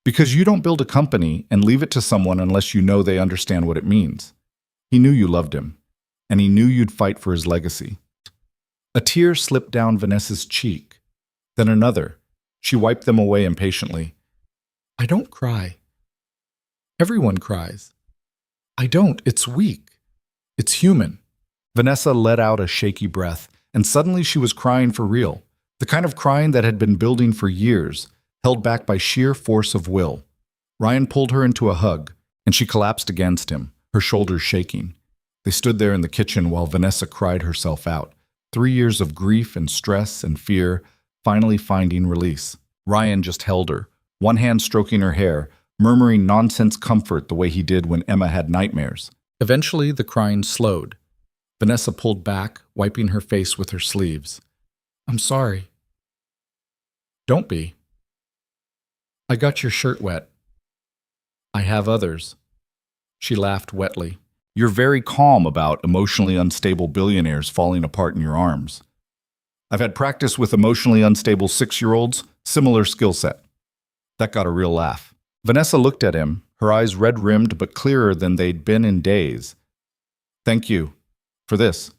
Because you don't build a company and leave it to someone unless you know they understand what it means. He knew you loved him, and he knew you'd fight for his legacy." A tear slipped down Vanessa's cheek, then another. She wiped them away impatiently. "I don't cry. Everyone cries. I don't. It's weak. It's human." Vanessa let out a shaky breath, and suddenly she was crying for real. The kind of crying that had been building for years, held back by sheer force of will. Ryan pulled her into a hug, and she collapsed against him, her shoulders shaking. They stood there in the kitchen while Vanessa cried herself out. 3 years of grief and stress and fear, finally finding release. Ryan just held her, one hand stroking her hair, murmuring nonsense comfort the way he did when Emma had nightmares. Eventually, the crying slowed. Vanessa pulled back, wiping her face with her sleeves. "I'm sorry." "Don't be. I got your shirt wet." "I have others." She laughed wetly. "You're very calm about emotionally unstable billionaires falling apart in your arms. I've had practice with emotionally unstable 6-year-olds, similar skill set." That got a real laugh. Vanessa looked at him, her eyes red-rimmed but clearer than they'd been in days. Thank you. For this.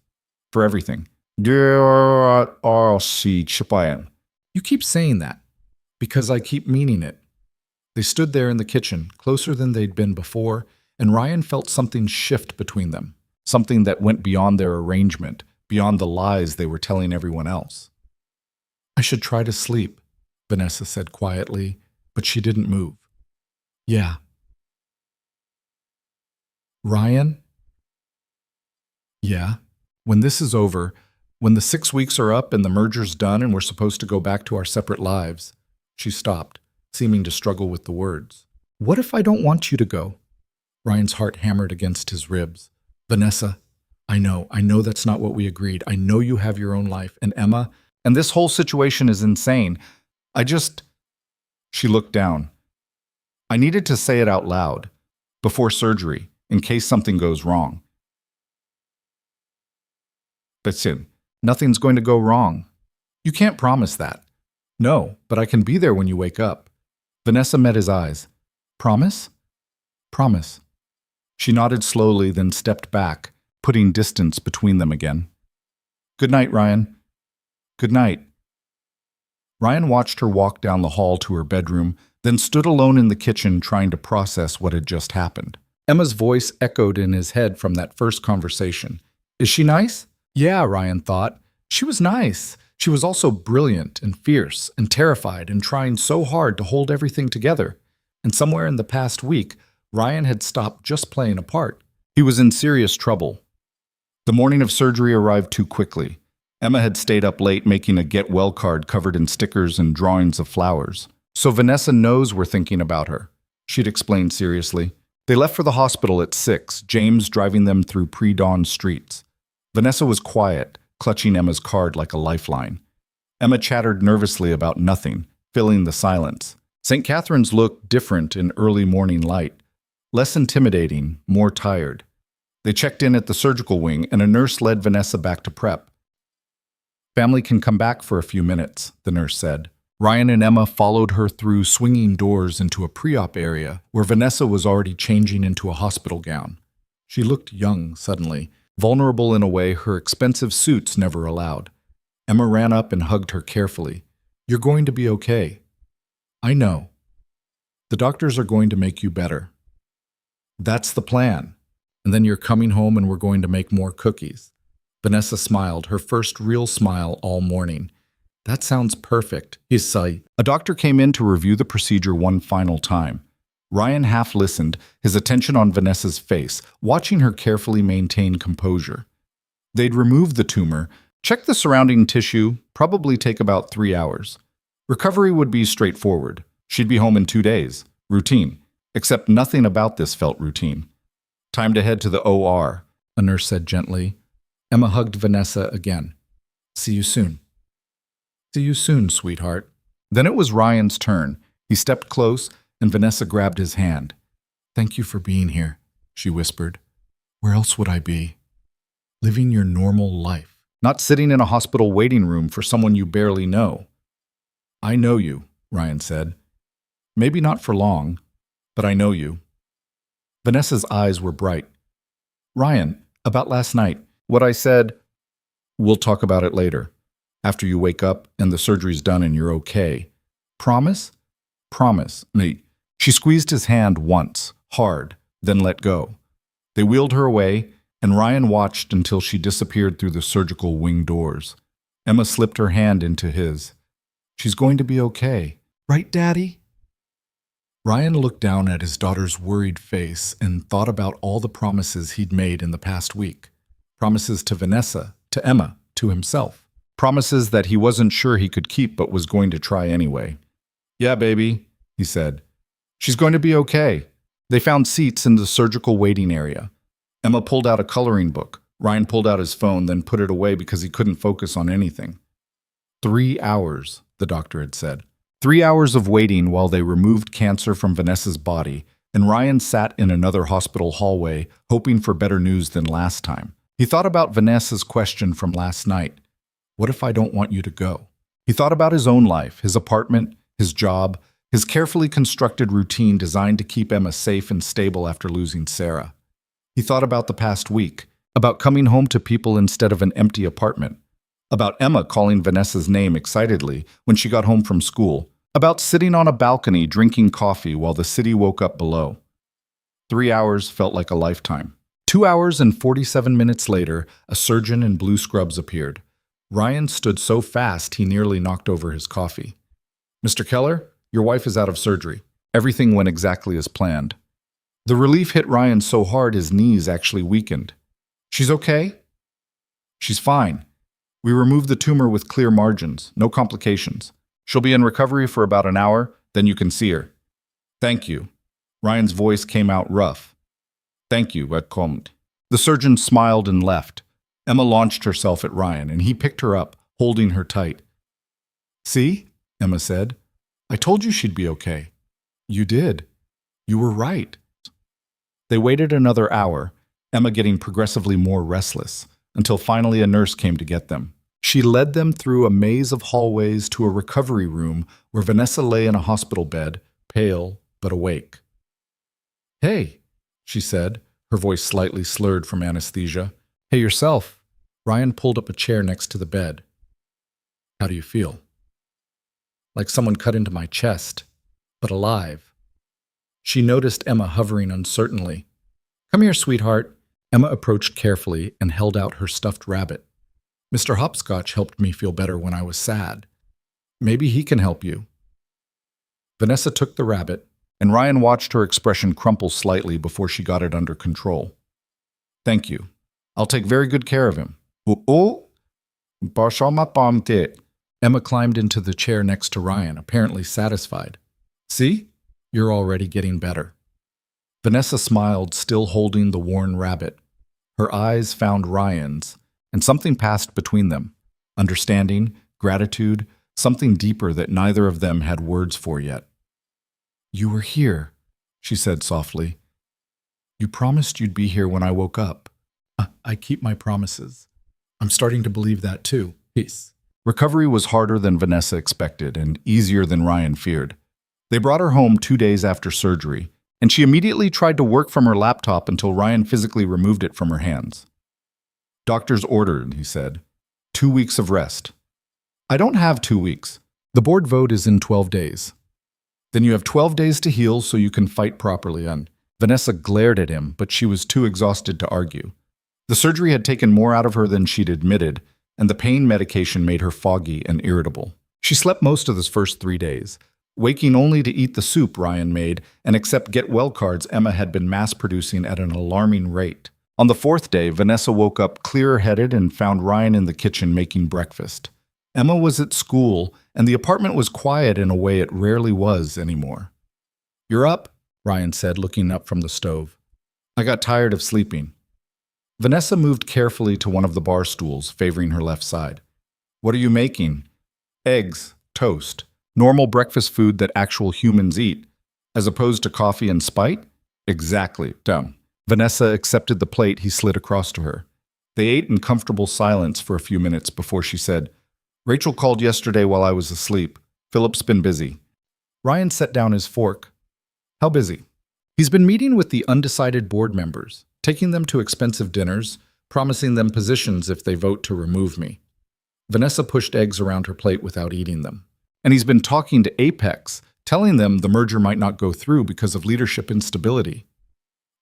For everything. You keep saying that. Because I keep meaning it. They stood there in the kitchen, closer than they'd been before, and Ryan felt something shift between them. Something that went beyond their arrangement, beyond the lies they were telling everyone else. I should try to sleep, Vanessa said quietly, but she didn't move. Yeah. Ryan? Yeah. When this is over, when the 6 weeks are up and the merger's done and we're supposed to go back to our separate lives. She stopped, seeming to struggle with the words. What if I don't want you to go? Ryan's heart hammered against his ribs. Vanessa, I know that's not what we agreed. I know you have your own life. And Emma, and this whole situation is insane. She looked down. I needed to say it out loud, before surgery, in case something goes wrong. But Sin, nothing's going to go wrong. You can't promise that. No, but I can be there when you wake up. Vanessa met his eyes. Promise? Promise. She nodded slowly, then stepped back, putting distance between them again. Good night, Ryan. Good night. Ryan watched her walk down the hall to her bedroom, then stood alone in the kitchen trying to process what had just happened. Emma's voice echoed in his head from that first conversation. Is she nice? Yeah, Ryan thought. She was nice. She was also brilliant and fierce and terrified and trying so hard to hold everything together. And somewhere in the past week, Ryan had stopped just playing a part. He was in serious trouble. The morning of surgery arrived too quickly. Emma had stayed up late making a get well card covered in stickers and drawings of flowers. So Vanessa knows we're thinking about her, she'd explained seriously. They left for the hospital at 6, James driving them through pre-dawn streets. Vanessa was quiet, clutching Emma's card like a lifeline. Emma chattered nervously about nothing, filling the silence. St. Catherine's looked different in early morning light, less intimidating, more tired. They checked in at the surgical wing, and a nurse led Vanessa back to prep. Family can come back for a few minutes, the nurse said. Ryan and Emma followed her through swinging doors into a pre-op area where Vanessa was already changing into a hospital gown. She looked young suddenly, vulnerable in a way her expensive suits never allowed. Emma ran up and hugged her carefully. You're going to be okay. I know. The doctors are going to make you better. That's the plan. And then you're coming home and we're going to make more cookies. Vanessa smiled, her first real smile all morning. That sounds perfect, he sighed. A doctor came in to review the procedure one final time. Ryan half listened, his attention on Vanessa's face, watching her carefully maintain composure. They'd remove the tumor, check the surrounding tissue, probably take about 3 hours. Recovery would be straightforward. She'd be home in 2 days. Routine. Except nothing about this felt routine. Time to head to the OR, a nurse said gently. Emma hugged Vanessa again. See you soon. See you soon, sweetheart. Then it was Ryan's turn. He stepped close, and Vanessa grabbed his hand. Thank you for being here, she whispered. Where else would I be? Living your normal life. Not sitting in a hospital waiting room for someone you barely know. I know you, Ryan said. Maybe not for long, but I know you. Vanessa's eyes were bright. Ryan, about last night, what I said, we'll talk about it later. After you wake up and the surgery's done and you're okay. Promise? Promise me. She squeezed his hand once, hard, then let go. They wheeled her away, and Ryan watched until she disappeared through the surgical wing doors. Emma slipped her hand into his. She's going to be okay. Right, Daddy? Ryan looked down at his daughter's worried face and thought about all the promises he'd made in the past week. Promises to Vanessa, to Emma, to himself. Promises that he wasn't sure he could keep but was going to try anyway. Yeah, baby, he said. She's going to be okay. They found seats in the surgical waiting area. Emma pulled out a coloring book. Ryan pulled out his phone, then put it away because he couldn't focus on anything. 3 hours, the doctor had said. 3 hours of waiting while they removed cancer from Vanessa's body, and Ryan sat in another hospital hallway, hoping for better news than last time. He thought about Vanessa's question from last night. What if I don't want you to go? He thought about his own life, his apartment, his job, his carefully constructed routine designed to keep Emma safe and stable after losing Sarah. He thought about the past week, about coming home to people instead of an empty apartment, about Emma calling Vanessa's name excitedly when she got home from school, about sitting on a balcony drinking coffee while the city woke up below. 3 hours felt like a lifetime. 2 hours and 47 minutes later, a surgeon in blue scrubs appeared. Ryan stood so fast he nearly knocked over his coffee. "Mr. Keller, your wife is out of surgery. Everything went exactly as planned." The relief hit Ryan so hard his knees actually weakened. "She's okay?" "She's fine. We removed the tumor with clear margins, no complications. She'll be in recovery for about an hour, then you can see her." "Thank you." Ryan's voice came out rough. "Thank you, Edcombe." The surgeon smiled and left. Emma launched herself at Ryan, and he picked her up, holding her tight. "See?" Emma said. "I told you she'd be okay." "You did. You were right." They waited another hour, Emma getting progressively more restless, until finally a nurse came to get them. She led them through a maze of hallways to a recovery room where Vanessa lay in a hospital bed, pale but awake. "Hey," she said, her voice slightly slurred from anesthesia. "Hey yourself." Ryan pulled up a chair next to the bed. "How do you feel?" "Like someone cut into my chest, but alive." She noticed Emma hovering uncertainly. "Come here, sweetheart." Emma approached carefully and held out her stuffed rabbit. "Mr. Hopscotch helped me feel better when I was sad. Maybe he can help you." Vanessa took the rabbit, and Ryan watched her expression crumple slightly before she got it under control. "Thank you. I'll take very good care of him." "Oh, Emma climbed into the chair next to Ryan, apparently satisfied. "See? You're already getting better." Vanessa smiled, still holding the worn rabbit. Her eyes found Ryan's, and something passed between them. Understanding, gratitude, something deeper that neither of them had words for yet. "You were here," she said softly. "You promised you'd be here when I woke up." I keep my promises. I'm starting to believe that too. Peace." Recovery was harder than Vanessa expected and easier than Ryan feared. They brought her home 2 days after surgery, and she immediately tried to work from her laptop until Ryan physically removed it from her hands. "Doctor's ordered," he said. 2 weeks of rest." "I don't have 2 weeks. The board vote is in 12 days. "Then you have 12 days to heal so you can fight properly." And Vanessa glared at him, but she was too exhausted to argue. The surgery had taken more out of her than she'd admitted, and the pain medication made her foggy and irritable. She slept most of those first 3 days, waking only to eat the soup Ryan made and accept get-well cards Emma had been mass-producing at an alarming rate. On the 4th day, Vanessa woke up clearer-headed and found Ryan in the kitchen making breakfast. Emma was at school, and the apartment was quiet in a way it rarely was anymore. "You're up?" Ryan said, looking up from the stove. "I got tired of sleeping." Vanessa moved carefully to one of the bar stools, favoring her left side. "What are you making?" "Eggs, toast, normal breakfast food that actual humans eat, as opposed to coffee and spite?" "Exactly, dumb." Vanessa accepted the plate he slid across to her. They ate in comfortable silence for a few minutes before she said, "Rachel called yesterday while I was asleep. Philip's been busy." Ryan set down his fork. "How busy?" "He's been meeting with the undecided board members, taking them to expensive dinners, promising them positions if they vote to remove me." Vanessa pushed eggs around her plate without eating them. "And he's been talking to Apex, telling them the merger might not go through because of leadership instability."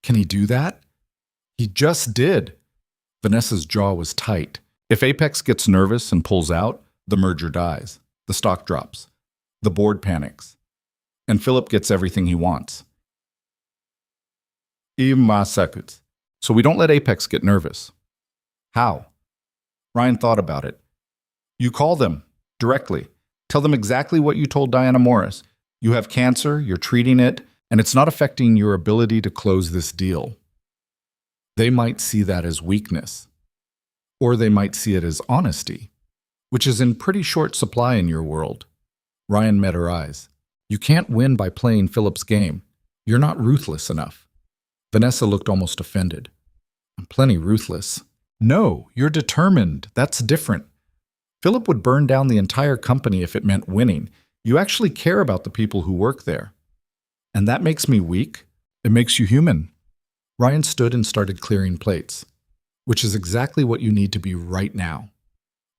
"Can he do that?" "He just did." Vanessa's jaw was tight. If Apex gets nervous and pulls out, the merger dies. The stock drops. The board panics. And Philip gets everything he wants. Seconds. So we don't let Apex get nervous. How? Ryan thought about it. You call them directly. Tell them exactly what you told Diana Morris. You have cancer, you're treating it, and it's not affecting your ability to close this deal. They might see that as weakness. Or they might see it as honesty, which is in pretty short supply in your world. Ryan met her eyes. You can't win by playing Philip's game. You're not ruthless enough. Vanessa looked almost offended. I'm plenty ruthless. No, you're determined. That's different. Philip would burn down the entire company if it meant winning. You actually care about the people who work there. And that makes me weak. It makes you human. Ryan stood and started clearing plates, which is exactly what you need to be right now.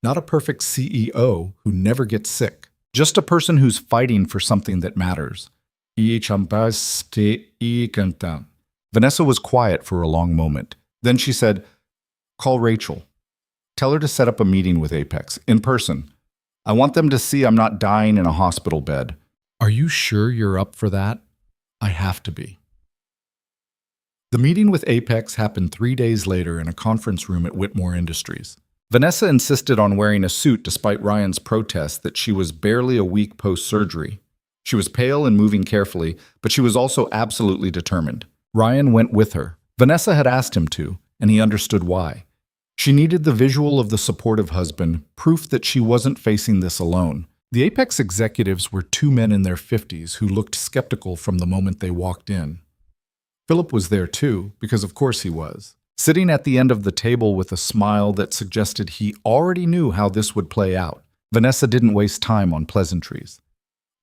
Not a perfect CEO who never gets sick, just a person who's fighting for something that matters. Vanessa was quiet for a long moment. Then she said, "Call Rachel. Tell her to set up a meeting with Apex, in person. I want them to see I'm not dying in a hospital bed." "Are you sure you're up for that?" "I have to be." The meeting with Apex happened 3 days later in a conference room at Whitmore Industries. Vanessa insisted on wearing a suit despite Ryan's protest that she was barely a week post-surgery. She was pale and moving carefully, but she was also absolutely determined. Ryan went with her. Vanessa had asked him to, and he understood why. She needed the visual of the supportive husband, proof that she wasn't facing this alone. The Apex executives were two men in their 50s who looked skeptical from the moment they walked in. Philip was there too, because of course he was, sitting at the end of the table with a smile that suggested he already knew how this would play out. Vanessa didn't waste time on pleasantries.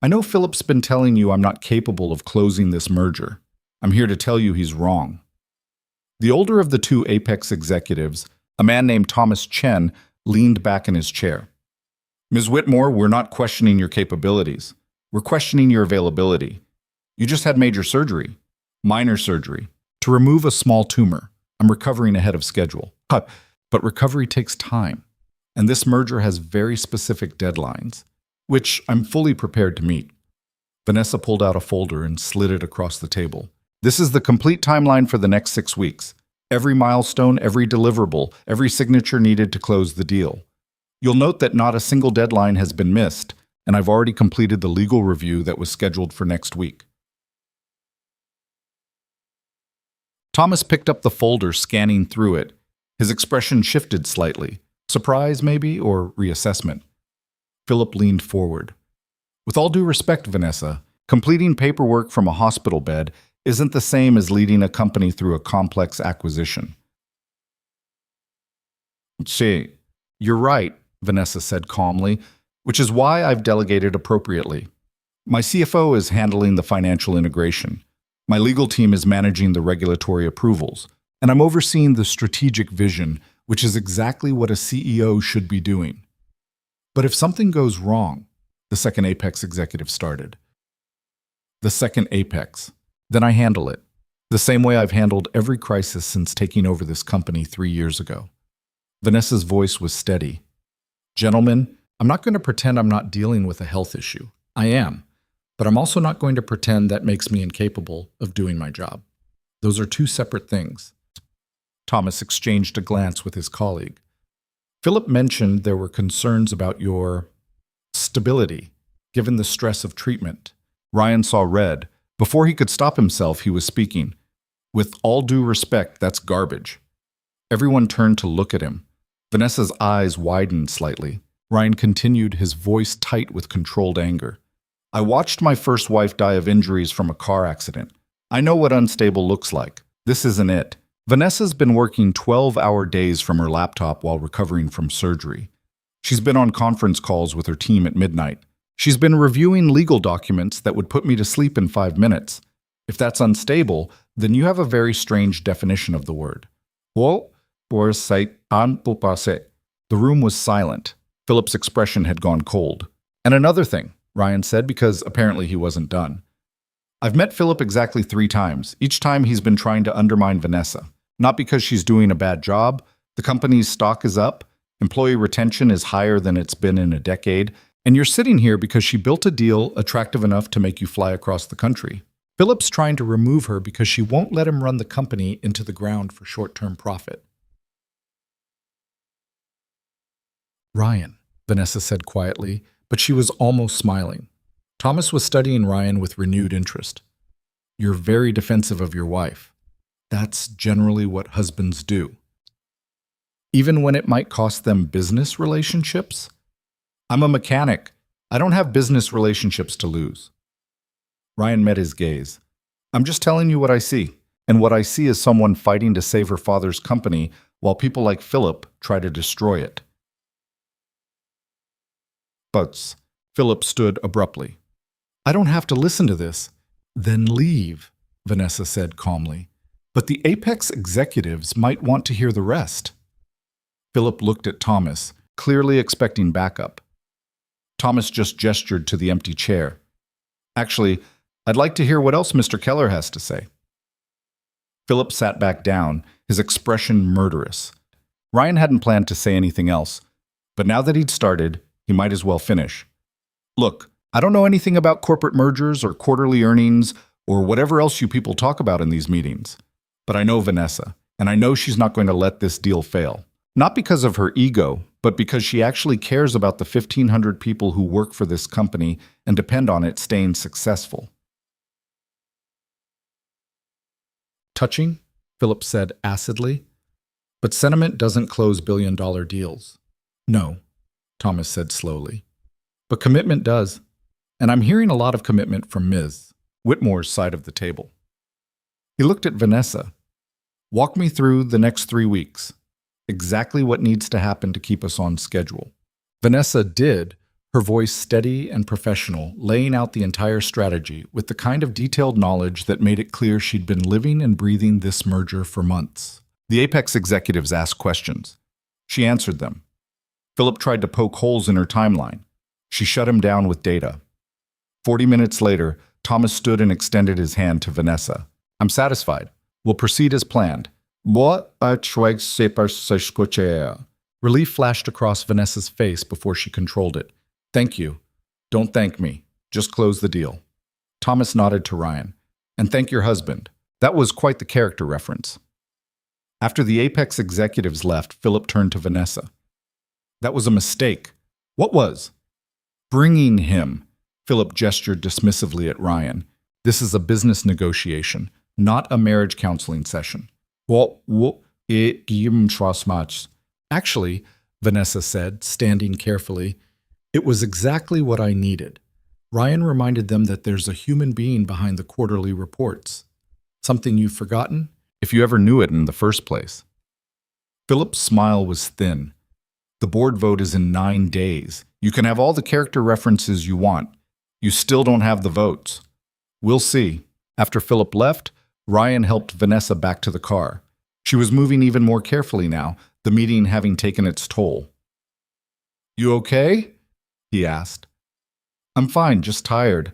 "I know Philip's been telling you I'm not capable of closing this merger. I'm here to tell you he's wrong." The older of the two Apex executives, a man named Thomas Chen, leaned back in his chair. "Ms. Whitmore, we're not questioning your capabilities. We're questioning your availability. You just had major surgery, minor surgery, to remove a small tumor. I'm recovering ahead of schedule. But recovery takes time, and this merger has very specific deadlines, which I'm fully prepared to meet." Vanessa pulled out a folder and slid it across the table. "This is the complete timeline for the next 6 weeks. Every milestone, every deliverable, every signature needed to close the deal. You'll note that not a single deadline has been missed, and I've already completed the legal review that was scheduled for next week." Thomas picked up the folder, scanning through it. His expression shifted slightly. Surprise, maybe, or reassessment. Philip leaned forward. "With all due respect, Vanessa, completing paperwork from a hospital bed isn't the same as leading a company through a complex acquisition." "See, you're right," Vanessa said calmly, "which is why I've delegated appropriately. My CFO is handling the financial integration. My legal team is managing the regulatory approvals, and I'm overseeing the strategic vision, which is exactly what a CEO should be doing." "But if something goes wrong," the second Apex executive started. "The second Apex. Then I handle it, the same way I've handled every crisis since taking over this company 3 years ago." Vanessa's voice was steady. "Gentlemen, I'm not going to pretend I'm not dealing with a health issue. I am. But I'm also not going to pretend that makes me incapable of doing my job. Those are two separate things." Thomas exchanged a glance with his colleague. "Philip mentioned there were concerns about your stability, given the stress of treatment." Ryan saw red. Before he could stop himself, he was speaking. "With all due respect, that's garbage." Everyone turned to look at him. Vanessa's eyes widened slightly. Ryan continued, his voice tight with controlled anger. "I watched my first wife die of injuries from a car accident. I know what unstable looks like. This isn't it." Vanessa's been working 12-hour days from her laptop while recovering from surgery. She's been on conference calls with her team at midnight. She's been reviewing legal documents that would put me to sleep in 5 minutes. If that's unstable, then you have a very strange definition of the word. The room was silent. Philip's expression had gone cold. "And another thing," Ryan said, because apparently he wasn't done. "I've met Philip exactly 3 times. Each time he's been trying to undermine Vanessa. Not because she's doing a bad job. The company's stock is up. Employee retention is higher than it's been in a decade. And you're sitting here because she built a deal attractive enough to make you fly across the country. Philip's trying to remove her because she won't let him run the company into the ground for short-term profit." "Ryan," Vanessa said quietly, but she was almost smiling. Thomas was studying Ryan with renewed interest. "You're very defensive of your wife. That's generally what husbands do. Even when it might cost them business relationships? I'm a mechanic. I don't have business relationships to lose." Ryan met his gaze. "I'm just telling you what I see, and what I see is someone fighting to save her father's company while people like Philip try to destroy it." "But Philip stood abruptly. I don't have to listen to this. Then leave, Vanessa said calmly. But the Apex executives might want to hear the rest. Philip looked at Thomas, clearly expecting backup. Thomas just gestured to the empty chair. Actually, I'd like to hear what else Mr. Keller has to say. Philip sat back down, his expression murderous. Ryan hadn't planned to say anything else, but now that he'd started, he might as well finish. Look, I don't know anything about corporate mergers or quarterly earnings or whatever else you people talk about in these meetings. But I know Vanessa, and I know she's not going to let this deal fail. Not because of her ego, but because she actually cares about the 1,500 people who work for this company and depend on it staying successful. Touching, Philip said acidly. But sentiment doesn't close billion-dollar deals. No, Thomas said slowly. But commitment does. And I'm hearing a lot of commitment from Ms. Whitmore's side of the table. He looked at Vanessa. Walk me through the next 3 weeks. Exactly what needs to happen to keep us on schedule. Vanessa did, her voice steady and professional, laying out the entire strategy with the kind of detailed knowledge that made it clear she'd been living and breathing this merger for months. The Apex executives asked questions. She answered them. Philip tried to poke holes in her timeline. She shut him down with data. 40 minutes later, Thomas stood and extended his hand to Vanessa. I'm satisfied. We'll proceed as planned. Relief flashed across Vanessa's face before she controlled it. Thank you. Don't thank me. Just close the deal. Thomas nodded to Ryan. And thank your husband. That was quite the character reference. After the Apex executives left, Philip turned to Vanessa. That was a mistake. What was? Bringing him. Philip gestured dismissively at Ryan. This is a business negotiation, not a marriage counseling session. Actually, Vanessa said, standing carefully, it was exactly what I needed. Ryan reminded them that there's a human being behind the quarterly reports. Something you've forgotten? If you ever knew it in the first place. Philip's smile was thin. The board vote is in 9 days. You can have all the character references you want. You still don't have the votes. We'll see. After Philip left, Ryan helped Vanessa back to the car. She was moving even more carefully now, the meeting having taken its toll. You okay? He asked. I'm fine, just tired.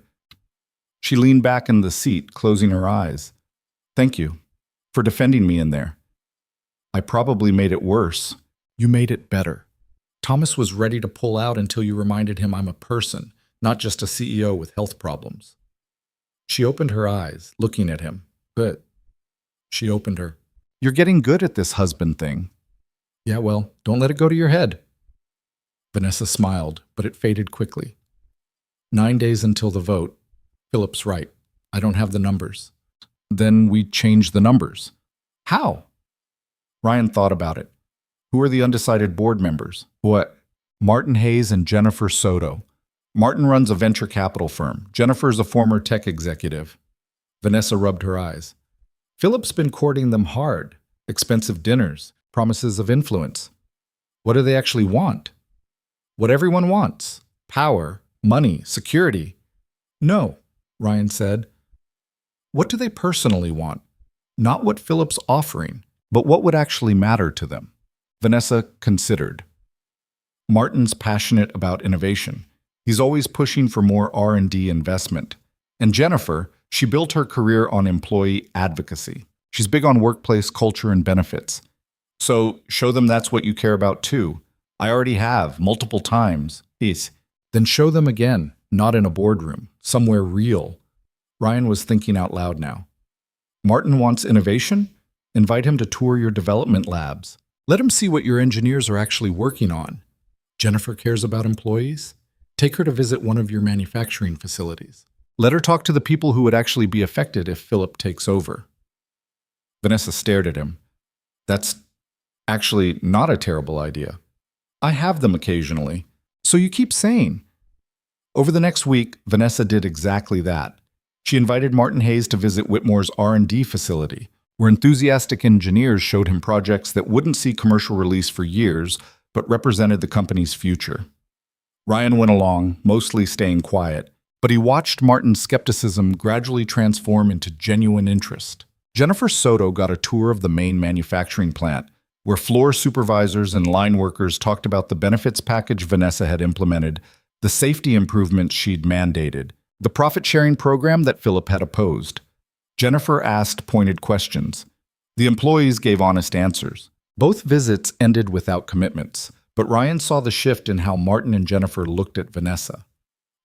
She leaned back in the seat, closing her eyes. Thank you for defending me in there. I probably made it worse. You made it better. Thomas was ready to pull out until you reminded him I'm a person, not just a CEO with health problems. She opened her eyes, looking at him. Good. She opened her. You're getting good at this husband thing. Yeah, well, don't let it go to your head. Vanessa smiled, but it faded quickly. 9 days until the vote. Philip's right. I don't have the numbers. Then we change the numbers. How? Ryan thought about it. Who are the undecided board members? What? Martin Hayes and Jennifer Soto. Martin runs a venture capital firm. Jennifer's a former tech executive. Vanessa rubbed her eyes. Philip's been courting them hard. Expensive dinners, promises of influence. What do they actually want? What everyone wants. Power, money, security. No, Ryan said. What do they personally want? Not what Philip's offering, but what would actually matter to them. Vanessa considered. Martin's passionate about innovation. He's always pushing for more R&D investment. And Jennifer, she built her career on employee advocacy. She's big on workplace culture and benefits. So show them that's what you care about too. I already have, multiple times. Yes. Then show them again, not in a boardroom, somewhere real. Ryan was thinking out loud now. Martin wants innovation? Invite him to tour your development labs. Let him see what your engineers are actually working on. Jennifer cares about employees? Take her to visit one of your manufacturing facilities. Let her talk to the people who would actually be affected if Philip takes over. Vanessa stared at him. That's actually not a terrible idea. I have them occasionally, so you keep saying. Over the next week, Vanessa did exactly that. She invited Martin Hayes to visit Whitmore's R&D facility, where enthusiastic engineers showed him projects that wouldn't see commercial release for years, but represented the company's future. Ryan went along, mostly staying quiet, but he watched Martin's skepticism gradually transform into genuine interest. Jennifer Soto got a tour of the main manufacturing plant, where floor supervisors and line workers talked about the benefits package Vanessa had implemented, the safety improvements she'd mandated, the profit-sharing program that Philip had opposed. Jennifer asked pointed questions. The employees gave honest answers. Both visits ended without commitments, but Ryan saw the shift in how Martin and Jennifer looked at Vanessa.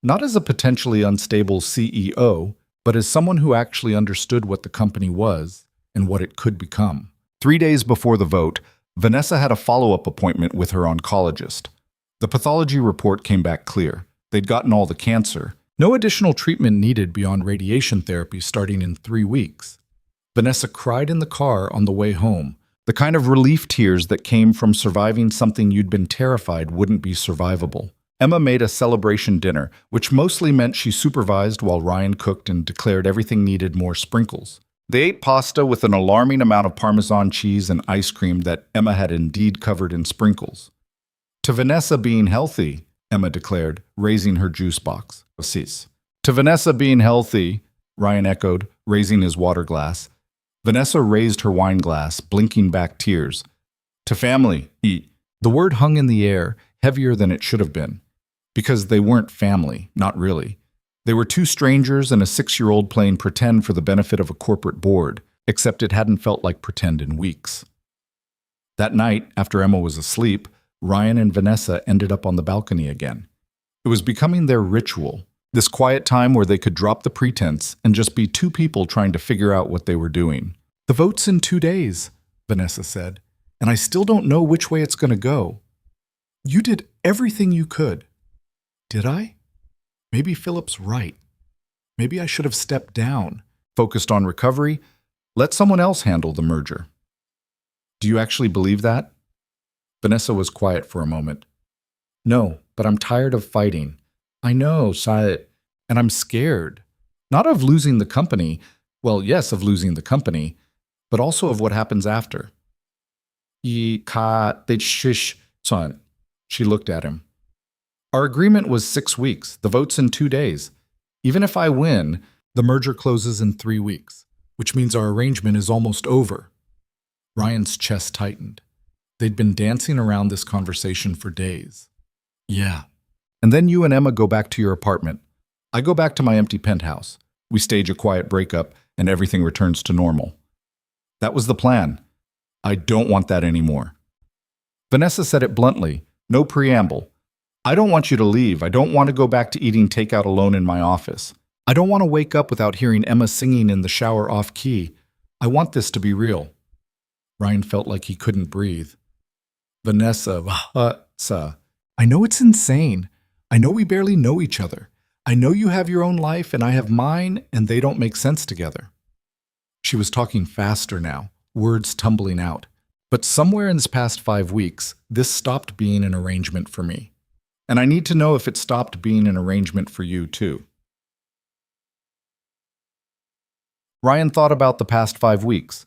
Not as a potentially unstable CEO, but as someone who actually understood what the company was and what it could become. 3 days before the vote, Vanessa had a follow-up appointment with her oncologist. The pathology report came back clear. They'd gotten all the cancer. No additional treatment needed beyond radiation therapy starting in 3 weeks. Vanessa cried in the car on the way home, the kind of relief tears that came from surviving something you'd been terrified wouldn't be survivable. Emma made a celebration dinner, which mostly meant she supervised while Ryan cooked and declared everything needed more sprinkles. They ate pasta with an alarming amount of Parmesan cheese and ice cream that Emma had indeed covered in sprinkles. To Vanessa being healthy, Emma declared, raising her juice box. To Vanessa being healthy, Ryan echoed, raising his water glass. Vanessa raised her wine glass, blinking back tears. To family, eat. The word hung in the air, heavier than it should have been. Because they weren't family, not really. They were 2 strangers and a 6-year-old playing pretend for the benefit of a corporate board, except it hadn't felt like pretend in weeks. That night, after Emma was asleep, Ryan and Vanessa ended up on the balcony again. It was becoming their ritual, this quiet time where they could drop the pretense and just be 2 people trying to figure out what they were doing. The vote's in 2 days, Vanessa said, and I still don't know which way it's going to go. You did everything you could. Did I? Maybe Philip's right. Maybe I should have stepped down, focused on recovery, let someone else handle the merger. Do you actually believe that? Vanessa was quiet for a moment. No, but I'm tired of fighting. I know, and I'm scared. Not of losing the company. Well, yes, of losing the company, but also of what happens after. She looked at him. Our agreement was 6 weeks. The vote's in 2 days. Even if I win, the merger closes in 3 weeks, which means our arrangement is almost over. Ryan's chest tightened. They'd been dancing around this conversation for days. Yeah. And then you and Emma go back to your apartment. I go back to my empty penthouse. We stage a quiet breakup, and everything returns to normal. That was the plan. I don't want that anymore. Vanessa said it bluntly, no preamble. I don't want you to leave. I don't want to go back to eating takeout alone in my office. I don't want to wake up without hearing Emma singing in the shower off-key. I want this to be real. Ryan felt like he couldn't breathe. Vanessa, I know it's insane. I know we barely know each other. I know you have your own life and I have mine, and they don't make sense together. She was talking faster now, words tumbling out. But somewhere in this past 5 weeks, this stopped being an arrangement for me. And I need to know if it stopped being an arrangement for you, too. Ryan thought about the past 5 weeks,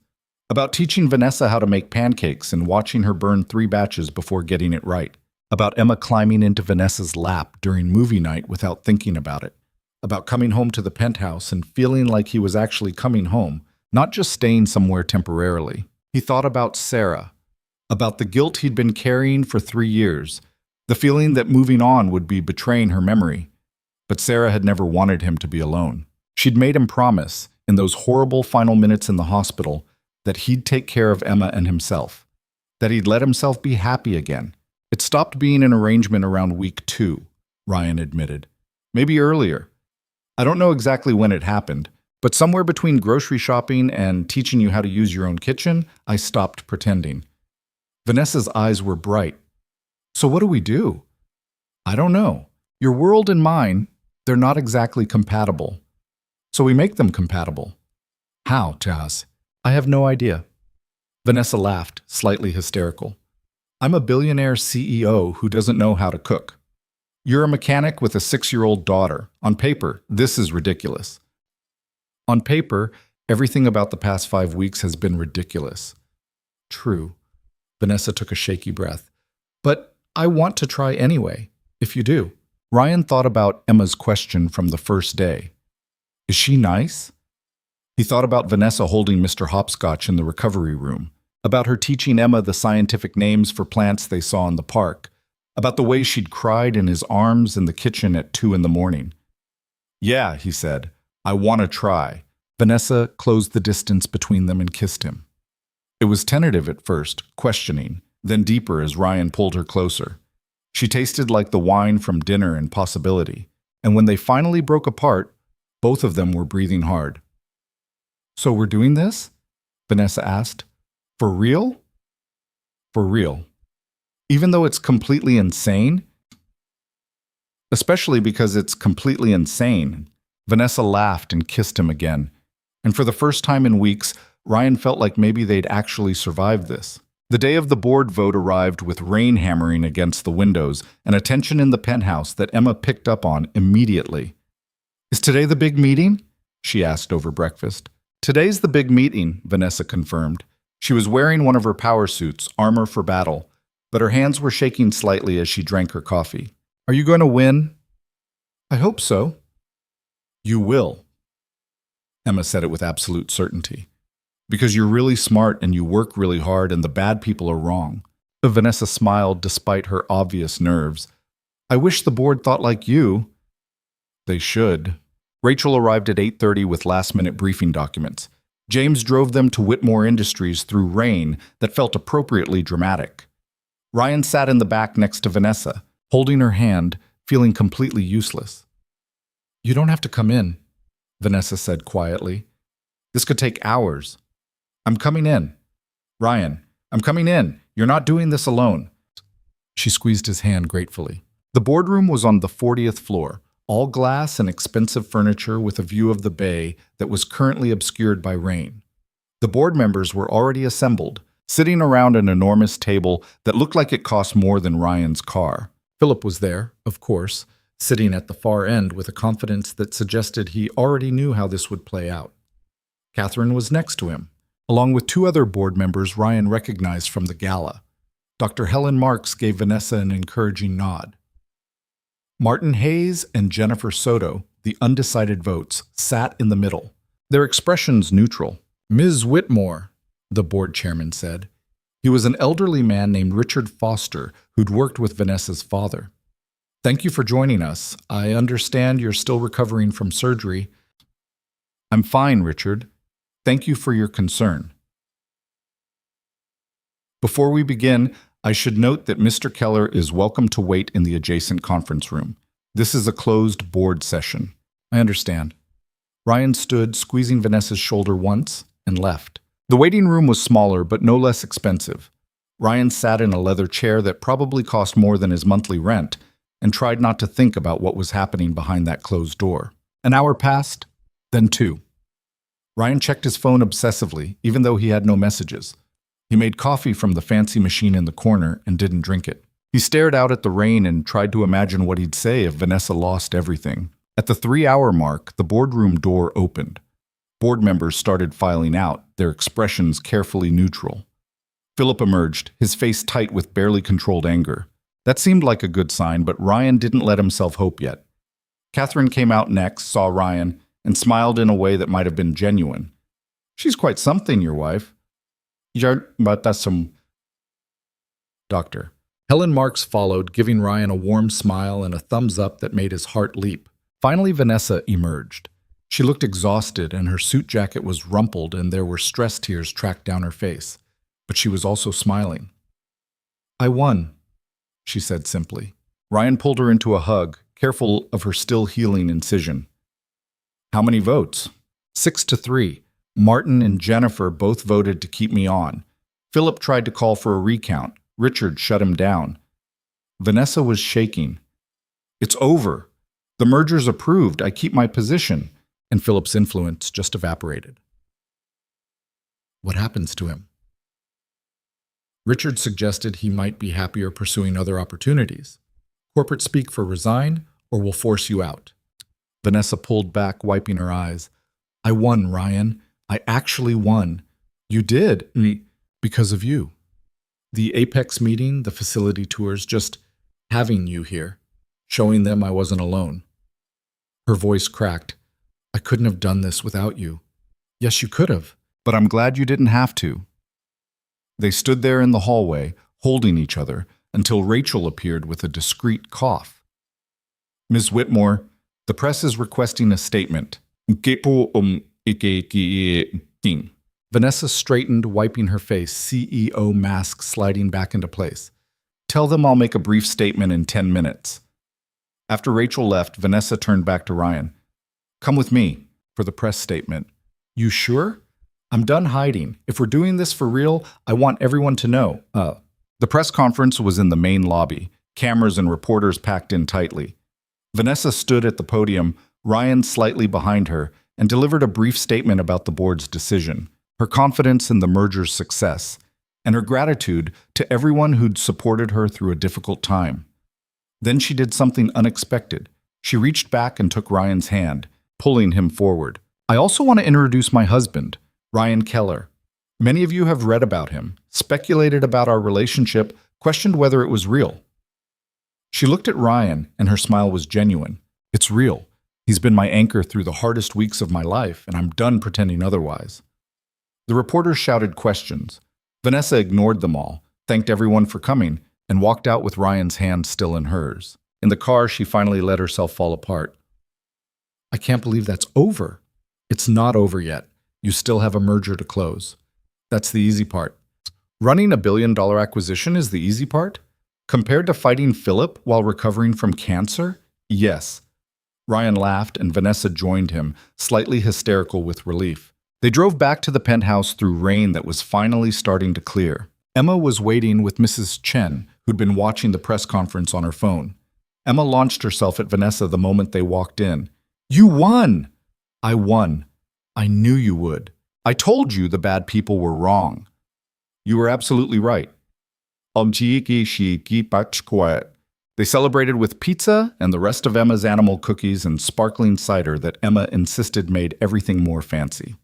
about teaching Vanessa how to make pancakes and watching her burn 3 batches before getting it right, about Emma climbing into Vanessa's lap during movie night without thinking about it, about coming home to the penthouse and feeling like he was actually coming home, not just staying somewhere temporarily. He thought about Sarah, about the guilt he'd been carrying for 3 years, the feeling that moving on would be betraying her memory. But Sarah had never wanted him to be alone. She'd made him promise, in those horrible final minutes in the hospital, that he'd take care of Emma and himself, that he'd let himself be happy again. It stopped being an arrangement around week 2, Ryan admitted. Maybe earlier. I don't know exactly when it happened, but somewhere between grocery shopping and teaching you how to use your own kitchen, I stopped pretending. Vanessa's eyes were bright. So what do we do? I don't know. Your world and mine, they're not exactly compatible. So we make them compatible. How, Chaz? I have no idea. Vanessa laughed, slightly hysterical. I'm a billionaire CEO who doesn't know how to cook. You're a mechanic with a 6-year-old daughter. On paper, this is ridiculous. On paper, everything about the past 5 weeks has been ridiculous. True. Vanessa took a shaky breath. But I want to try anyway, if you do. Ryan thought about Emma's question from the first day. Is she nice? He thought about Vanessa holding Mr. Hopscotch in the recovery room, about her teaching Emma the scientific names for plants they saw in the park, about the way she'd cried in his arms in the kitchen at 2 in the morning. Yeah, he said, I want to try. Vanessa closed the distance between them and kissed him. It was tentative at first, questioning, then deeper as Ryan pulled her closer. She tasted like the wine from dinner and possibility, and when they finally broke apart, both of them were breathing hard. So we're doing this? Vanessa asked. For real? For real. Even though it's completely insane? Especially because it's completely insane. Vanessa laughed and kissed him again, and for the first time in weeks, Ryan felt like maybe they'd actually survived this. The day of the board vote arrived with rain hammering against the windows and a tension in the penthouse that Emma picked up on immediately. Is today the big meeting? She asked over breakfast. Today's the big meeting, Vanessa confirmed. She was wearing one of her power suits, armor for battle, but her hands were shaking slightly as she drank her coffee. Are you going to win? I hope so. You will. Emma said it with absolute certainty. Because you're really smart and you work really hard and the bad people are wrong. Vanessa smiled despite her obvious nerves. I wish the board thought like you. They should. Rachel arrived at 8:30 with last-minute briefing documents. James drove them to Whitmore Industries through rain that felt appropriately dramatic. Ryan sat in the back next to Vanessa, holding her hand, feeling completely useless. You don't have to come in, Vanessa said quietly. This could take hours. I'm coming in. Ryan, I'm coming in. You're not doing this alone. She squeezed his hand gratefully. The boardroom was on the 40th floor, all glass and expensive furniture with a view of the bay that was currently obscured by rain. The board members were already assembled, sitting around an enormous table that looked like it cost more than Ryan's car. Philip was there, of course, sitting at the far end with a confidence that suggested he already knew how this would play out. Catherine was next to him, along with 2 other board members Ryan recognized from the gala. Dr. Helen Marks gave Vanessa an encouraging nod. Martin Hayes and Jennifer Soto, the undecided votes, sat in the middle, their expressions neutral. Ms. Whitmore, the board chairman said. He was an elderly man named Richard Foster who'd worked with Vanessa's father. Thank you for joining us. I understand you're still recovering from surgery. I'm fine, Richard. Thank you for your concern. Before we begin, I should note that Mr. Keller is welcome to wait in the adjacent conference room. This is a closed board session. I understand. Ryan stood, squeezing Vanessa's shoulder once, and left. The waiting room was smaller, but no less expensive. Ryan sat in a leather chair that probably cost more than his monthly rent, and tried not to think about what was happening behind that closed door. An hour passed, then 2. Ryan checked his phone obsessively, even though he had no messages. He made coffee from the fancy machine in the corner and didn't drink it. He stared out at the rain and tried to imagine what he'd say if Vanessa lost everything. At the 3-hour mark, the boardroom door opened. Board members started filing out, their expressions carefully neutral. Philip emerged, his face tight with barely controlled anger. That seemed like a good sign, but Ryan didn't let himself hope yet. Catherine came out next, saw Ryan, and smiled in a way that might have been genuine. She's quite something, your wife. But that's some... Doctor. Helen Marks followed, giving Ryan a warm smile and a thumbs up that made his heart leap. Finally, Vanessa emerged. She looked exhausted, and her suit jacket was rumpled, and there were stress tears tracked down her face. But she was also smiling. I won, she said simply. Ryan pulled her into a hug, careful of her still healing incision. How many votes? 6-3. Martin and Jennifer both voted to keep me on. Philip tried to call for a recount. Richard shut him down. Vanessa was shaking. It's over. The merger's approved. I keep my position. And Philip's influence just evaporated. What happens to him? Richard suggested he might be happier pursuing other opportunities. Corporate speak for resign, or we'll force you out. Vanessa pulled back, wiping her eyes. I won, Ryan. I actually won. You did, because of you. The Apex meeting, the facility tours, just having you here. showing them I wasn't alone. Her voice cracked. I couldn't have done this without you. Yes, you could have, but I'm glad you didn't have to. They stood there in the hallway, holding each other, until Rachel appeared with a discreet cough. Ms. Whitmore, the press is requesting a statement. Vanessa straightened, wiping her face, CEO mask sliding back into place. Tell them I'll make a brief statement in 10 minutes. After Rachel left, Vanessa turned back to Ryan. Come with me for the press statement. You sure? I'm done hiding. If we're doing this for real, I want everyone to know. The press conference was in the main lobby, cameras and reporters packed in tightly. Vanessa stood at the podium, Ryan slightly behind her, and delivered a brief statement about the board's decision, her confidence in the merger's success, and her gratitude to everyone who'd supported her through a difficult time. Then she did something unexpected. She reached back and took Ryan's hand, pulling him forward. I also want to introduce my husband, Ryan Keller. Many of you have read about him, speculated about our relationship, questioned whether it was real. She looked at Ryan, and her smile was genuine. It's real. He's been my anchor through the hardest weeks of my life, and I'm done pretending otherwise. The reporters shouted questions. Vanessa ignored them all, thanked everyone for coming, and walked out with Ryan's hand still in hers. In the car, she finally let herself fall apart. I can't believe that's over. It's not over yet. You still have a merger to close. That's the easy part. Running a billion-dollar acquisition is the easy part? Compared to fighting Philip while recovering from cancer? Yes. Ryan laughed and Vanessa joined him, slightly hysterical with relief. They drove back to the penthouse through rain that was finally starting to clear. Emma was waiting with Mrs. Chen, who'd been watching the press conference on her phone. Emma launched herself at Vanessa the moment they walked in. You won! I won. I knew you would. I told you the bad people were wrong. You were absolutely right. They celebrated with pizza and the rest of Emma's animal cookies and sparkling cider that Emma insisted made everything more fancy.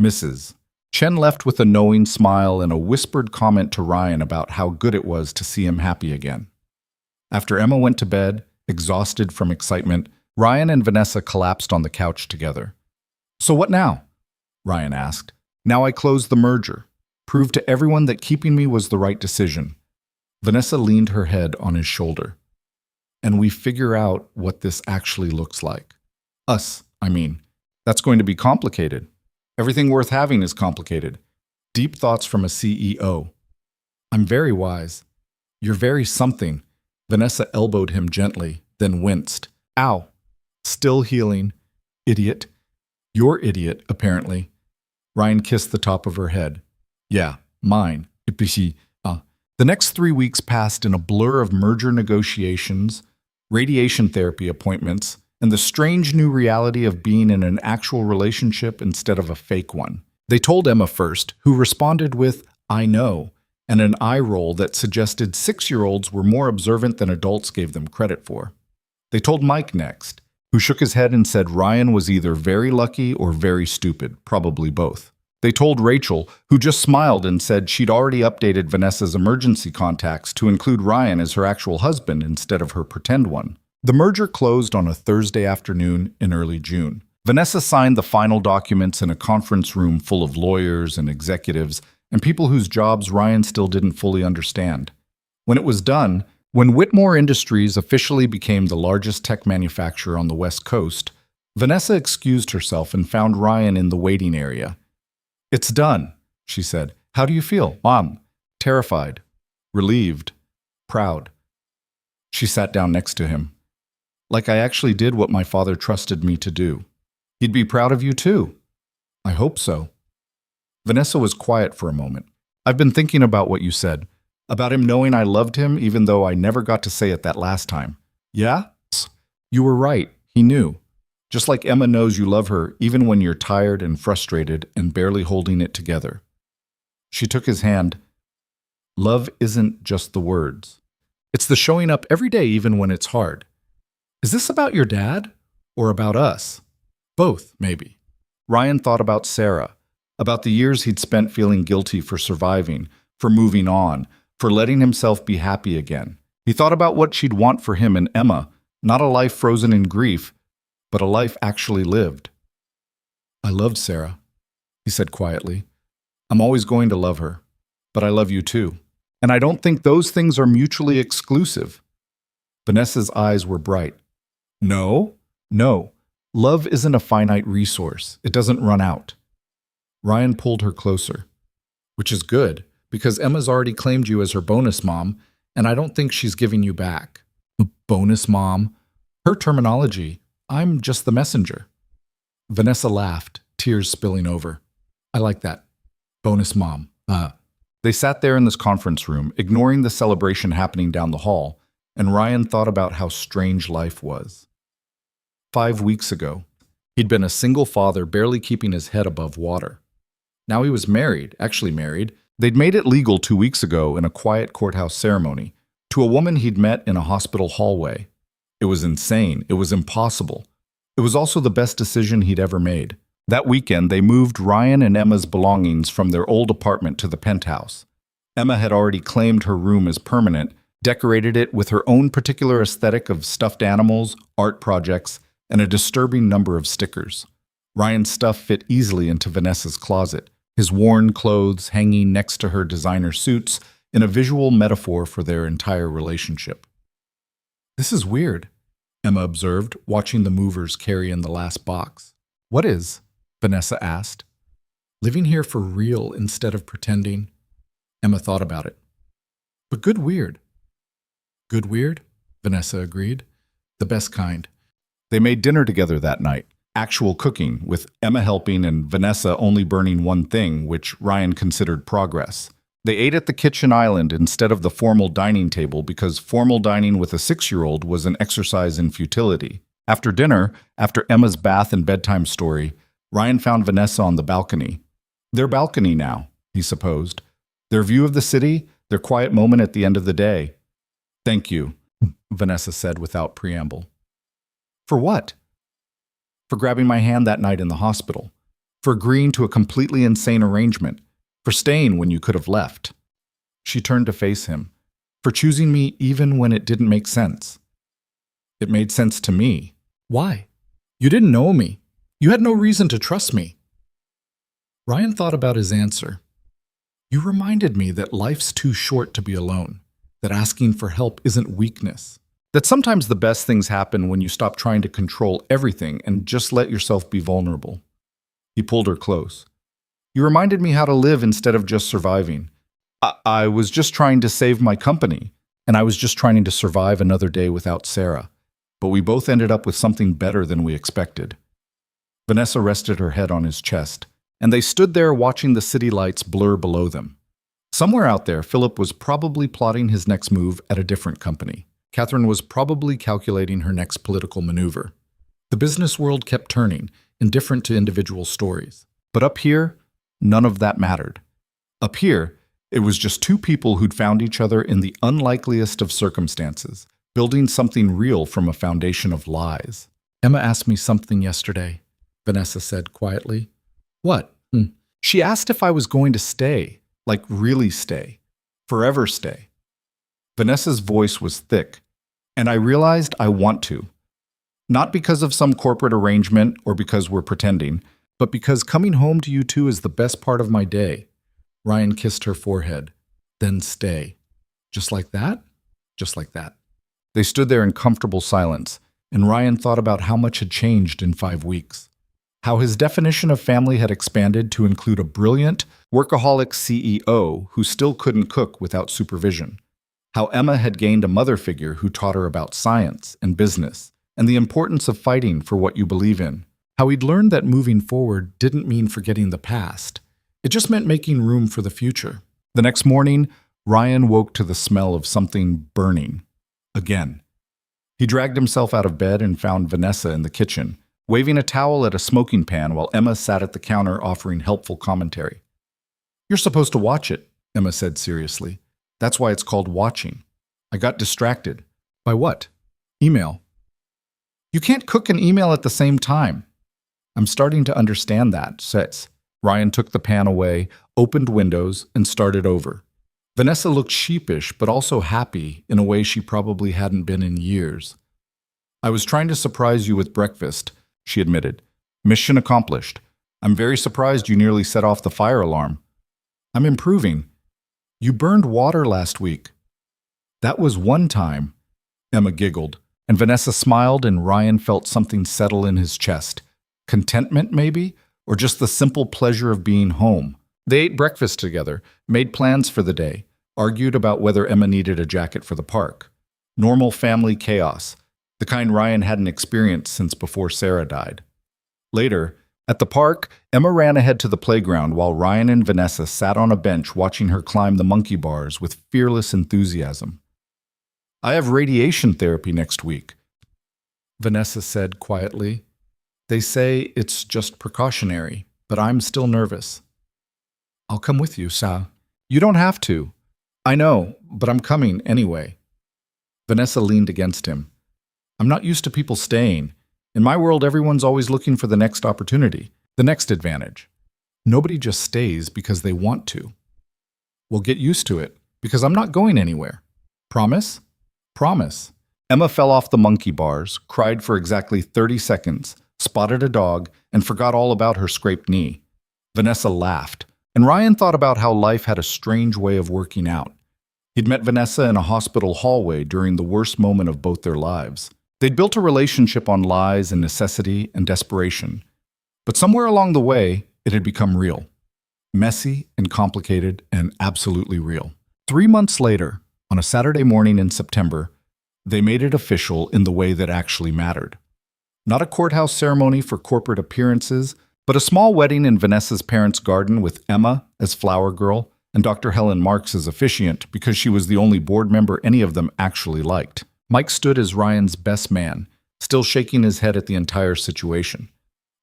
Mrs. Chen left with a knowing smile and a whispered comment to Ryan about how good it was to see him happy again. After Emma went to bed, exhausted from excitement, Ryan and Vanessa collapsed on the couch together. So what now? Ryan asked. Now I close the merger. Prove to everyone that keeping me was the right decision. Vanessa leaned her head on his shoulder. And we figure out what this actually looks like. Us, I mean. That's going to be complicated. Everything worth having is complicated. Deep thoughts from a CEO. I'm very wise. You're very something. Vanessa elbowed him gently, then winced. Ow. Still healing. Idiot. You're idiot, apparently. Ryan kissed the top of her head. Yeah, mine. The next 3 weeks passed in a blur of merger negotiations, radiation therapy appointments, and the strange new reality of being in an actual relationship instead of a fake one. They told Emma first, who responded with, I know, and an eye roll that suggested 6-year-olds were more observant than adults gave them credit for. They told Mike next, who shook his head and said Ryan was either very lucky or very stupid, probably both. They told Rachel, who just smiled and said she'd already updated Vanessa's emergency contacts to include Ryan as her actual husband instead of her pretend one. The merger closed on a Thursday afternoon in early June. Vanessa signed the final documents in a conference room full of lawyers and executives and people whose jobs Ryan still didn't fully understand. When it was done, when Whitmore Industries officially became the largest tech manufacturer on the West Coast, Vanessa excused herself and found Ryan in the waiting area. It's done, she said. How do you feel? Mom. Terrified. Relieved. Proud. She sat down next to him. Like I actually did what my father trusted me to do. He'd be proud of you too. I hope so. Vanessa was quiet for a moment. I've been thinking about what you said. About him knowing I loved him even though I never got to say it that last time. Yeah? You were right. He knew. Just like Emma knows you love her even when you're tired and frustrated and barely holding it together. She took his hand. Love isn't just the words. It's the showing up every day even when it's hard. Is this about your dad or about us? Both, maybe. Ryan thought about Sarah, about the years he'd spent feeling guilty for surviving, for moving on, for letting himself be happy again. He He thought about what she'd want for him and Emma, not a life frozen in grief, but a life actually lived. "I loved Sarah," he said quietly. "I'm always going to love her, but I love you too. And I don't think those things are mutually exclusive." Vanessa's eyes were bright. No. Love isn't a finite resource. It doesn't run out." Ryan pulled her closer. "Which is good, because Emma's already claimed you as her bonus mom, and I don't think she's giving you back." "Bonus mom?" "Her terminology. I'm just the messenger." Vanessa laughed, tears spilling over. "I like that. Bonus mom. They sat there in this conference room, ignoring the celebration happening down the hall, and Ryan thought about how strange life was. 5 weeks ago, he'd been a single father barely keeping his head above water. Now he was married, actually married. They'd made it legal 2 weeks ago in a quiet courthouse ceremony, to a woman he'd met in a hospital hallway. It was insane. It was impossible. It was also the best decision he'd ever made. That weekend, they moved Ryan and Emma's belongings from their old apartment to the penthouse. Emma had already claimed her room as permanent, decorated it with her own particular aesthetic of stuffed animals, art projects, and a disturbing number of stickers. Ryan's stuff fit easily into Vanessa's closet, his worn clothes hanging next to her designer suits in a visual metaphor for their entire relationship. "This is weird," Emma observed, watching the movers carry in the last box. "What is?" Vanessa asked. "Living here for real instead of pretending." Emma thought about it. "But good weird." "Good weird," Vanessa agreed. "The best kind." They made dinner together that night, actual cooking, with Emma helping and Vanessa only burning one thing, which Ryan considered progress. They ate at the kitchen island instead of the formal dining table because formal dining with a 6-year-old was an exercise in futility. After dinner, after Emma's bath and bedtime story, Ryan found Vanessa on the balcony. Their balcony now, he supposed. Their view of the city, their quiet moment at the end of the day. "Thank you," Vanessa said without preamble. "For what?" "For grabbing my hand that night in the hospital. For agreeing to a completely insane arrangement. For staying when you could have left." She turned to face him. "For choosing me even when it didn't make sense." "It made sense to me." "Why? You didn't know me. You had no reason to trust me." Ryan thought about his answer. "You reminded me that life's too short to be alone, that asking for help isn't weakness, that sometimes the best things happen when you stop trying to control everything and just let yourself be vulnerable." He pulled her close. "You reminded me how to live instead of just surviving. I was just trying to save my company, and I was just trying to survive another day without Sarah. But we both ended up with something better than we expected." Vanessa rested her head on his chest, and they stood there watching the city lights blur below them. Somewhere out there, Philip was probably plotting his next move at a different company. Catherine was probably calculating her next political maneuver. The business world kept turning, indifferent to individual stories. But up here, none of that mattered. Up here, it was just two people who'd found each other in the unlikeliest of circumstances, building something real from a foundation of lies. "Emma asked me something yesterday," Vanessa said quietly. "What?" "She asked if I was going to stay, like really stay, forever stay." Vanessa's voice was thick, and I realized I want to. Not because of some corporate arrangement or because we're pretending, but because coming home to you two is the best part of my day. Ryan kissed her forehead. "Then stay." "Just like that?" "Just like that." They stood there in comfortable silence, and Ryan thought about how much had changed in 5 weeks. How his definition of family had expanded to include a brilliant, workaholic CEO who still couldn't cook without supervision. How Emma had gained a mother figure who taught her about science and business and the importance of fighting for what you believe in. How he'd learned that moving forward didn't mean forgetting the past. It just meant making room for the future. The next morning, Ryan woke to the smell of something burning. Again. He dragged himself out of bed and found Vanessa in the kitchen, waving a towel at a smoking pan while Emma sat at the counter offering helpful commentary. "You're supposed to watch it," Emma said seriously. "That's why it's called watching." I got distracted. "By what?" "Email." "You can't cook and email at the same time." "I'm starting to understand that," says. Ryan took the pan away, opened Windows, and started over. Vanessa looked sheepish, but also happy in a way she probably hadn't been in years. "I was trying to surprise you with breakfast," she admitted. "Mission accomplished. I'm very surprised you nearly set off the fire alarm." "I'm improving. You burned water last week." "That was one time," Emma giggled, and Vanessa smiled, and Ryan felt something settle in his chest. Contentment, maybe? Or just the simple pleasure of being home. They ate breakfast together, made plans for the day, argued about whether Emma needed a jacket for the park. Normal family chaos, the kind Ryan hadn't experienced since before Sarah died. Later, at the park, Emma ran ahead to the playground while Ryan and Vanessa sat on a bench watching her climb the monkey bars with fearless enthusiasm. "I have radiation therapy next week," Vanessa said quietly. "They say it's just precautionary, but I'm still nervous." "I'll come with you, Sa." "You don't have to." "I know, but I'm coming anyway." Vanessa leaned against him. "I'm not used to people staying. In my world, everyone's always looking for the next opportunity, the next advantage. Nobody just stays because they want to." "Well, get used to it, because I'm not going anywhere." "Promise?" "Promise." Emma fell off the monkey bars, cried for exactly 30 seconds, spotted a dog, and forgot all about her scraped knee. Vanessa laughed, and Ryan thought about how life had a strange way of working out. He'd met Vanessa in a hospital hallway during the worst moment of both their lives. They'd built a relationship on lies and necessity and desperation. But somewhere along the way, it had become real. Messy and complicated and absolutely real. 3 months later, on a Saturday morning in September, they made it official in the way that actually mattered. Not a courthouse ceremony for corporate appearances, but a small wedding in Vanessa's parents' garden with Emma as flower girl and Dr. Helen Marks as officiant because she was the only board member any of them actually liked. Mike stood as Ryan's best man, still shaking his head at the entire situation.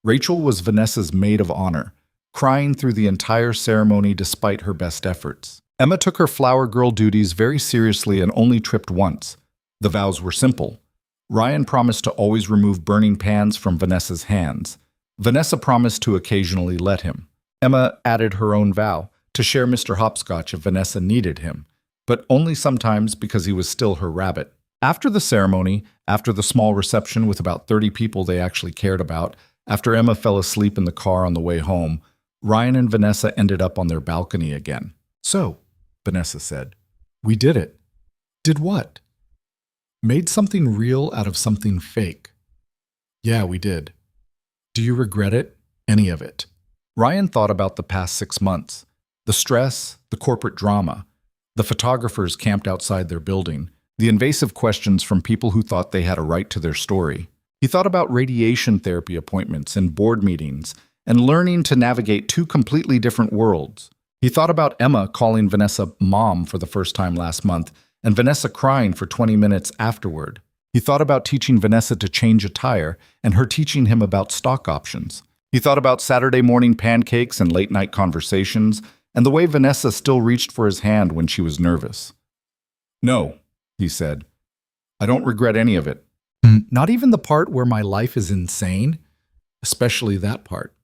Rachel was Vanessa's maid of honor, crying through the entire ceremony despite her best efforts. Emma took her flower girl duties very seriously and only tripped once. The vows were simple. Ryan promised to always remove burning pans from Vanessa's hands. Vanessa promised to occasionally let him. Emma added her own vow, to share Mr. Hopscotch if Vanessa needed him, but only sometimes because he was still her rabbit. After the ceremony, after the small reception with about 30 people they actually cared about, after Emma fell asleep in the car on the way home, Ryan and Vanessa ended up on their balcony again. "So," Vanessa said, "we did it." "Did what?" "Made something real out of something fake." "Yeah, we did." "Do you regret it? Any of it?" Ryan thought about the past 6 months. The stress, the corporate drama, the photographers camped outside their building, the invasive questions from people who thought they had a right to their story. He thought about radiation therapy appointments and board meetings and learning to navigate 2 completely different worlds. He thought about Emma calling Vanessa Mom for the first time last month and Vanessa crying for 20 minutes afterward. He thought about teaching Vanessa to change a tire and her teaching him about stock options. He thought about Saturday morning pancakes and late-night conversations and the way Vanessa still reached for his hand when she was nervous. "No," he said. "I don't regret any of it. Not even the part where my life is insane? Especially that part."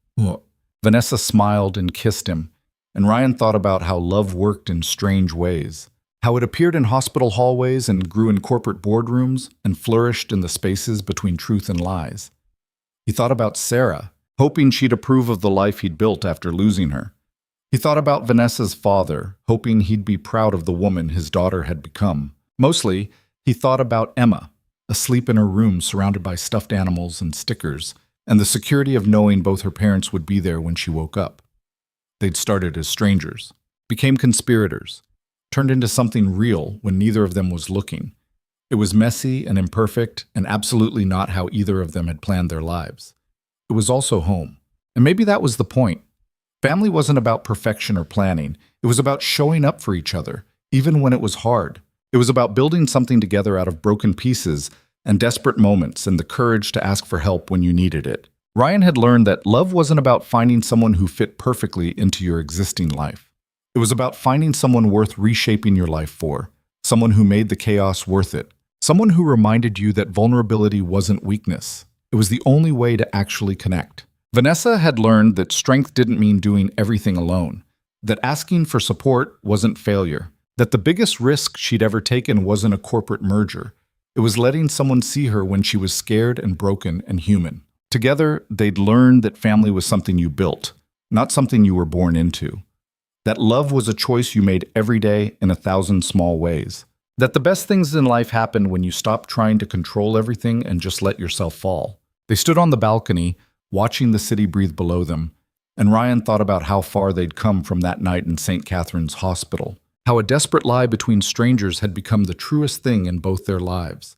Vanessa smiled and kissed him, and Ryan thought about how love worked in strange ways. How it appeared in hospital hallways and grew in corporate boardrooms and flourished in the spaces between truth and lies. He thought about Sarah, hoping she'd approve of the life he'd built after losing her. He thought about Vanessa's father, hoping he'd be proud of the woman his daughter had become. Mostly, he thought about Emma, asleep in her room surrounded by stuffed animals and stickers, and the security of knowing both her parents would be there when she woke up. They'd started as strangers, became conspirators, turned into something real when neither of them was looking. It was messy and imperfect and absolutely not how either of them had planned their lives. It was also home. And maybe that was the point. Family wasn't about perfection or planning. It was about showing up for each other, even when it was hard. It was about building something together out of broken pieces and desperate moments and the courage to ask for help when you needed it. Ryan had learned that love wasn't about finding someone who fit perfectly into your existing life. It was about finding someone worth reshaping your life for, someone who made the chaos worth it, someone who reminded you that vulnerability wasn't weakness. It was the only way to actually connect. Vanessa had learned that strength didn't mean doing everything alone, that asking for support wasn't failure, That the biggest risk she'd ever taken wasn't a corporate merger. It was letting someone see her when she was scared and broken and human. Together, they'd learned that family was something you built, not something you were born into. That love was a choice you made every day in 1,000 small ways. That the best things in life happen when you stop trying to control everything and just let yourself fall. They stood on the balcony, watching the city breathe below them, and Ryan thought about how far they'd come from that night in St. Catherine's Hospital. How a desperate lie between strangers had become the truest thing in both their lives.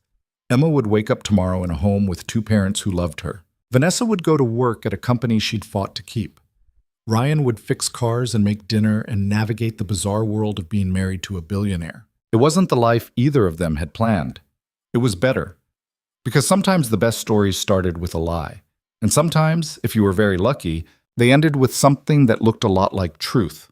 Emma would wake up tomorrow in a home with 2 parents who loved her. Vanessa would go to work at a company she'd fought to keep. Ryan would fix cars and make dinner and navigate the bizarre world of being married to a billionaire. It wasn't the life either of them had planned. It was better. Because sometimes the best stories started with a lie. And sometimes, if you were very lucky, they ended with something that looked a lot like truth.